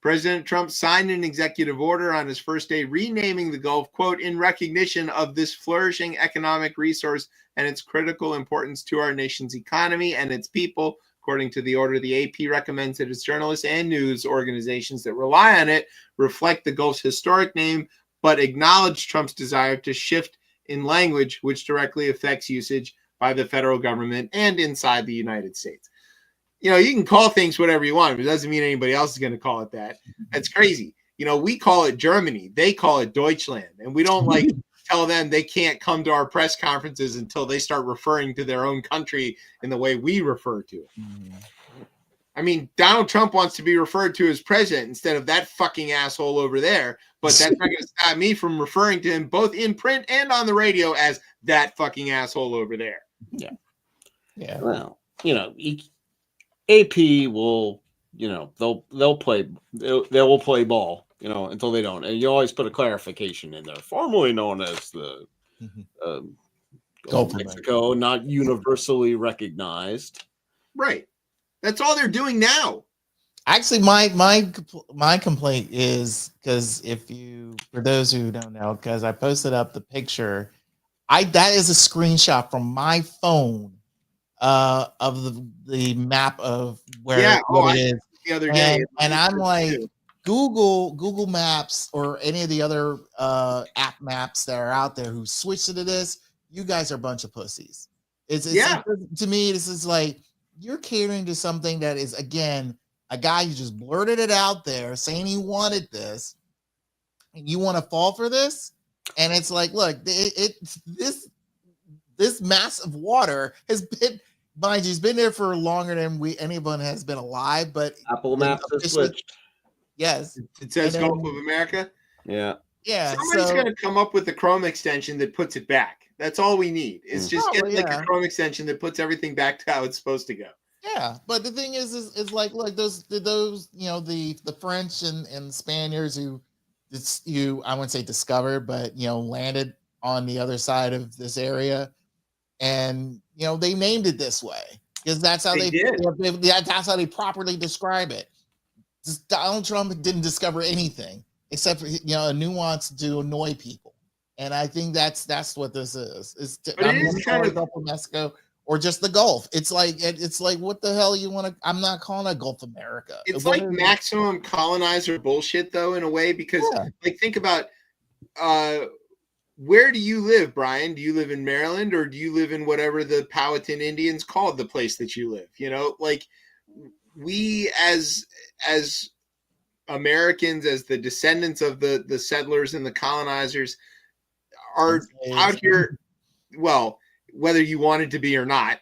President Trump signed an executive order on his first day renaming the Gulf, quote, in recognition of this flourishing economic resource and its critical importance to our nation's economy and its people. According to the order, the AP recommends that its journalists and news organizations that rely on it reflect the Gulf's historic name, but acknowledge Trump's desire to shift in language which directly affects usage by the federal government and inside the United States. You know, you can call things whatever you want, but it doesn't mean anybody else is going to call it that. That's crazy. You know, we call it Germany. They call it Deutschland. And we don't like tell them they can't come to our press conferences until they start referring to their own country in the way we refer to it. I mean, Donald Trump wants to be referred to as president instead of that fucking asshole over there. But that's not going to stop me from referring to him both in print and on the radio as that fucking asshole over there. Yeah. Yeah. Well, you know, AP will, you know, they will play ball, you know, until they don't. And you always put a clarification in there, formerly known as the Gulf of Mexico, not universally recognized. Right. That's all they're doing now. Actually, my complaint is because for those who don't know, because I posted up the picture, that is a screenshot from my phone of the map of where it is the other day, and I'm like, Google Maps or any of the other app maps that are out there who switched to this, you guys are a bunch of pussies. It's to me, this is like you're catering to something that is, again, a guy who just blurted it out there saying he wanted this, and you want to fall for this. And it's like, look, this mass of water has been, mind you, it's been there for longer than anyone has been alive. But Apple Maps has switched. Yes, it says Gulf of America. Yeah. Somebody's going to come up with a Chrome extension that puts it back. That's all we need. It's just get like a Chrome extension that puts everything back to how it's supposed to go. Yeah, but the thing is like, look, those you know, the French and Spaniards who I wouldn't say discovered, but you know, landed on the other side of this area, and you know, they named it this way because that's how they did. That's how they properly describe it. Donald Trump didn't discover anything except for, you know, a nuance to annoy people, and I think that's what this is. I'm it is kind of Gulf of Mexico or just the Gulf. It's like what the hell you want to? I'm not calling it Gulf America. It's like maximum colonizer bullshit, though, in a way, because like think about where do you live, Brian? Do you live in Maryland or do you live in whatever the Powhatan Indians called the place that you live? You know, like we as Americans, as the descendants of the settlers and the colonizers, are out here. Well, whether you wanted to be or not,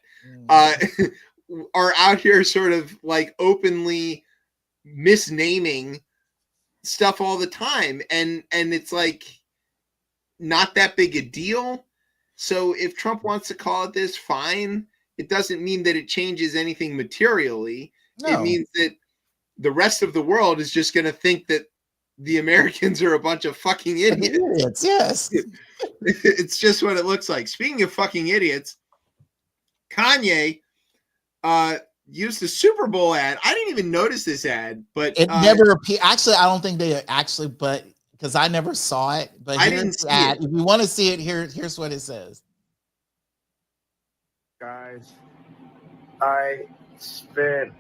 are out here sort of like openly misnaming stuff all the time, and it's like not that big a deal. So if Trump wants to call it this, fine. It doesn't mean that it changes anything materially. No. It means that the rest of the world is just going to think that the Americans are a bunch of fucking idiots. Yes. It's just what it looks like. Speaking of fucking idiots, Kanye used a Super Bowl ad. I didn't even notice this ad, but it never appeared. Actually, I don't think they actually, but because I never saw it. But I didn't see it. If you want to see it, here's what it says. Guys, I spent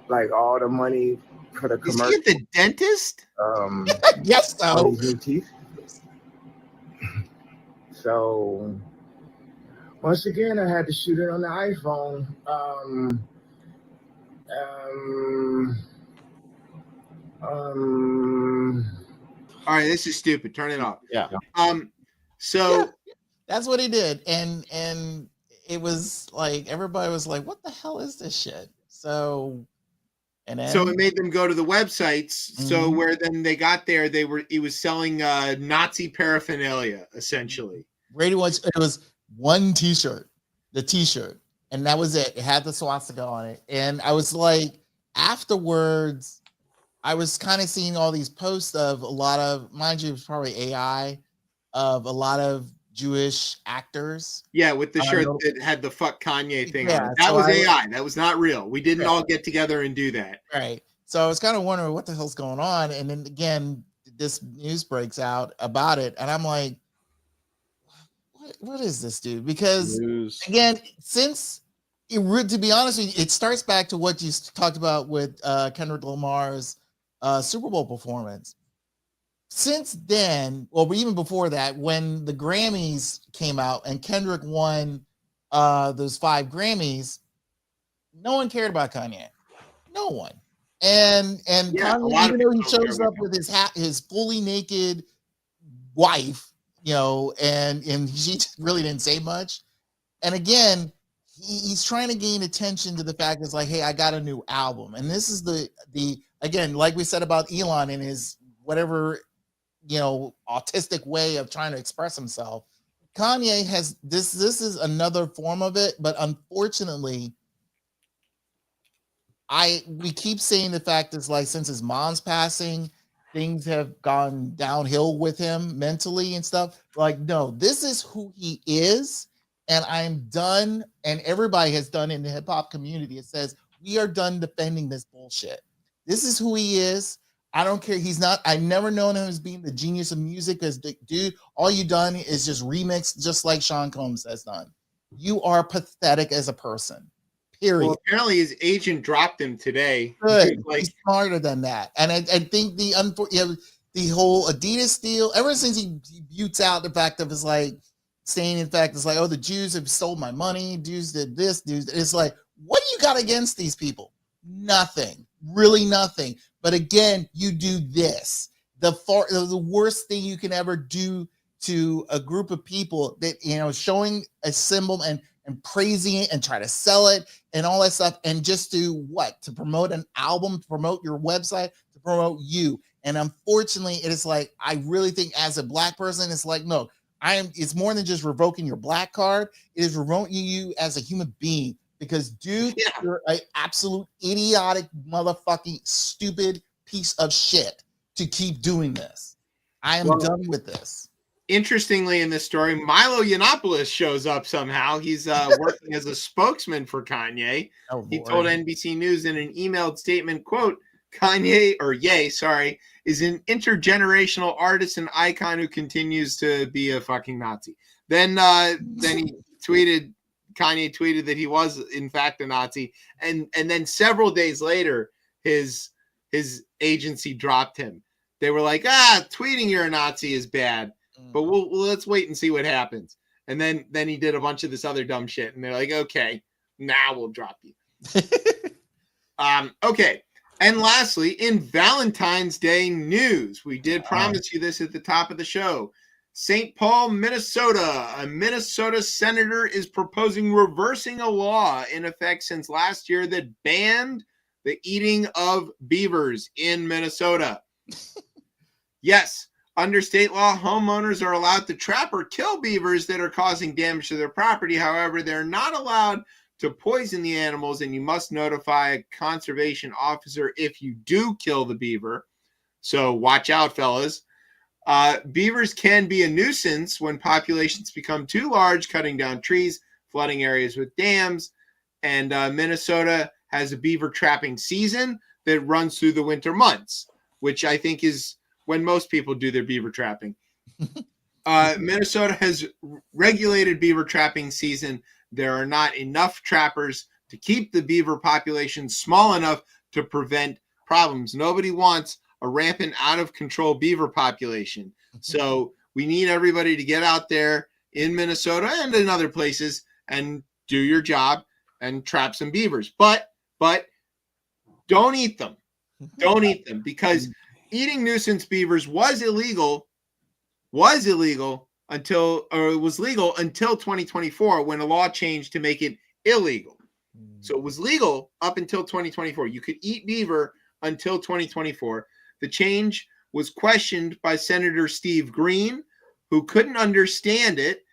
like all the money for the commercial. Is he at the dentist? Yes, so. So once again, I had to shoot it on the iPhone. All right, this is stupid. Turn it off. Yeah. So that's what he did, and it was like everybody was like, "What the hell is this shit?" So it made them go to the websites. So where then they got there, he was selling Nazi paraphernalia essentially. It was one T-shirt, the T-shirt, and that was it. It had the swastika on it, and I was like, afterwards, I was kind of seeing all these posts of a lot of, mind you, it was probably AI, of a lot of Jewish actors. Yeah, with the shirt that had the fuck Kanye thing on it. That was AI. That was not real. We didn't all get together and do that. Right. So I was kind of wondering what the hell's going on. And then again, this news breaks out about it. And I'm like, what is this, dude? Because again, since to be honest with you, it starts back to what you talked about with Kendrick Lamar's Super Bowl performance. Since then, well, even before that, when the Grammys came out and Kendrick won those 5 Grammys, no one cared about Kanye. No one. And Yeah, Kanye, even though he shows up with his fully naked wife, you know, and she really didn't say much. And again, he's trying to gain attention to the fact it's like, hey, I got a new album. And this is the again, like we said about Elon and his whatever, you know, autistic way of trying to express himself. Kanye has this is another form of it, but unfortunately, we keep saying the fact is like since his mom's passing, things have gone downhill with him mentally and stuff. Like, no, this is who he is, and I'm done. And everybody has done in the hip hop community. It says we are done defending this bullshit. This is who he is. I don't care. He's not. I've never known him as being the genius of music. As dude, all you done is just remix, just like Sean Combs has done. You are pathetic as a person. Period. Well, apparently his agent dropped him today. Good. He's smarter than that. And I think the whole Adidas deal, ever since he buttes out the fact of it's like saying in fact, it's like, oh, the Jews have stole my money, Jews did this, Jews. It's like, what do you got against these people? Nothing. Really nothing. But again, you do this. The worst thing you can ever do to a group of people that, you know, showing a symbol and praising it and try to sell it and all that stuff, and just do what? To promote an album, to promote your website, to promote you. And unfortunately, it is like, I really think as a black person, it's like, no, it's more than just revoking your black card. It is revoking you as a human being, because dude, you're an absolute idiotic, motherfucking stupid piece of shit to keep doing this. I am done with this. Interestingly, in this story, Milo Yiannopoulos shows up somehow. He's working as a spokesman for Kanye. He told NBC News in an emailed statement, quote, Ye, is an intergenerational artist and icon who continues to be a fucking Nazi. Then he tweeted, Kanye tweeted that he was in fact a Nazi. And then several days later, his agency dropped him. They were like, tweeting you're a Nazi is bad. But let's wait and see what happens. And then he did a bunch of this other dumb shit, and they're like, okay, now we'll drop you. Okay. And lastly, in Valentine's Day news, we did promise you this at the top of the show. St. Paul, Minnesota. A Minnesota senator is proposing reversing a law in effect since last year that banned the eating of beavers in Minnesota. Yes. Under state law, homeowners are allowed to trap or kill beavers that are causing damage to their property. However, they're not allowed to poison the animals, and you must notify a conservation officer if you do kill the beaver. So watch out, fellas. Beavers can be a nuisance when populations become too large, cutting down trees, flooding areas with dams. And Minnesota has a beaver trapping season that runs through the winter months, which I think is when most people do their beaver trapping. Minnesota has regulated beaver trapping season. There are not enough trappers to keep the beaver population small enough to prevent problems. Nobody wants a rampant, out of control beaver population. So we need everybody to get out there in Minnesota and in other places and do your job and trap some beavers. But don't eat them. Don't eat them, because eating nuisance beavers was illegal until 2024, when a law changed to make it illegal. So it was legal up until 2024. You could eat beaver until 2024. The change was questioned by Senator Steve Green, who couldn't understand it.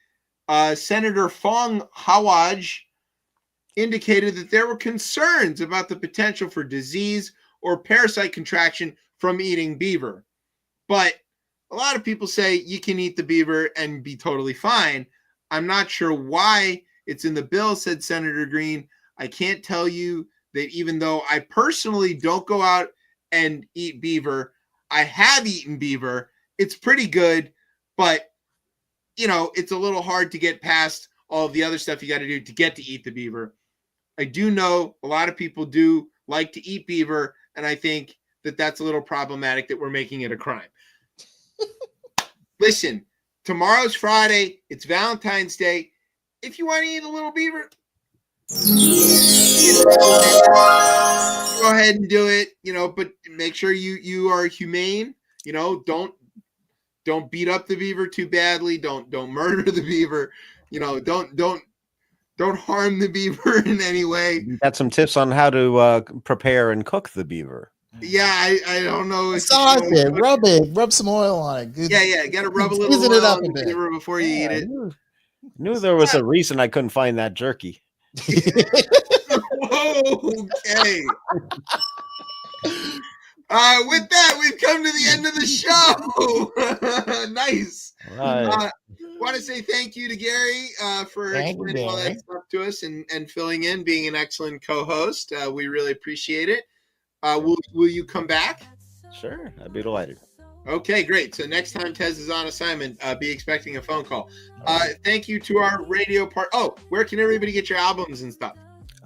Senator Fong Hawaj indicated that there were concerns about the potential for disease or parasite contraction from eating beaver. But a lot of people say you can eat the beaver and be totally fine. I'm not sure why it's in the bill, said Senator Green. I can't tell you that even though I personally don't go out and eat beaver. I have eaten beaver. It's pretty good, but it's a little hard to get past all of the other stuff you got to do to get to eat the beaver. I do know a lot of people do like to eat beaver, and I think that that's a little problematic that we're making it a crime. Listen, tomorrow's Friday. It's Valentine's Day. If you want to eat a little beaver, go ahead and do it, but make sure you are humane. Don't beat up the beaver too badly. Don't murder the beaver. Don't harm the beaver in any way. You got some tips on how to prepare and cook the beaver. Yeah, I don't know. Massage it, rub some oil on it. Good. Yeah, got to rub a little Season oil it up on a the bit. beaver before you eat it. Knew there was a reason I couldn't find that jerky. Okay. With that, we've come to the end of the show. Nice. Right. Want to say thank you to Gary for explaining all that stuff to us and filling in, being an excellent co-host. We really appreciate it. Will you come back? Sure, I'd be delighted. Okay, great. So next time Tez is on assignment, be expecting a phone call. Thank you to our radio part. Oh, where can everybody get your albums and stuff?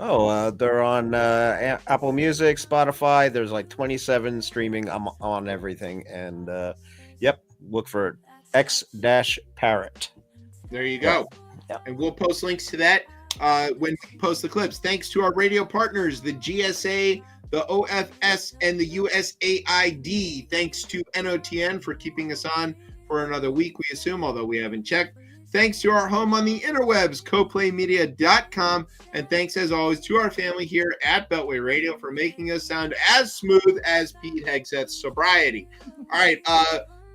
Oh, they're on Apple Music, Spotify. There's like 27 streaming. I'm on everything. And look for X-Parrot. There you go. Yeah. And we'll post links to that when we post the clips. Thanks to our radio partners, the GSA, the OFS, and the USAID. Thanks to NOTN for keeping us on for another week, we assume, although we haven't checked. Thanks to our home on the interwebs, coplaymedia.com. And thanks, as always, to our family here at Beltway Radio for making us sound as smooth as Pete Hegseth's sobriety. All right.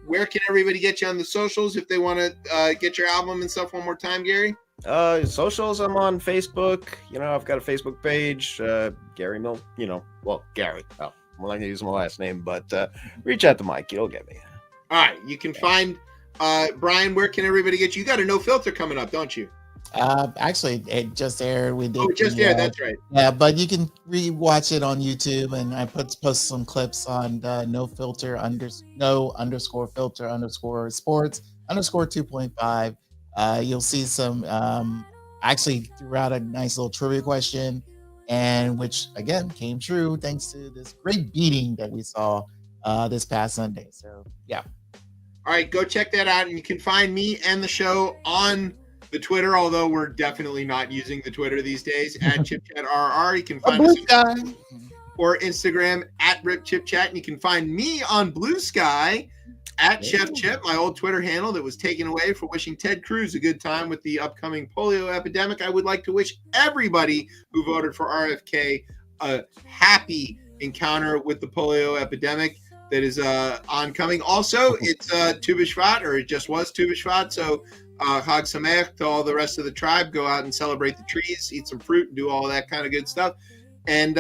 Where can everybody get you on the socials if they want to get your album and stuff one more time, Gary? Socials, I'm on Facebook. I've got a Facebook page, Gary Mill, Gary. Oh, I'm not going to use my last name, but reach out to Mike. You'll get me. All right. You can find Brian. Where can everybody get you? You got a No Filter coming up, don't you? Actually, it just aired. We did. Oh, it just aired. That's right. Yeah, but you can re-watch it on YouTube, and I post some clips on No Filter _filter _sports _2.5. You'll see some actually throughout a nice little trivia question, and which again came true thanks to this great beating that we saw this past Sunday. So yeah. All right, go check that out, and you can find me and the show on the Twitter, although we're definitely not using the Twitter these days, at ChipChatRR. You can find us on or Instagram at RipChipChat, and you can find me on Blue Sky at Chef Chip, my old Twitter handle that was taken away for wishing Ted Cruz a good time with the upcoming polio epidemic. I would like to wish everybody who voted for RFK a happy encounter with the polio epidemic that is oncoming. Also, it's Tu B'Shvat, or it just was Tu B'Shvat, so Chag Sameach to all the rest of the tribe. Go out and celebrate the trees, eat some fruit, and do all that kind of good stuff. And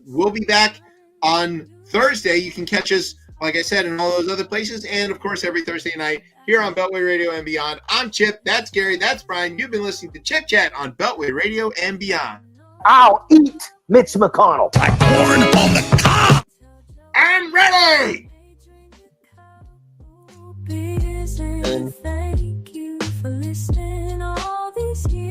we'll be back on Thursday. You can catch us, like I said, in all those other places. And, of course, every Thursday night here on Beltway Radio and Beyond. I'm Chip. That's Gary. That's Brian. You've been listening to Chip Chat on Beltway Radio and Beyond. I'll eat Mitch McConnell. Like corn on the cob. I'm ready. Thank you for listening all these years.